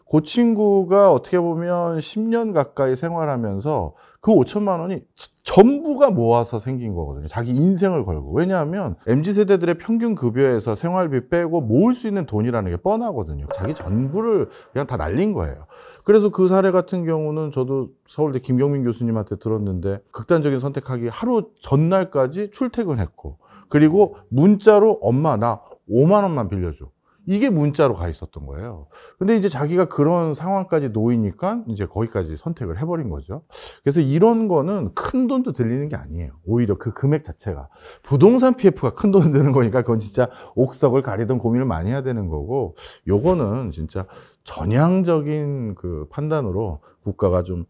그 친구가 어떻게 보면 10년 가까이 생활하면서 그 5천만 원이 전부가 모아서 생긴 거거든요. 자기 인생을 걸고. 왜냐하면 MZ세대들의 평균 급여에서 생활비 빼고 모을 수 있는 돈이라는 게 뻔하거든요. 자기 전부를 그냥 다 날린 거예요. 그래서 그 사례 같은 경우는 저도 서울대 김경민 교수님한테 들었는데, 극단적인 선택하기 하루 전날까지 출퇴근했고, 그리고 문자로 엄마 나 5만 원만 빌려줘. 이게 문자로 가 있었던 거예요. 근데 이제 자기가 그런 상황까지 놓이니까 이제 거기까지 선택을 해버린 거죠. 그래서 이런 거는 큰 돈도 들리는 게 아니에요. 오히려 그 금액 자체가. 부동산 PF가 큰 돈 드는 거니까 그건 진짜 옥석을 가리던 고민을 많이 해야 되는 거고, 요거는 진짜 전향적인 그 판단으로 국가가 좀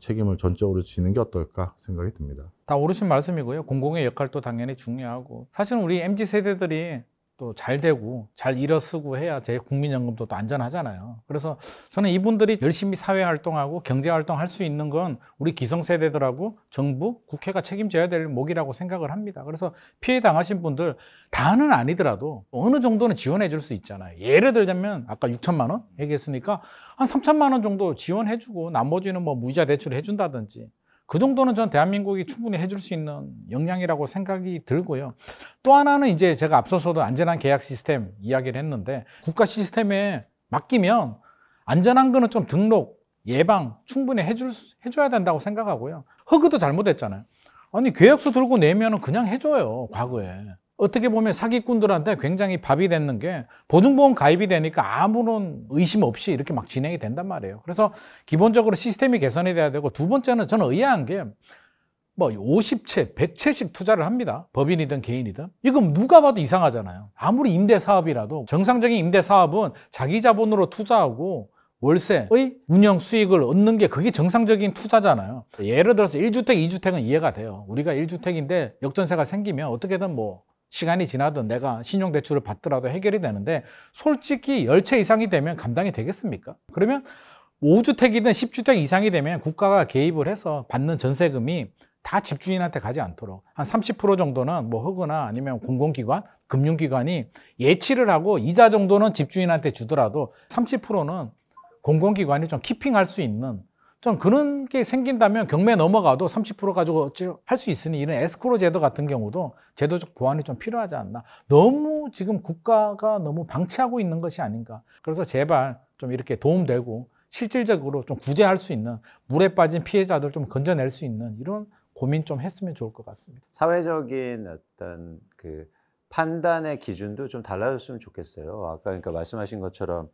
책임을 전적으로 지는 게 어떨까 생각이 듭니다. 다 옳으신 말씀이고요. 공공의 역할도 당연히 중요하고 사실은 우리 MZ 세대들이 또 잘 되고 잘 일어서고 해야 제 국민연금도 또 안전하잖아요. 그래서 저는 이분들이 열심히 사회활동하고 경제활동할 수 있는 건 우리 기성세대들하고 정부, 국회가 책임져야 될 몫이라고 생각을 합니다. 그래서 피해 당하신 분들 다는 아니더라도 어느 정도는 지원해 줄 수 있잖아요. 예를 들자면 아까 6천만 원 얘기했으니까 한 3천만 원 정도 지원해 주고 나머지는 뭐 무이자 대출 해준다든지 그 정도는 전 대한민국이 충분히 해줄 수 있는 역량이라고 생각이 들고요. 또 하나는 이제 제가 앞서서도 안전한 계약 시스템 이야기를 했는데 국가 시스템에 맡기면 안전한 거는 좀 등록, 예방 충분히 해줘야 된다고 생각하고요. 허그도 잘못했잖아요. 아니 계약서 들고 내면은 그냥 해줘요. 과거에. 어떻게 보면 사기꾼들한테 굉장히 밥이 됐는 게 보증보험 가입이 되니까 아무런 의심 없이 이렇게 막 진행이 된단 말이에요. 그래서 기본적으로 시스템이 개선이 돼야 되고 두 번째는 저는 의아한 게 뭐 50채, 100채씩 투자를 합니다. 법인이든 개인이든. 이건 누가 봐도 이상하잖아요. 아무리 임대사업이라도 정상적인 임대사업은 자기 자본으로 투자하고 월세의 운영 수익을 얻는 게 그게 정상적인 투자잖아요. 예를 들어서 1주택, 2주택은 이해가 돼요. 우리가 1주택인데 역전세가 생기면 어떻게든 뭐 시간이 지나든 내가 신용대출을 받더라도 해결이 되는데 솔직히 10채 이상이 되면 감당이 되겠습니까? 그러면 5주택이든 10주택 이상이 되면 국가가 개입을 해서 받는 전세금이 다 집주인한테 가지 않도록 한 30% 정도는 뭐 허그나 아니면 공공기관, 금융기관이 예치를 하고 이자 정도는 집주인한테 주더라도 30%는 공공기관이 좀 키핑할 수 있는 좀 그런 게 생긴다면 경매 넘어가도 30% 가지고 할 수 있으니 이런 에스크로 제도 같은 경우도 제도적 보완이 좀 필요하지 않나. 너무 지금 국가가 너무 방치하고 있는 것이 아닌가. 그래서 제발 좀 이렇게 도움되고 실질적으로 좀 구제할 수 있는 물에 빠진 피해자들 좀 건져낼 수 있는 이런 고민 좀 했으면 좋을 것 같습니다. 사회적인 어떤 그 판단의 기준도 좀 달라졌으면 좋겠어요. 아까 그러니까 말씀하신 것처럼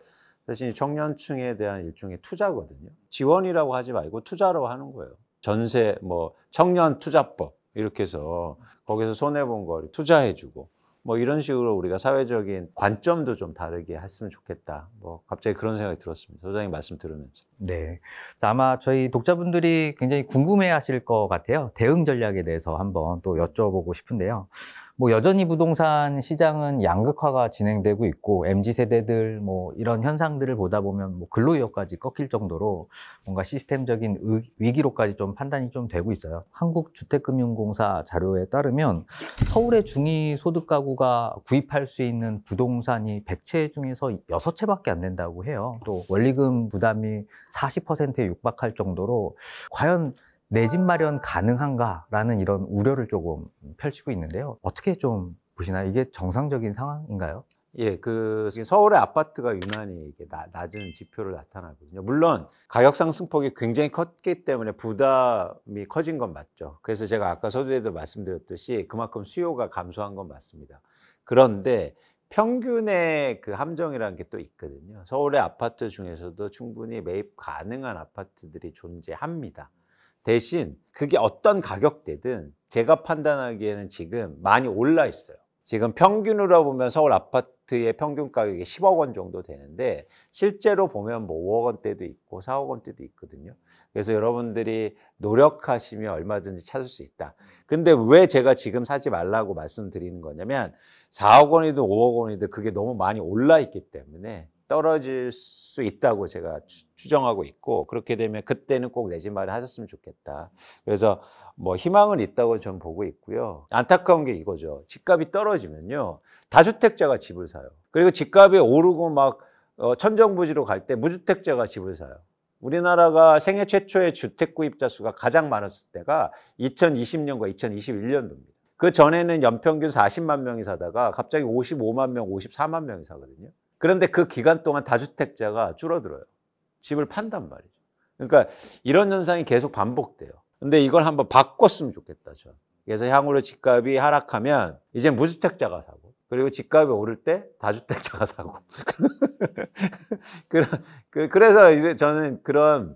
사실 청년층에 대한 일종의 투자거든요. 지원이라고 하지 말고 투자로 하는 거예요. 전세 뭐 청년 투자법 이렇게 해서 거기서 손해 본 거 투자해주고 뭐 이런 식으로 우리가 사회적인 관점도 좀 다르게 했으면 좋겠다. 뭐 갑자기 그런 생각이 들었습니다. 소장님 말씀 들으면서. 네. 자, 아마 저희 독자분들이 굉장히 궁금해하실 것 같아요. 대응 전략에 대해서 한번 또 여쭤보고 싶은데요. 뭐 여전히 부동산 시장은 양극화가 진행되고 있고 MZ 세대들 뭐 이런 현상들을 보다 보면 뭐 근로의욕까지 꺾일 정도로 뭔가 시스템적인 위기로까지 좀 판단이 좀 되고 있어요. 한국주택금융공사 자료에 따르면 서울의 중위소득 가구가 구입할 수 있는 부동산이 100채 중에서 6채밖에 안 된다고 해요. 또 원리금 부담이 40%에 육박할 정도로 과연 내 집 마련 가능한가라는 이런 우려를 조금 펼치고 있는데요. 어떻게 좀 보시나요? 이게 정상적인 상황인가요? 예, 그 서울의 아파트가 유난히 이게 낮은 지표를 나타나거든요. 물론 가격 상승폭이 굉장히 컸기 때문에 부담이 커진 건 맞죠. 그래서 제가 아까 서두에도 말씀드렸듯이 그만큼 수요가 감소한 건 맞습니다. 그런데 평균의 그 함정이라는 게 또 있거든요. 서울의 아파트 중에서도 충분히 매입 가능한 아파트들이 존재합니다. 대신 그게 어떤 가격대든 제가 판단하기에는 지금 많이 올라 있어요. 지금 평균으로 보면 서울 아파트의 평균 가격이 10억 원 정도 되는데 실제로 보면 뭐 5억 원대도 있고 4억 원대도 있거든요. 그래서 여러분들이 노력하시면 얼마든지 찾을 수 있다. 근데 왜 제가 지금 사지 말라고 말씀드리는 거냐면 4억 원이든 5억 원이든 그게 너무 많이 올라 있기 때문에 떨어질 수 있다고 제가 추정하고 있고 그렇게 되면 그때는 꼭 내 집 마련하셨으면 좋겠다. 그래서 뭐 희망은 있다고 저는 보고 있고요. 안타까운 게 이거죠. 집값이 떨어지면요. 다주택자가 집을 사요. 그리고 집값이 오르고 막 천정부지로 갈 때 무주택자가 집을 사요. 우리나라가 생애 최초의 주택 구입자 수가 가장 많았을 때가 2020년과 2021년도입니다. 그 전에는 연평균 40만 명이 사다가 갑자기 55만 명, 54만 명이 사거든요. 그런데 그 기간 동안 다주택자가 줄어들어요. 집을 판단 말이죠. 그러니까 이런 현상이 계속 반복돼요. 근데 이걸 한번 바꿨으면 좋겠다, 저는. 그래서 향후로 집값이 하락하면 이제 무주택자가 사고, 그리고 집값이 오를 때 다주택자가 사고. 그래서 저는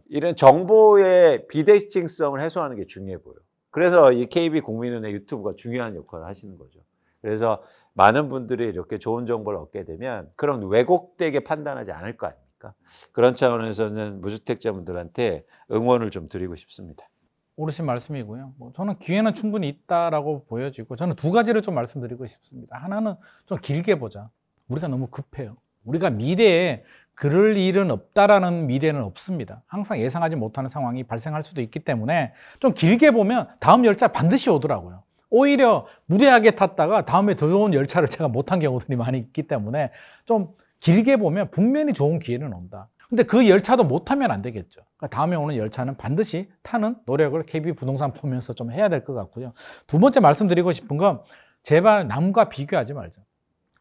이런 정보의 비대칭성을 해소하는 게 중요해 보여요. 그래서 이 KB 국민은행 유튜브가 중요한 역할을 하시는 거죠. 그래서 많은 분들이 이렇게 좋은 정보를 얻게 되면 그런 왜곡되게 판단하지 않을 거 아닙니까? 않습니까? 그런 차원에서는 무주택자분들한테 응원을 좀 드리고 싶습니다. 옳으신 말씀이고요. 뭐 저는 기회는 충분히 있다라고 보여지고 저는 두 가지를 좀 말씀드리고 싶습니다. 하나는 좀 길게 보자. 우리가 너무 급해요. 우리가 미래에 그럴 일은 없다라는 미래는 없습니다. 항상 예상하지 못하는 상황이 발생할 수도 있기 때문에 좀 길게 보면 다음 열차 반드시 오더라고요. 오히려 무리하게 탔다가 다음에 더 좋은 열차를 제가 못한 경우들이 많이 있기 때문에 좀 길게 보면 분명히 좋은 기회는 온다. 근데 그 열차도 못 타면 안 되겠죠. 그러니까 다음에 오는 열차는 반드시 타는 노력을 KB부동산 보면서 좀 해야 될 것 같고요. 두 번째 말씀드리고 싶은 건 제발 남과 비교하지 말자.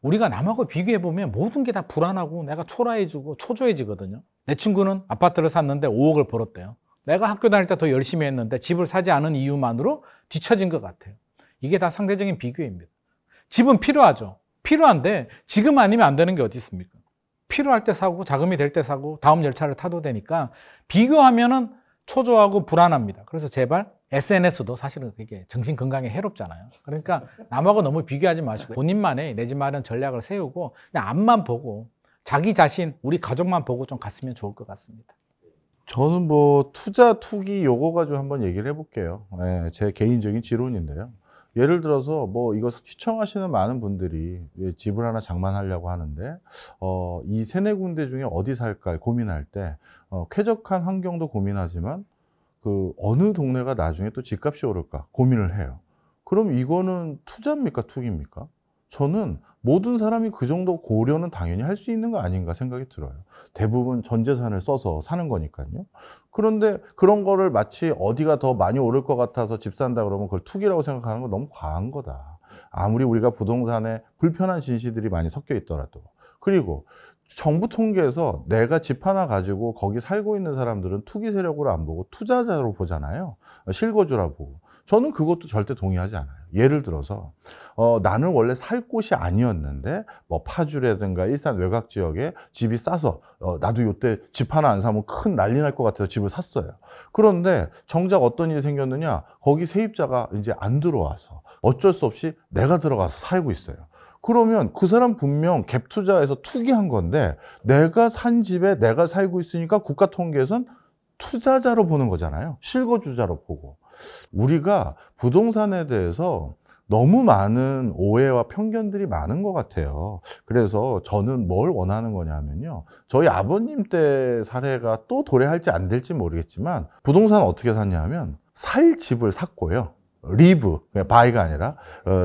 우리가 남하고 비교해보면 모든 게 다 불안하고 내가 초라해지고 초조해지거든요. 내 친구는 아파트를 샀는데 5억을 벌었대요. 내가 학교 다닐 때 더 열심히 했는데 집을 사지 않은 이유만으로 뒤처진 것 같아요. 이게 다 상대적인 비교입니다. 집은 필요하죠. 필요한데 지금 아니면 안 되는 게 어디 있습니까? 필요할 때 사고 자금이 될 때 사고 다음 열차를 타도 되니까 비교하면은 초조하고 불안합니다. 그래서 제발 SNS도 사실은 그게 정신 건강에 해롭잖아요. 그러니까 남하고 너무 비교하지 마시고 본인만의 내 집 마련 전략을 세우고 그냥 앞만 보고 자기 자신, 우리 가족만 보고 좀 갔으면 좋을 것 같습니다. 저는 뭐 투자 투기 요거 가지고 한번 얘기를 해볼게요. 예, 제 개인적인 지론인데요. 예를 들어서 뭐 이거 시청하시는 많은 분들이 집을 하나 장만하려고 하는데 이 세네 군데 중에 어디 살까 고민할 때 쾌적한 환경도 고민하지만 그 어느 동네가 나중에 또 집값이 오를까 고민을 해요. 그럼 이거는 투자입니까 투기입니까? 저는 모든 사람이 그 정도 고려는 당연히 할 수 있는 거 아닌가 생각이 들어요. 대부분 전 재산을 써서 사는 거니까요. 그런데 그런 거를 마치 어디가 더 많이 오를 것 같아서 집 산다 그러면 그걸 투기라고 생각하는 건 너무 과한 거다. 아무리 우리가 부동산에 불편한 진시들이 많이 섞여 있더라도. 그리고 정부 통계에서 내가 집 하나 가지고 거기 살고 있는 사람들은 투기 세력으로 안 보고 투자자로 보잖아요. 실거주라 보고. 저는 그것도 절대 동의하지 않아요. 예를 들어서 나는 원래 살 곳이 아니었는데 뭐 파주라든가 일산 외곽 지역에 집이 싸서 나도 이때 집 하나 안 사면 큰 난리 날 것 같아서 집을 샀어요. 그런데 정작 어떤 일이 생겼느냐, 거기 세입자가 이제 안 들어와서 어쩔 수 없이 내가 들어가서 살고 있어요. 그러면 그 사람 분명 갭 투자해서 투기한 건데 내가 산 집에 내가 살고 있으니까 국가 통계에선 투자자로 보는 거잖아요. 실거주자로 보고. 우리가 부동산에 대해서 너무 많은 오해와 편견들이 많은 것 같아요. 그래서 저는 뭘 원하는 거냐면요. 저희 아버님 때 사례가 또 도래할지 안 될지 모르겠지만 부동산 어떻게 샀냐면 살 집을 샀고요. 리브, 바이가 아니라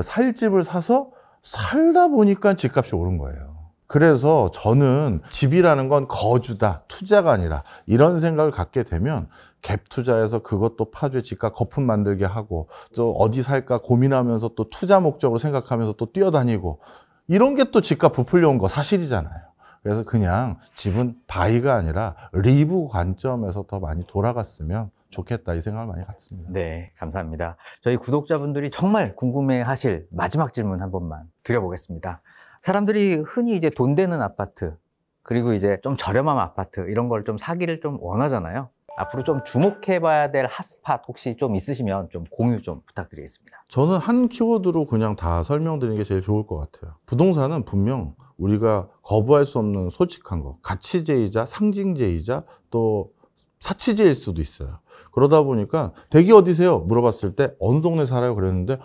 살 집을 사서 살다 보니까 집값이 오른 거예요. 그래서 저는 집이라는 건 거주다, 투자가 아니라 이런 생각을 갖게 되면 갭 투자해서 그것도 파주에 집값 거품 만들게 하고 또 어디 살까 고민하면서 또 투자 목적으로 생각하면서 또 뛰어다니고 이런 게 또 집값 부풀려 온 거 사실이잖아요. 그래서 그냥 집은 바이가 아니라 리브 관점에서 더 많이 돌아갔으면 좋겠다 이 생각을 많이 갖습니다. 네, 감사합니다. 저희 구독자분들이 정말 궁금해하실 마지막 질문 한 번만 드려보겠습니다. 사람들이 흔히 이제 돈 되는 아파트 그리고 이제 좀 저렴한 아파트 이런 걸 좀 사기를 좀 원하잖아요. 앞으로 좀 주목해봐야 될 핫스팟 혹시 좀 있으시면 좀 공유 좀 부탁드리겠습니다. 저는 한 키워드로 그냥 다 설명드리는 게 제일 좋을 것 같아요. 부동산은 분명 우리가 거부할 수 없는 솔직한 거, 가치제이자 상징제이자 또 사치제일 수도 있어요. 그러다 보니까 댁이 어디세요? 물어봤을 때 어느 동네 살아요? 그랬는데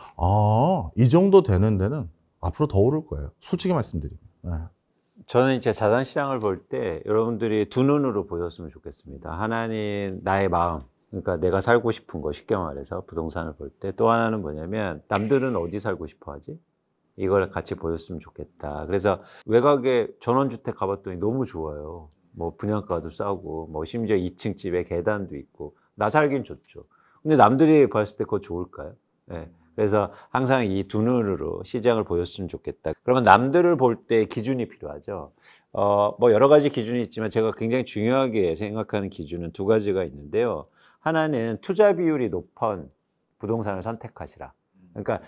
이 정도 되는 데는 앞으로 더 오를 거예요. 솔직히 말씀드리면. 네. 저는 이제 자산 시장을 볼 때 여러분들이 두 눈으로 보셨으면 좋겠습니다. 하나는 나의 마음, 그러니까 내가 살고 싶은 거 쉽게 말해서 부동산을 볼 때, 또 하나는 뭐냐면 남들은 어디 살고 싶어 하지? 이걸 같이 보셨으면 좋겠다. 그래서 외곽에 전원주택 가봤더니 너무 좋아요. 뭐 분양가도 싸고 뭐 심지어 2층 집에 계단도 있고 나 살긴 좋죠. 근데 남들이 봤을 때 그거 좋을까요? 네. 그래서 항상 이 두 눈으로 시장을 보였으면 좋겠다. 그러면 남들을 볼 때 기준이 필요하죠. 뭐 여러 가지 기준이 있지만 제가 굉장히 중요하게 생각하는 기준은 두 가지가 있는데요. 하나는 투자 비율이 높은 부동산을 선택하시라. 그러니까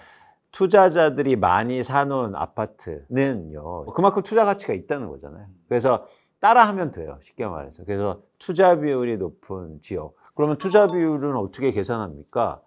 투자자들이 많이 사놓은 아파트는요, 그만큼 투자 가치가 있다는 거잖아요. 그래서 따라하면 돼요. 쉽게 말해서. 그래서 투자 비율이 높은 지역. 그러면 투자 비율은 어떻게 계산합니까?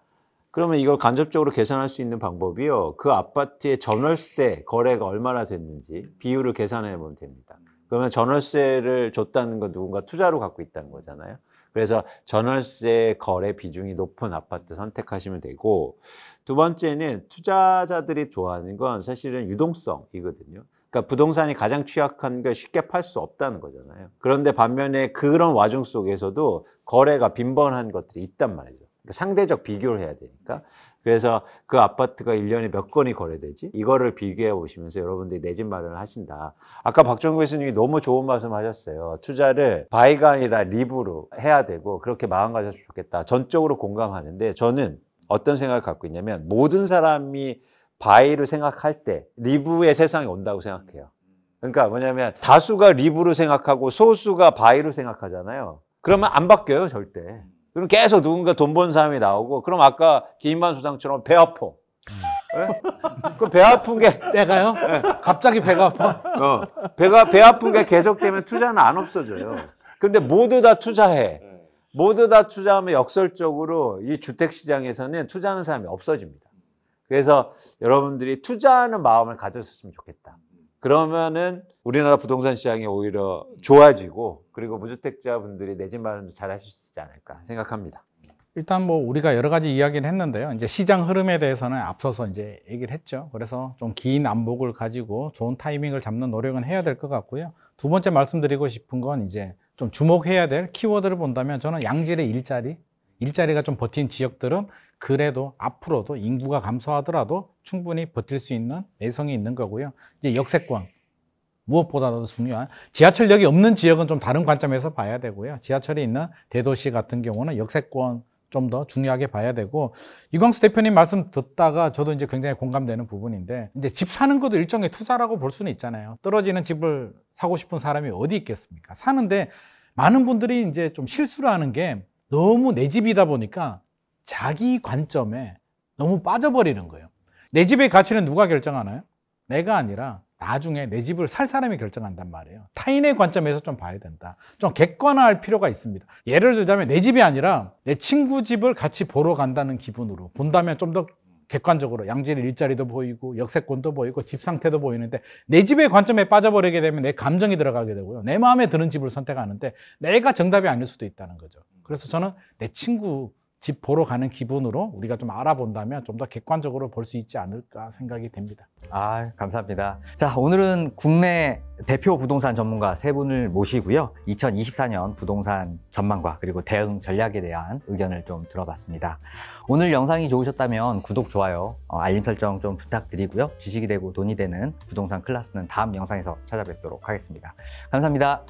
그러면 이걸 간접적으로 계산할 수 있는 방법이요. 그 아파트의 전월세 거래가 얼마나 됐는지 비율을 계산해 보면 됩니다. 그러면 전월세를 줬다는 건 누군가 투자로 갖고 있다는 거잖아요. 그래서 전월세 거래 비중이 높은 아파트 선택하시면 되고, 두 번째는 투자자들이 좋아하는 건 사실은 유동성이거든요. 그러니까 부동산이 가장 취약한 게 쉽게 팔 수 없다는 거잖아요. 그런데 반면에 그런 와중 속에서도 거래가 빈번한 것들이 있단 말이죠. 그러니까 상대적 비교를 해야 되니까. 그래서 그 아파트가 1년에 몇 건이 거래되지? 이거를 비교해 보시면서 여러분들이 내 집 마련을 하신다. 아까 박정구 교수님이 너무 좋은 말씀 하셨어요. 투자를 바이가 아니라 리브로 해야 되고 그렇게 마음 가졌으면 좋겠다. 전적으로 공감하는데, 저는 어떤 생각을 갖고 있냐면, 모든 사람이 바이로 생각할 때 리브의 세상이 온다고 생각해요. 그러니까 뭐냐면 다수가 리브로 생각하고 소수가 바이로 생각하잖아요. 그러면 안 바뀌어요, 절대. 그럼 계속 누군가 돈 번 사람이 나오고, 그럼 아까 김인만 소장처럼 배 아파. 네? 그 배 아픈 게 내가요? 갑자기 배가 아파. 배 아픈 게 계속되면 투자는 안 없어져요. 근데 모두 다 투자해. 모두 다 투자하면 역설적으로 이 주택 시장에서는 투자하는 사람이 없어집니다. 그래서 여러분들이 투자하는 마음을 가졌으면 좋겠다. 그러면은 우리나라 부동산 시장이 오히려 좋아지고, 그리고 무주택자분들이 내 집 마련도 잘 하실 수 있지 않을까 생각합니다. 일단 뭐 우리가 여러 가지 이야기를 했는데요. 이제 시장 흐름에 대해서는 앞서서 이제 얘기를 했죠. 그래서 좀 긴 안목을 가지고 좋은 타이밍을 잡는 노력은 해야 될 것 같고요. 두 번째 말씀드리고 싶은 건 이제 좀 주목해야 될 키워드를 본다면, 저는 양질의 일자리가 좀 버틴 지역들은 그래도 앞으로도 인구가 감소하더라도 충분히 버틸 수 있는 내성이 있는 거고요. 이제 역세권, 무엇보다도 중요한 지하철역이 없는 지역은 좀 다른 관점에서 봐야 되고요. 지하철이 있는 대도시 같은 경우는 역세권 좀 더 중요하게 봐야 되고, 이광수 대표님 말씀 듣다가 저도 이제 굉장히 공감되는 부분인데, 이제 집 사는 것도 일종의 투자라고 볼 수는 있잖아요. 떨어지는 집을 사고 싶은 사람이 어디 있겠습니까? 사는데 많은 분들이 이제 좀 실수를 하는 게, 너무 내 집이다 보니까 자기 관점에 너무 빠져버리는 거예요. 내 집의 가치는 누가 결정하나요? 내가 아니라 나중에 내 집을 살 사람이 결정한단 말이에요. 타인의 관점에서 좀 봐야 된다. 좀 객관화할 필요가 있습니다. 예를 들자면 내 집이 아니라 내 친구 집을 같이 보러 간다는 기분으로 본다면 좀 더 객관적으로 양질의 일자리도 보이고 역세권도 보이고 집 상태도 보이는데, 내 집의 관점에 빠져버리게 되면 내 감정이 들어가게 되고요. 내 마음에 드는 집을 선택하는데 내가 정답이 아닐 수도 있다는 거죠. 그래서 저는 내 친구 집 보러 가는 기분으로 우리가 좀 알아본다면 좀 더 객관적으로 볼 수 있지 않을까 생각이 됩니다. 감사합니다. 자, 오늘은 국내 대표 부동산 전문가 세 분을 모시고요. 2024년 부동산 전망과 그리고 대응 전략에 대한 의견을 좀 들어봤습니다. 오늘 영상이 좋으셨다면 구독, 좋아요, 알림 설정 좀 부탁드리고요. 지식이 되고 돈이 되는 부동산 클래스는 다음 영상에서 찾아뵙도록 하겠습니다. 감사합니다.